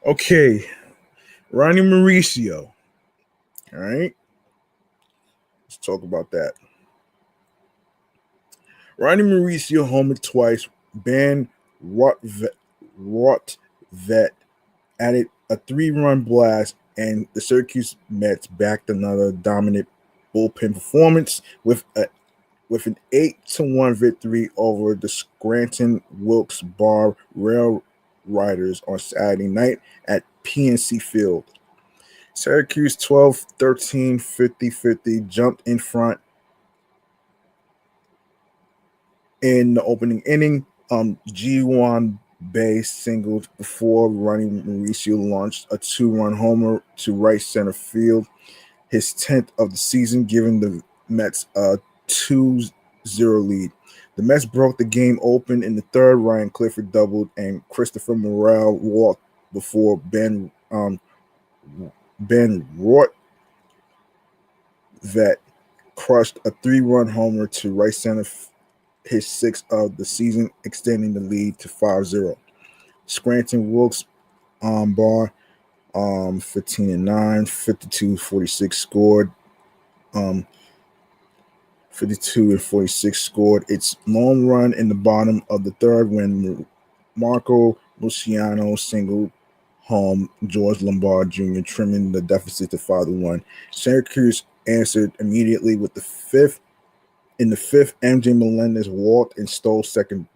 Okay, Ronnie Mauricio. All right, let's talk about that. Ronnie Mauricio homered twice. Ben Rotvet added a 3-run blast, and the Syracuse Mets backed another dominant bullpen performance with an 8-1 victory over the Scranton Wilkes Barre Rail Riders on Saturday night at PNC Field. Syracuse 12-13, 50-50 jumped in front in the opening inning. G1 Bay singled before running Mauricio launched a 2-run homer to right center field, his 10th of the season, giving the Mets a 2-0 lead. The Mets broke the game open in the third. Ryan Clifford doubled and Christopher Morel walked before Ben Rotvet crushed a 3-run homer to right center, his 6th of the season, extending the lead to 5-0. Scranton Wilkes Barre 15-9, 52-46 scored. 52-46 scored its lone run in the bottom of the third when Marco Luciano singled home George Lombard Jr., trimming the deficit to 5-1. Syracuse answered immediately with the fifth. In the fifth, MJ Melendez walked and stole second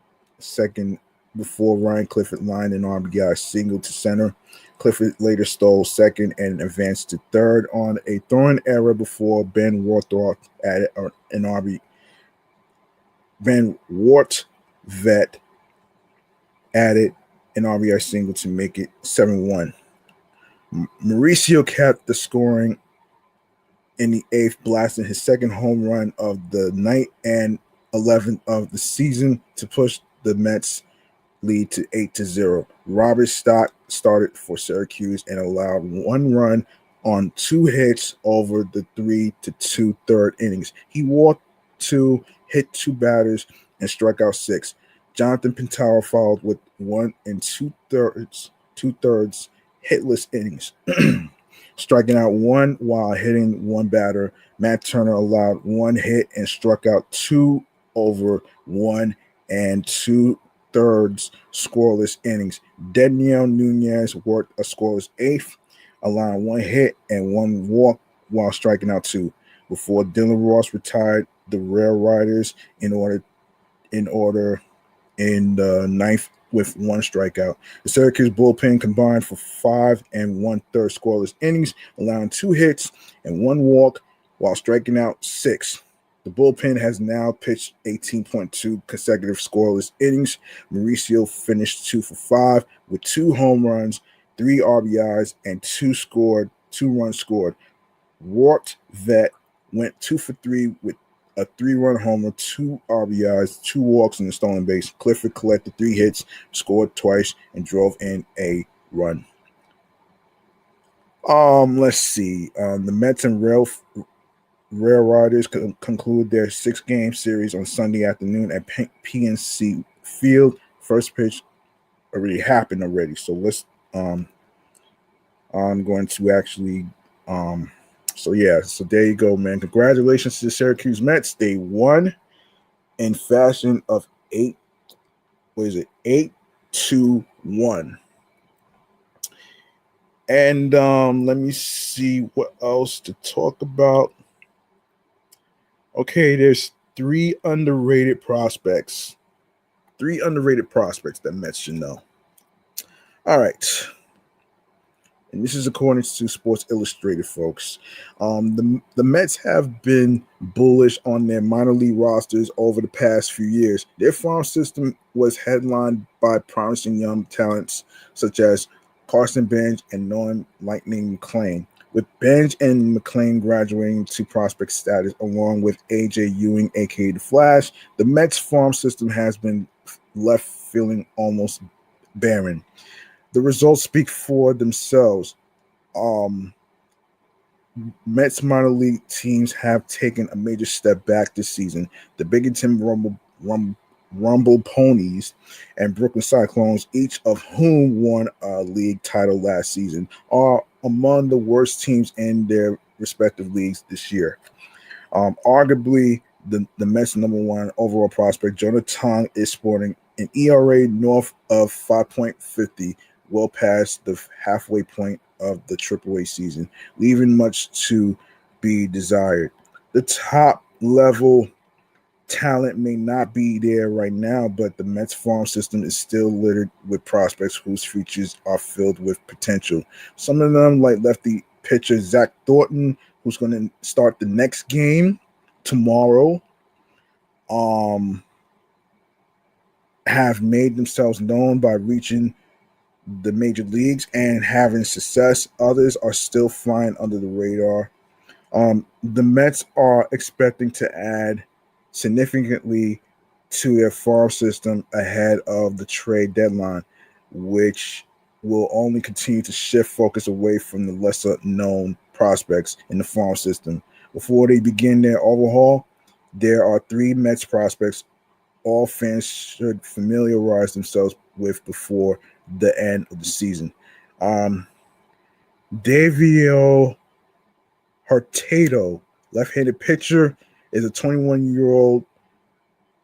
before Ryan Clifford lined an RBI single to center. Clifford later stole second and advanced to third on a throwing error before Ben Rotvet added an RBI. Ben Rotvet added an RBI single to make it 7-1. Mauricio kept the scoring in the 8th, blasting his second home run of the night and 11th of the season to push the Mets lead to 8-0. Robert Stott started for Syracuse and allowed 1 run on 2 hits over the 3-2 third innings. He walked 2, hit 2 batters, and struck out 6. Jonathan Pintaro followed with 1 2/3 hitless innings, striking out 1 while hitting 1 batter. Matt Turner allowed 1 hit and struck out 2 over 1 2/3 scoreless innings. Daniel Nunez worked a scoreless 8th, allowing 1 hit and 1 walk while striking out 2, before Dylan Ross retired the Rail Riders in the 9th with 1 strikeout. The Syracuse bullpen combined for 5 1/3 scoreless innings, allowing 2 hits and 1 walk while striking out 6. The bullpen has now pitched 18.2 consecutive scoreless innings. Mauricio finished 2 for 5 with 2 home runs, 3 RBIs, and 2 runs scored. Rotvet went 2 for 3 with a 3-run homer, 2 RBIs, 2 walks, and a stolen base. Clifford collected 3 hits, scored twice, and drove in a run. Let's see. The Mets and Rail Riders conclude their 6-game series on Sunday afternoon at PNC Field. First pitch already happened already, so let's. I'm going to actually. So there you go, man. Congratulations to the Syracuse Mets. They won in fashion of 8-1. And let me see what else to talk about. Okay, there's 3 underrated prospects. 3 underrated prospects that Mets should know. All right. and this is according to Sports Illustrated, folks. The Mets have been bullish on their minor league rosters over the past few years. Their farm system was headlined by promising young talents such as Carson Bench and Nolan Lightning McClain. With Bench and McClain graduating to prospect status along with AJ Ewing, aka The Flash, the Mets farm system has been left feeling almost barren. The results speak for themselves. Um, Mets minor league teams have taken a major step back this season. The Binghamton Rumble Ponies and Brooklyn Cyclones, each of whom won a league title last season, are among the worst teams in their respective leagues this year. Arguably, the Mets' number one overall prospect, Jonah Tong, is sporting an ERA north of 5.50, well past the halfway point of the AAA season, leaving much to be desired. The top level talent may not be there right now, but the Mets farm system is still littered with prospects whose futures are filled with potential. Some of them, like lefty pitcher Zach Thornton, who's going to start the next game tomorrow, have made themselves known by reaching the major leagues and having success. Others are still flying under the radar. The Mets are expecting to add significantly to their farm system ahead of the trade deadline, which will only continue to shift focus away from the lesser known prospects in the farm system. Before they begin their overhaul, there are three Mets prospects all fans should familiarize themselves with before the end of the season. Davio Hurtado, left-handed pitcher, is a 21-year-old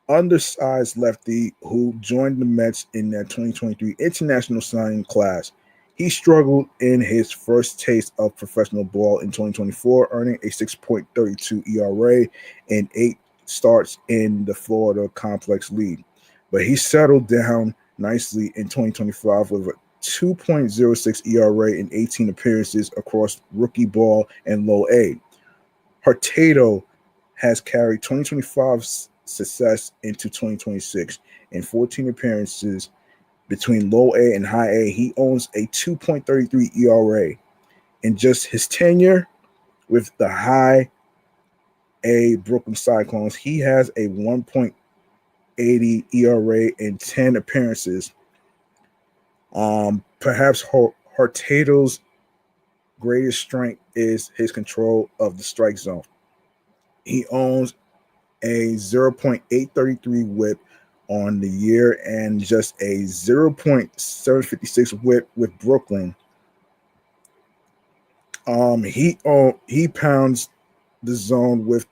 undersized lefty who joined the Mets in their 2023 international signing class. He struggled in his first taste of professional ball in 2024, earning a 6.32 ERA and 8 starts in the Florida Complex League. But he settled down nicely in 2025 with a 2.06 ERA in 18 appearances across rookie ball and low A. Hurtado has carried 2025's success into 2026. In 14 appearances between low A and high A, he owns a 2.33 ERA. In just his tenure with the high A Brooklyn Cyclones, he has a 1.80 ERA in 10 appearances. Perhaps Hurtado's greatest strength is his control of the strike zone. He owns a 0.833 whip on the year and just a 0.756 whip with Brooklyn. He pounds the zone with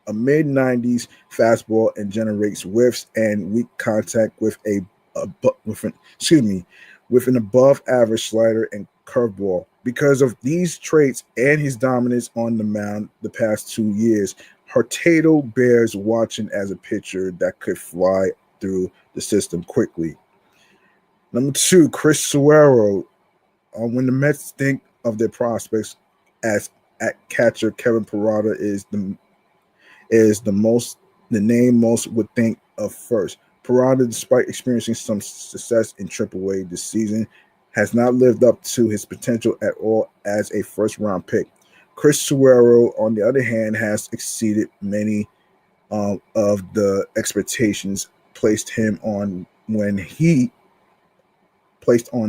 a mid-90s fastball and generates whiffs and weak contact with with an above-average slider and curveball. Because of these traits and his dominance on the mound the past 2 years, Hurtado bears watching as a pitcher that could fly through the system quickly. Number 2, Chris Suero. When the Mets think of their prospects as at catcher, Kevin Parada is the name most would think of first. Parada, despite experiencing some success in AAA this season, has not lived up to his potential at all as a first-round pick. Chris Suero, on the other hand, has exceeded many of the expectations placed on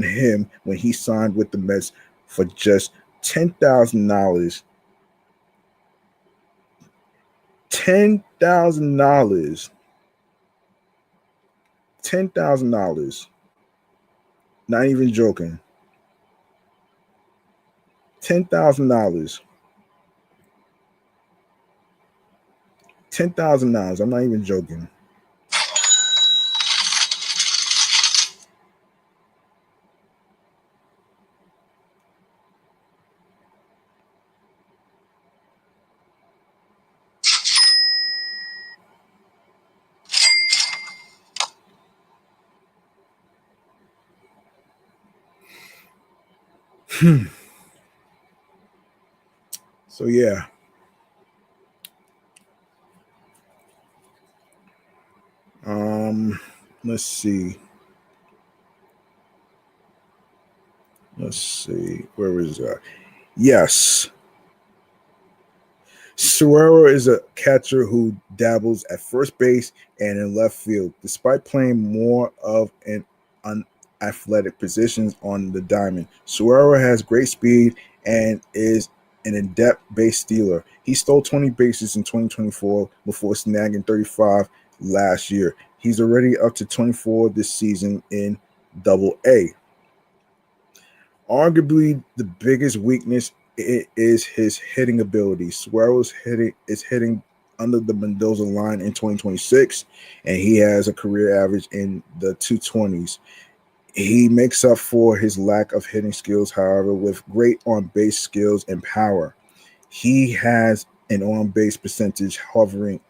him when he signed with the Mets for just $10,000. $10,000. $10,000. Not even joking. $10,000. $10,000. I'm not even joking. So yeah. Let's see. Where is that? Yes. Suero is a catcher who dabbles at first base and in left field, despite playing more of an unathletic positions on the diamond. Suero has great speed and is an adept base stealer. He stole 20 bases in 2024 before snagging 35 last year. He's already up to 24 this season in Double A. Arguably, the biggest weakness is his hitting ability. Suero's hitting under the Mendoza line in 2026, and he has a career average in the 220s. He makes up for his lack of hitting skills, however, with great on base skills and power. He has an on base percentage hovering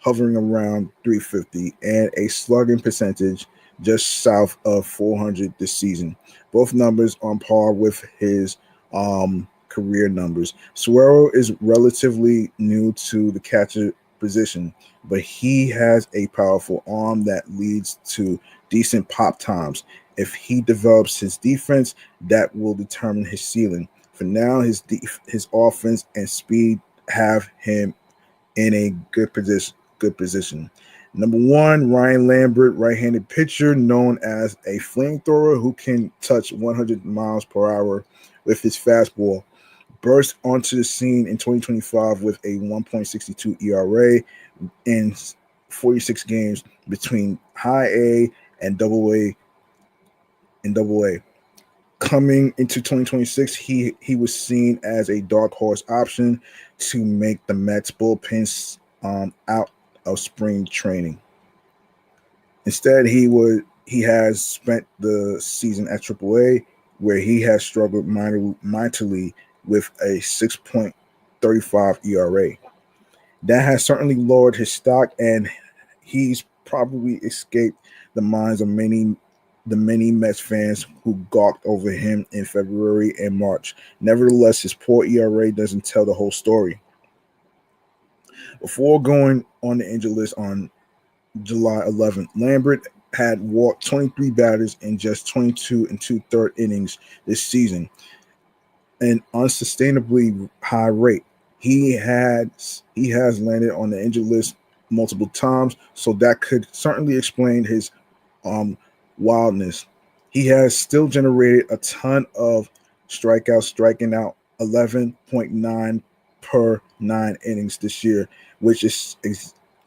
around 350 and a slugging percentage just south of 400 this season. Both numbers on par with his career numbers. Suero is relatively new to the catcher position, but he has a powerful arm that leads to decent pop times. If he develops his defense, that will determine his ceiling. For now, his offense and speed have him in a good position. Number one, Ryan Lambert, right-handed pitcher known as a flamethrower who can touch 100 miles per hour with his fastball, burst onto the scene in 2025 with a 1.62 ERA in 46 games between high A and double A. Coming into 2026, he was seen as a dark horse option to make the Mets bullpen out of spring training. Instead, he has spent the season at AAA, where he has struggled mightily with a 6.35 ERA. That has certainly lowered his stock, and he's probably escaped the minds of many Mets fans who gawked over him in February and March. Nevertheless, his poor ERA doesn't tell the whole story. Before going on the injured list on July 11th, Lambert had walked 23 batters in just 22 and two-thirds innings this season, an unsustainably high rate. He has landed on the injured list multiple times, so that could certainly explain his wildness. He has still generated a ton of strikeouts, striking out 11.9 per 9 innings this year, which is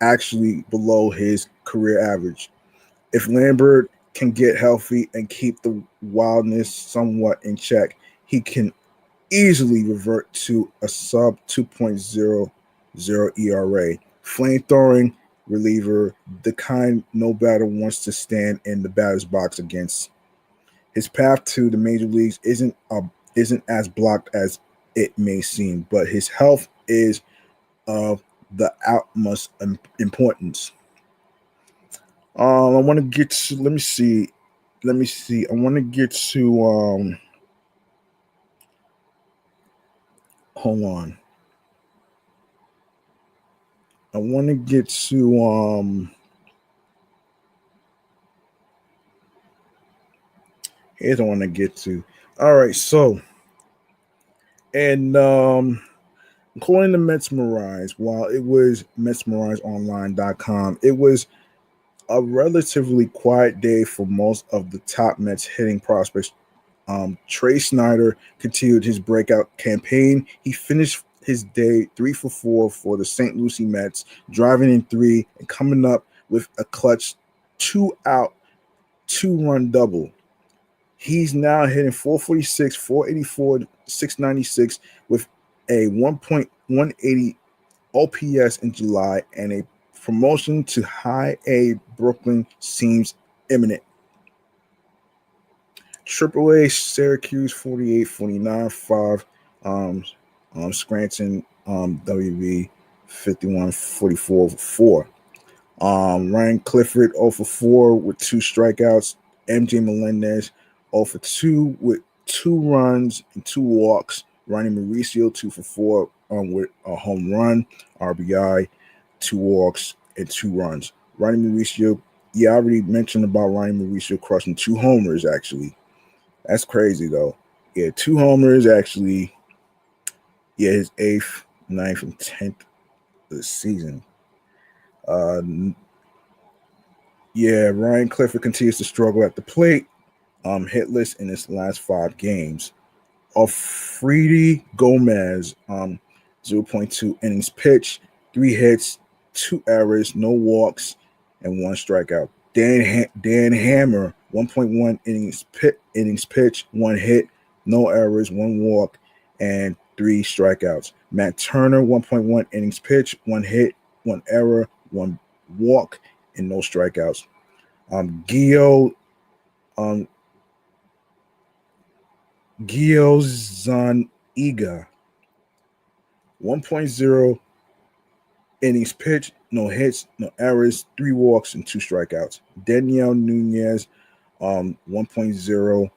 actually below his career average. If Lambert can get healthy and keep the wildness somewhat in check, he can easily revert to a sub 2.00 ERA. Flamethrowing reliever, the kind no batter wants to stand in the batter's box against. His path to the major leagues isn't as blocked as it may seem, but his health is of the utmost importance. I want to get to. Let me see. I want to get to. Hold on. I want to get to. Here's what I want to get to. All right, so, and according to Mesmerize, while it was mesmerizeonline.com, it was a relatively quiet day for most of the top Mets hitting prospects. Trey Snyder continued his breakout campaign. He finished his day 3 for 4 for the St. Lucie Mets, driving in 3 and coming up with a clutch 2-out, 2-run double. He's now hitting 446, 484, 696 with a 1.180 OPS in July, and a promotion to High A Brooklyn seems imminent. AAA Syracuse 48, 49, 5. Scranton WB 51, 44, 4. Ryan Clifford 0 for 4 with 2 strikeouts. MJ Melendez 0 for 2 with 2 runs and 2 walks. Ronnie Mauricio 2 for 4 with a home run, RBI, 2 walks, and 2 runs. Ronnie Mauricio, yeah, I already mentioned about Ronnie Mauricio crushing 2 homers actually. That's crazy though. Yeah, 2 homers actually. Yeah, his 8th, 9th, and 10th of the season. Uh, yeah, Ryan Clifford continues to struggle at the plate. Hitless in his last 5 games. Alfredi Gomez, 0.2 innings pitched, 3 hits, 2 errors, no walks, and 1 strikeout. Dan Hammer, 1.1 innings pitched, 1 hit, no errors, 1 walk, and 3 strikeouts. Matt Turner, 1.1 innings pitched, 1 hit, 1 error, 1 walk, and no strikeouts. Gio um, Gio Zaniga, 1.0 innings pitched, no hits, no errors, 3 walks, and 2 strikeouts. Daniel Nunez, 1.0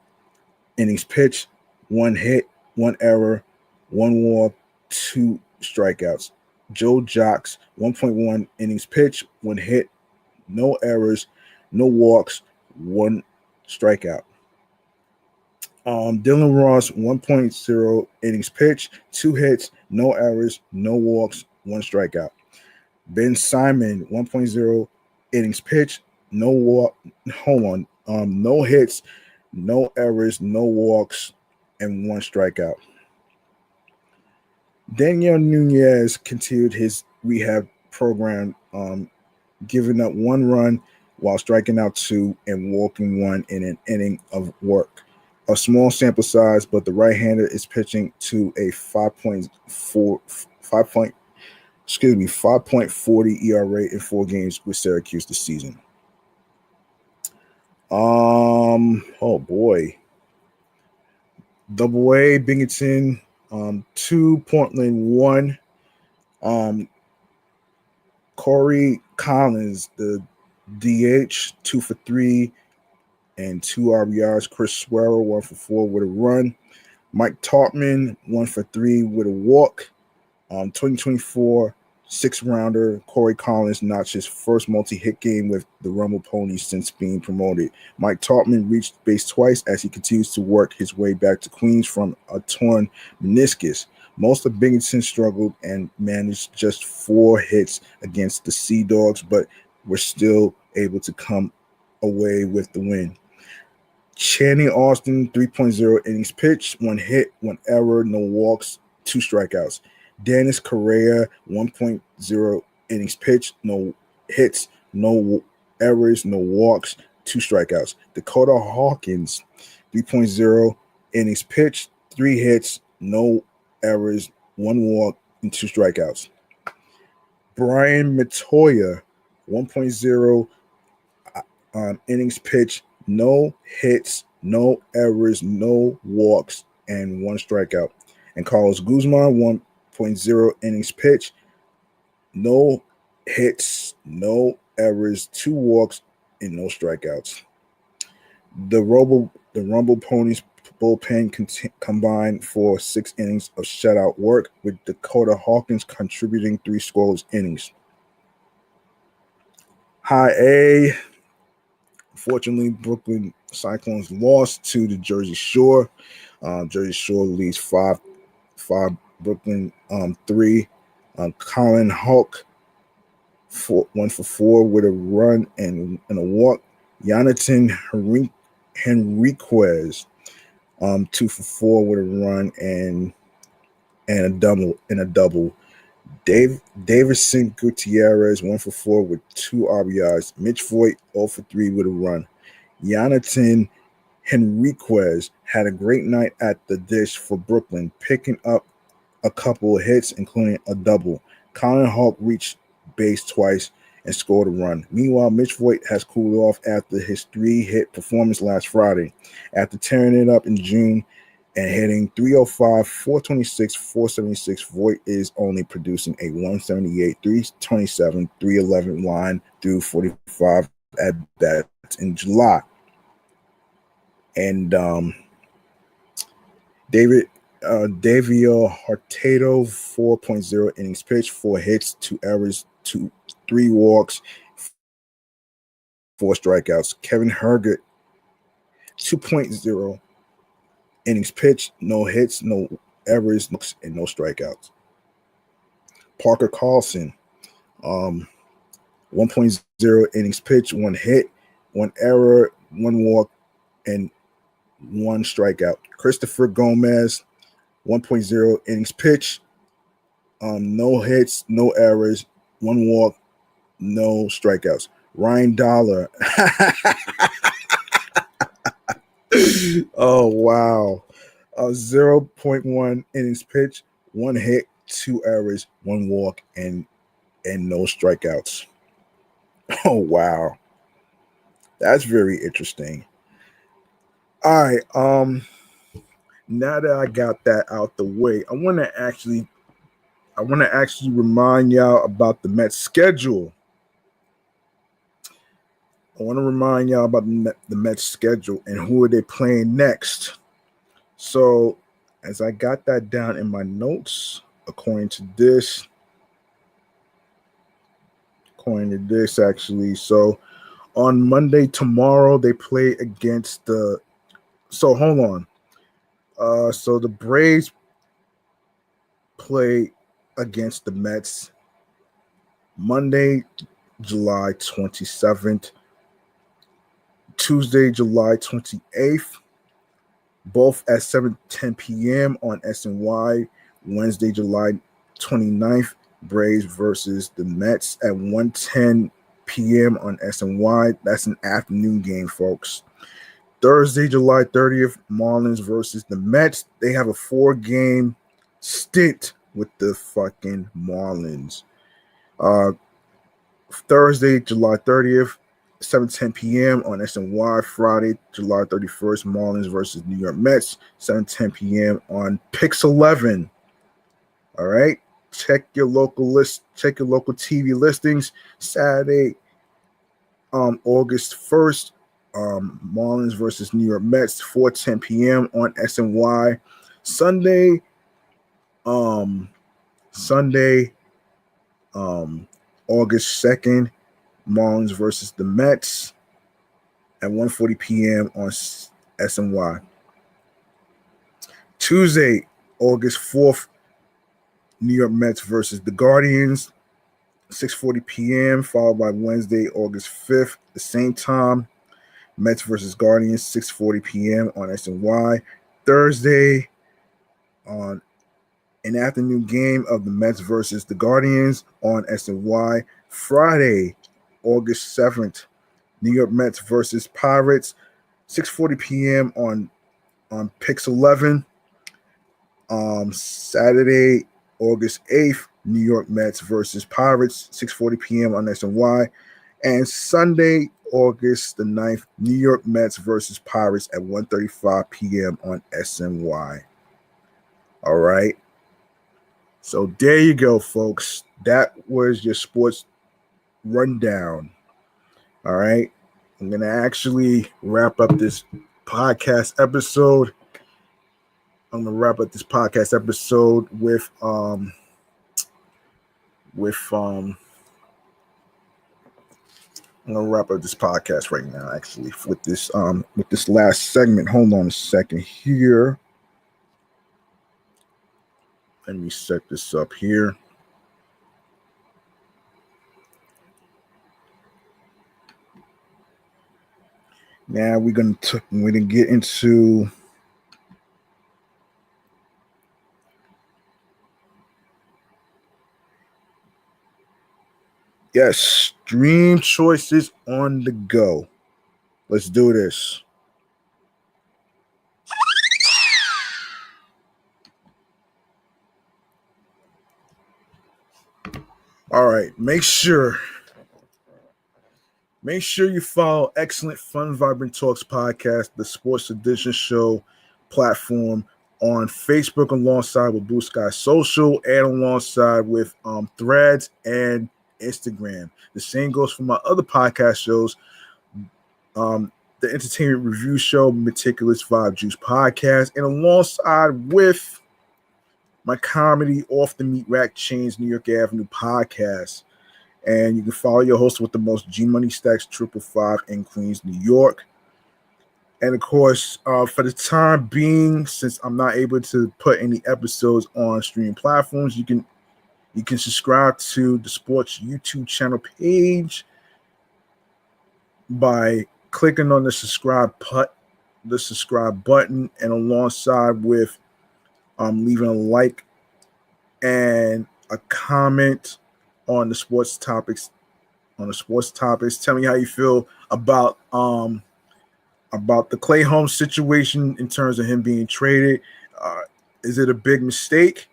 innings pitched, 1 hit, 1 error, 1 walk, 2 strikeouts. Joe Jocks, 1.1 innings pitched, 1 hit, no errors, no walks, 1 strikeout. Dylan Ross, 1.0 innings pitched, 2 hits, no errors, no walks, 1 strikeout. Ben Simon, 1.0 innings pitched, no walk, hold on, no hits, no errors, no walks, and 1 strikeout. Daniel Nunez continued his rehab program, giving up 1 run while striking out 2 and walking 1 in an inning of work. A small sample size, but the right-hander is pitching to a 5.40 ERA in 4 games with Syracuse this season. Oh boy. Double A, Binghamton, 2, Portland 1. Corey Collins, the DH, 2 for 3 and 2 RBIs. Chris Swearer, 1 for 4 with a run. Mike Tautman, 1 for 3 with a walk. 2024 6-rounder Corey Collins notched his first multi-hit game with the Rumble Ponies since being promoted. Mike Tautman reached base twice as he continues to work his way back to Queens from a torn meniscus. Most of Binghamton struggled and managed just 4 hits against the Sea Dogs, but were still able to come away with the win. Channing Austin, 3.0 innings pitched, 1 hit, 1 error, no walks, 2 strikeouts. Dennis Correa, 1.0 innings pitched, no hits, no errors, no walks, 2 strikeouts. Dakota Hawkins, 3.0 innings pitched, 3 hits, no errors, 1 walk, and 2 strikeouts. Brian Matoya, 1.0 innings pitched, no hits, no errors, no walks, and 1 strikeout. And Carlos Guzman, 1.0 innings pitched, no hits, no errors, 2 walks, and no strikeouts. The Rumble Ponies bullpen combined for 6 innings of shutout work, with Dakota Hawkins contributing 3 scoreless innings. High A, unfortunately, Brooklyn Cyclones lost to the Jersey Shore. Jersey Shore leads 5, Brooklyn 3. Colin Hawk, 1 for 4 with a run and a walk. Jonathan Henriquez, 2 for 4 with a run and a double. Davidson Gutierrez, 1 for 4 with 2 RBIs. Mitch Voigt, 0 for 3 with a run. Jonathan Henriquez had a great night at the dish for Brooklyn, picking up a couple of hits, including a double. Colin Hawk reached base twice and scored a run. Meanwhile, Mitch Voigt has cooled off after his 3-hit performance last Friday. After tearing it up in June and hitting 305, 426, 476, Voigt is only producing a 178, 327, 311 line through 45 at bats in July. And David Davio Hurtado, 4.0 innings pitched, 4 hits, 2 errors, 3 walks, 4 strikeouts. Kevin Herget, 2.0 innings pitched, no hits, no errors, and no strikeouts. Parker Carlson, 1.0 innings pitched, 1 hit, 1 error, 1 walk, and 1 strikeout. Christopher Gomez, 1.0 innings pitched, no hits, no errors, 1 walk, no strikeouts. Ryan Dollar. Oh, wow. 0.1 innings pitched, 1 hit, 2 errors, 1 walk, and no strikeouts. Oh, wow. That's very interesting. All right. Now that I got that out the way, I want to actually remind y'all about the Mets schedule. I want to remind y'all about the Mets schedule and who are they playing next. So, as I got that down in my notes, according to this actually, so on Monday tomorrow they play against the. So hold on. So the Braves play against the Mets Monday, July 27th, Tuesday, July 28th, both at 7:10 p.m. on SNY. Wednesday, July 29th, Braves versus the Mets at 1:10 p.m. on SNY. That's an afternoon game, folks. Thursday, July 30th, Marlins versus the Mets. They have a 4-game stint with the fucking Marlins. Thursday, July 30th, 7:10 p.m. on SNY. Friday, July 31st, Marlins versus New York Mets, 7:10 p.m. on Pix 11. All right. Check your local TV listings. Saturday, August 1st, Marlins versus New York Mets, 4:10 p.m. on SNY. Sunday, August 2nd, Marlins versus the Mets at 1:40 p.m. on SNY. Tuesday, August 4th, New York Mets versus the Guardians, 6:40 p.m., followed by Wednesday, August 5th, the same time, Mets versus Guardians, 6:40 p.m. on SNY. Thursday, on an afternoon game of the Mets versus the Guardians on SNY. Friday, August 7th, New York Mets versus Pirates, 6:40 p.m. on Pix 11. Saturday, August 8th, New York Mets versus Pirates, 6:40 p.m. on SNY. And Sunday, August the 9th, New York Mets versus Pirates at 1:35 p.m. on SNY. All right. So there you go, folks. That was your sports rundown. All right. I'm going to actually wrap up this podcast episode. I'm going to wrap up this podcast episode with I'm going to wrap up this podcast right now, actually, with this last segment. Hold on a second here. Let me set this up here. Now we're gonna get into stream choices on the go. Let's do this. All right, make sure you follow Excellent Fun Vibrant Talks podcast, the Sports Edition show platform on Facebook alongside with Bluesky Social and alongside with Threads and Instagram. The same goes for my other podcast shows, the Entertainment Review Show, Meticulous Vibe Juice podcast, and alongside with my comedy Off the Meat Rack Chains New York Avenue podcast. And you can follow your host with the most G Money Stacks 555 in Queens, New York. And of course, for the time being, since I'm not able to put any episodes on streaming platforms, you can subscribe to the sports YouTube channel page by clicking on the subscribe button, and alongside with leaving a like and a comment on the sports topics. Tell me how you feel about the Clay Holmes situation in terms of him being traded. Is it a big mistake?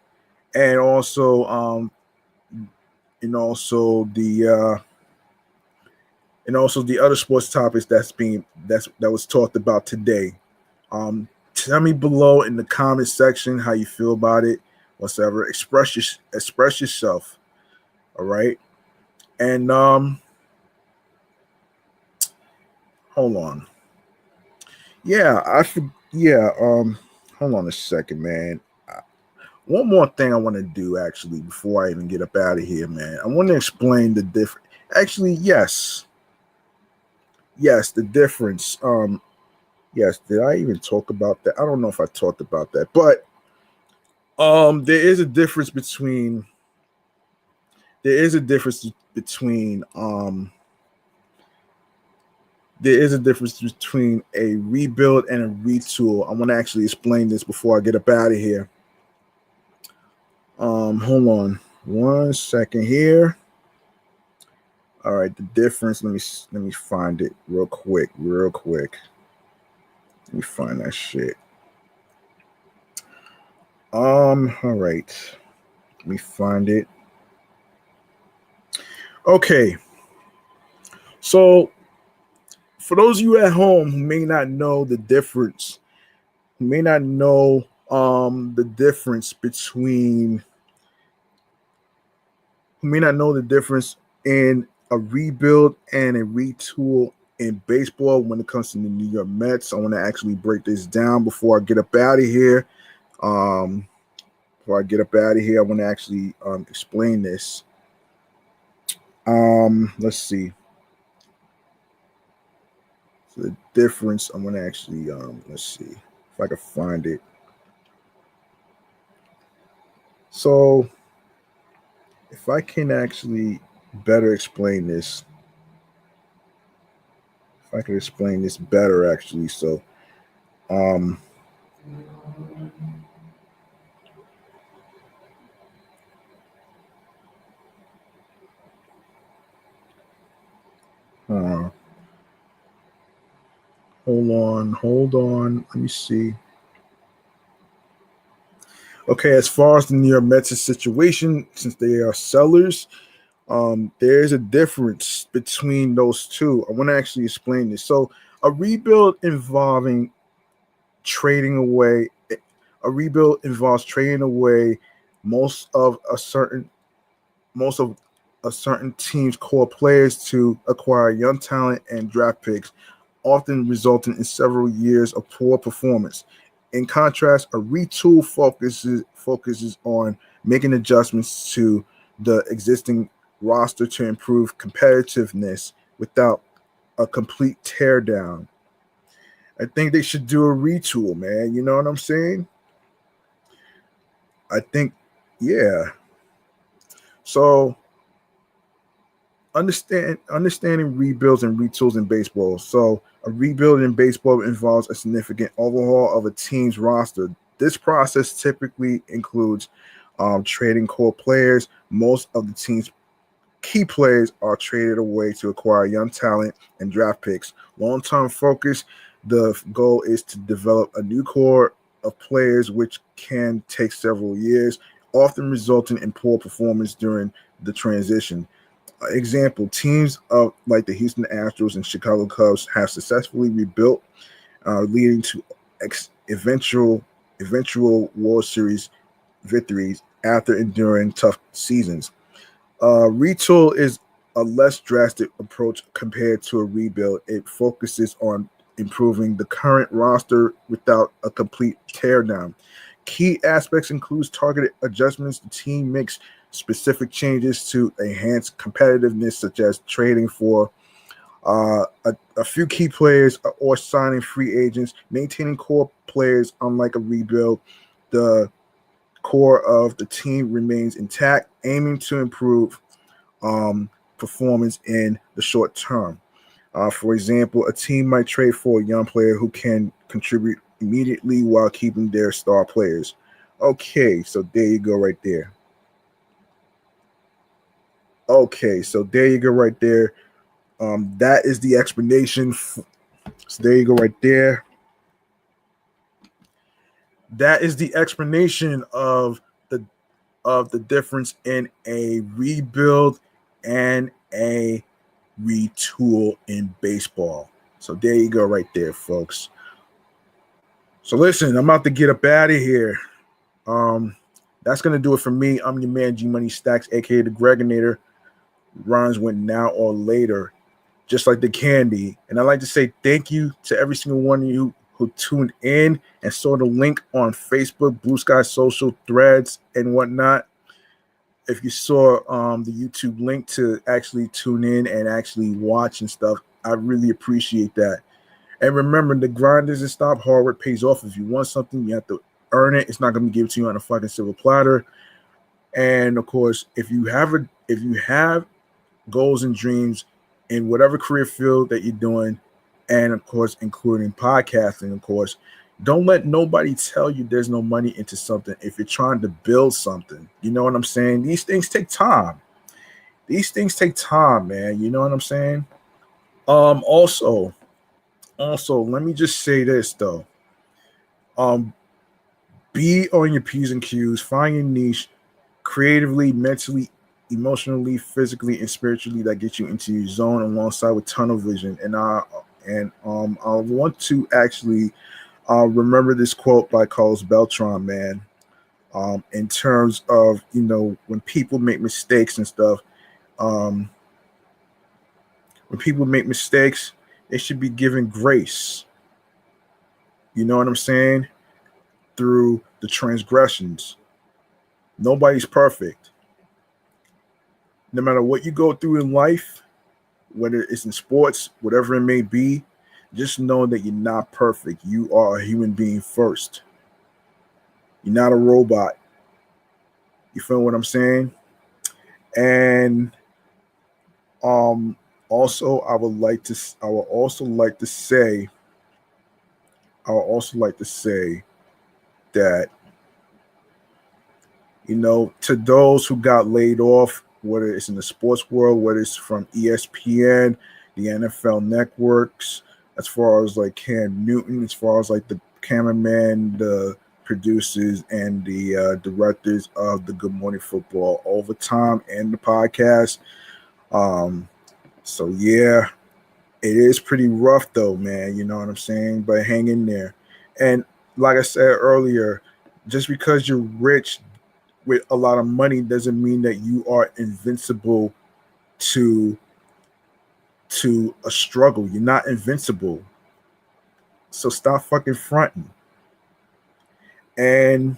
And also the other sports topics that was talked about today. Tell me below in the comment section how you feel about it. Whatever, express yourself. All right, and hold on. Hold on a second, man. One more thing I want to do actually before I even get up out of here, man. I want to explain the difference. Actually, yes, the difference. Yes, did I even talk about that? I don't know if I talked about that, but there is a difference between a rebuild and a retool. I want to actually explain this before I get up out of here. Hold on 1 second here. All right, the difference. Let me find it real quick. Let me find that shit. All right. Let me find it. Okay. So, for those of you at home who may not know the difference, between in a rebuild and a retool in baseball when it comes to the New York Mets. I want to actually break this down before I get up out of here. I want to actually explain this. Let's see. So the difference, I'm going to actually, let's see if I can find it. So if I can actually better explain this, actually. So, hold on. Let me see. Okay, as far as the New York Mets' situation, since they are sellers, there is a difference between those two. I want to actually explain this. So, a rebuild involves trading away most of a certain team's core players to acquire young talent and draft picks, often resulting in several years of poor performance. In contrast, a retool focuses on making adjustments to the existing roster to improve competitiveness without a complete teardown. I think they should do a retool, man. You know what I'm saying? I think, yeah. So understanding rebuilds and retools in baseball. So a rebuild in baseball involves a significant overhaul of a team's roster. This process typically includes trading core players. Most of the team's key players are traded away to acquire young talent and draft picks. Long-term focus, the goal is to develop a new core of players, which can take several years, often resulting in poor performance during the transition. Example, teams of like the Houston Astros and Chicago Cubs have successfully rebuilt, leading to eventual World Series victories after enduring tough seasons. Retool is a less drastic approach compared to a rebuild. It focuses on improving the current roster without a complete teardown. Key aspects includes targeted adjustments. The team makes specific changes to enhance competitiveness, such as trading for a few key players or signing free agents, maintaining core players. Unlike a rebuild, the core of the team remains intact, aiming to improve performance in the short term. For example, a team might trade for a young player who can contribute immediately while keeping their star players. Okay, so there you go right there. Okay, so there you go right there. That is the explanation. So there you go right there. That is the explanation of the difference in a rebuild and a retool in baseball. So there you go right there, folks. So listen, I'm about to get up out of here. That's gonna do it for me. I'm your man G Money Stacks, aka the Gregonator. Rhymes went now or later, just like the candy. And I'd like to say thank you to every single one of you who tuned in and saw the link on Facebook, Bluesky social threads, and whatnot. If you saw the YouTube link to actually tune in and actually watch and stuff, I really appreciate that. And remember, the grind doesn't stop. Hard work pays off. If you want something, you have to earn it. It's not going to be given to you on a fucking silver platter. And of course, if you have goals and dreams in whatever career field that you're doing, and of course, including podcasting, of course, don't let nobody tell you there's no money into something if you're trying to build something. You know what I'm saying? These things take time. These things take time, man. You know what I'm saying? Also, let me just say this though. Be on your P's and Q's, find your niche creatively, mentally, emotionally, physically, and spiritually that gets you into your zone alongside with tunnel vision. And I want to actually remember this quote by Carlos Beltran, man. In terms of, when people make mistakes and stuff, when people make mistakes, they should be given grace. You know what I'm saying? Through the transgressions. Nobody's perfect. No matter what you go through in life, whether it's in sports, whatever it may be, just know that you're not perfect. You are a human being first. You're not a robot. You feel what I'm saying? And also I would also like to say that, to those who got laid off, whether it's in the sports world, whether it's from ESPN, the NFL networks, as far as like Cam Newton, as far as like the cameraman, the producers, and the directors of the Good Morning Football Overtime and the podcast. So yeah, it is pretty rough though, man. You know what I'm saying? But hang in there. And like I said earlier, just because you're rich with a lot of money doesn't mean that you are invincible to a struggle. You're not invincible. So stop fucking fronting. And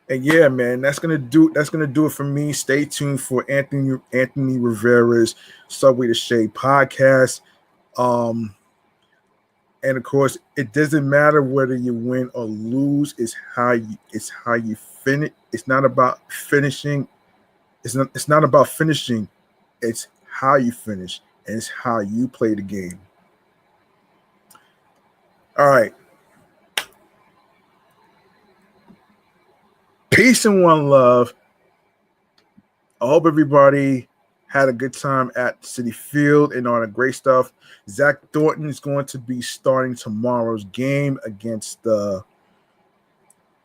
yeah, man, that's gonna do it for me. Stay tuned for Anthony Rivera's Subway to Shade podcast. And of course, it doesn't matter whether you win or lose. It's how you finish. It's not about finishing. It's not about finishing. It's how you finish, and it's how you play the game. All right. Peace and one love. I hope everybody had a good time at Citi Field and all the great stuff. Zach Thornton is going to be starting tomorrow's game against the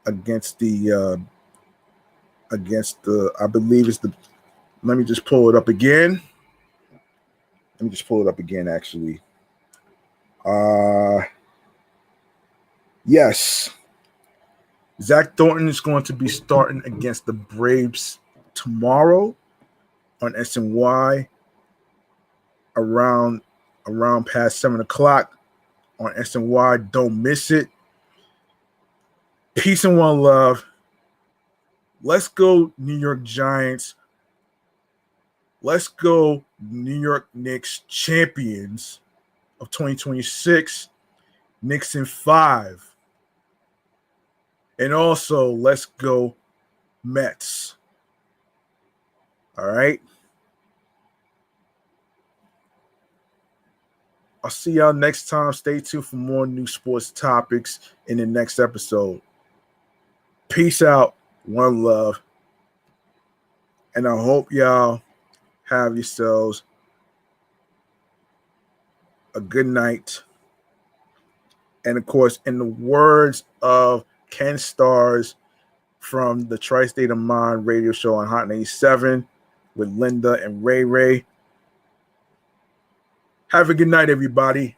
I believe it's the. Let me just pull it up again. Actually. Yes. Zach Thornton is going to be starting against the Braves tomorrow on SNY around past 7 o'clock on SNY. Don't miss it. Peace and one love. Let's go, New York Giants. Let's go, New York Knicks, champions of 2026. Knicks in 5. And also, let's go, Mets. All right. I'll see y'all next time. Stay tuned for more new sports topics in the next episode. Peace out. One love. And I hope y'all have yourselves a good night. And of course, in the words of Ken Stars from the Tri-State of Mind radio show on Hot 97 with Linda and Ray Ray, have a good night, everybody.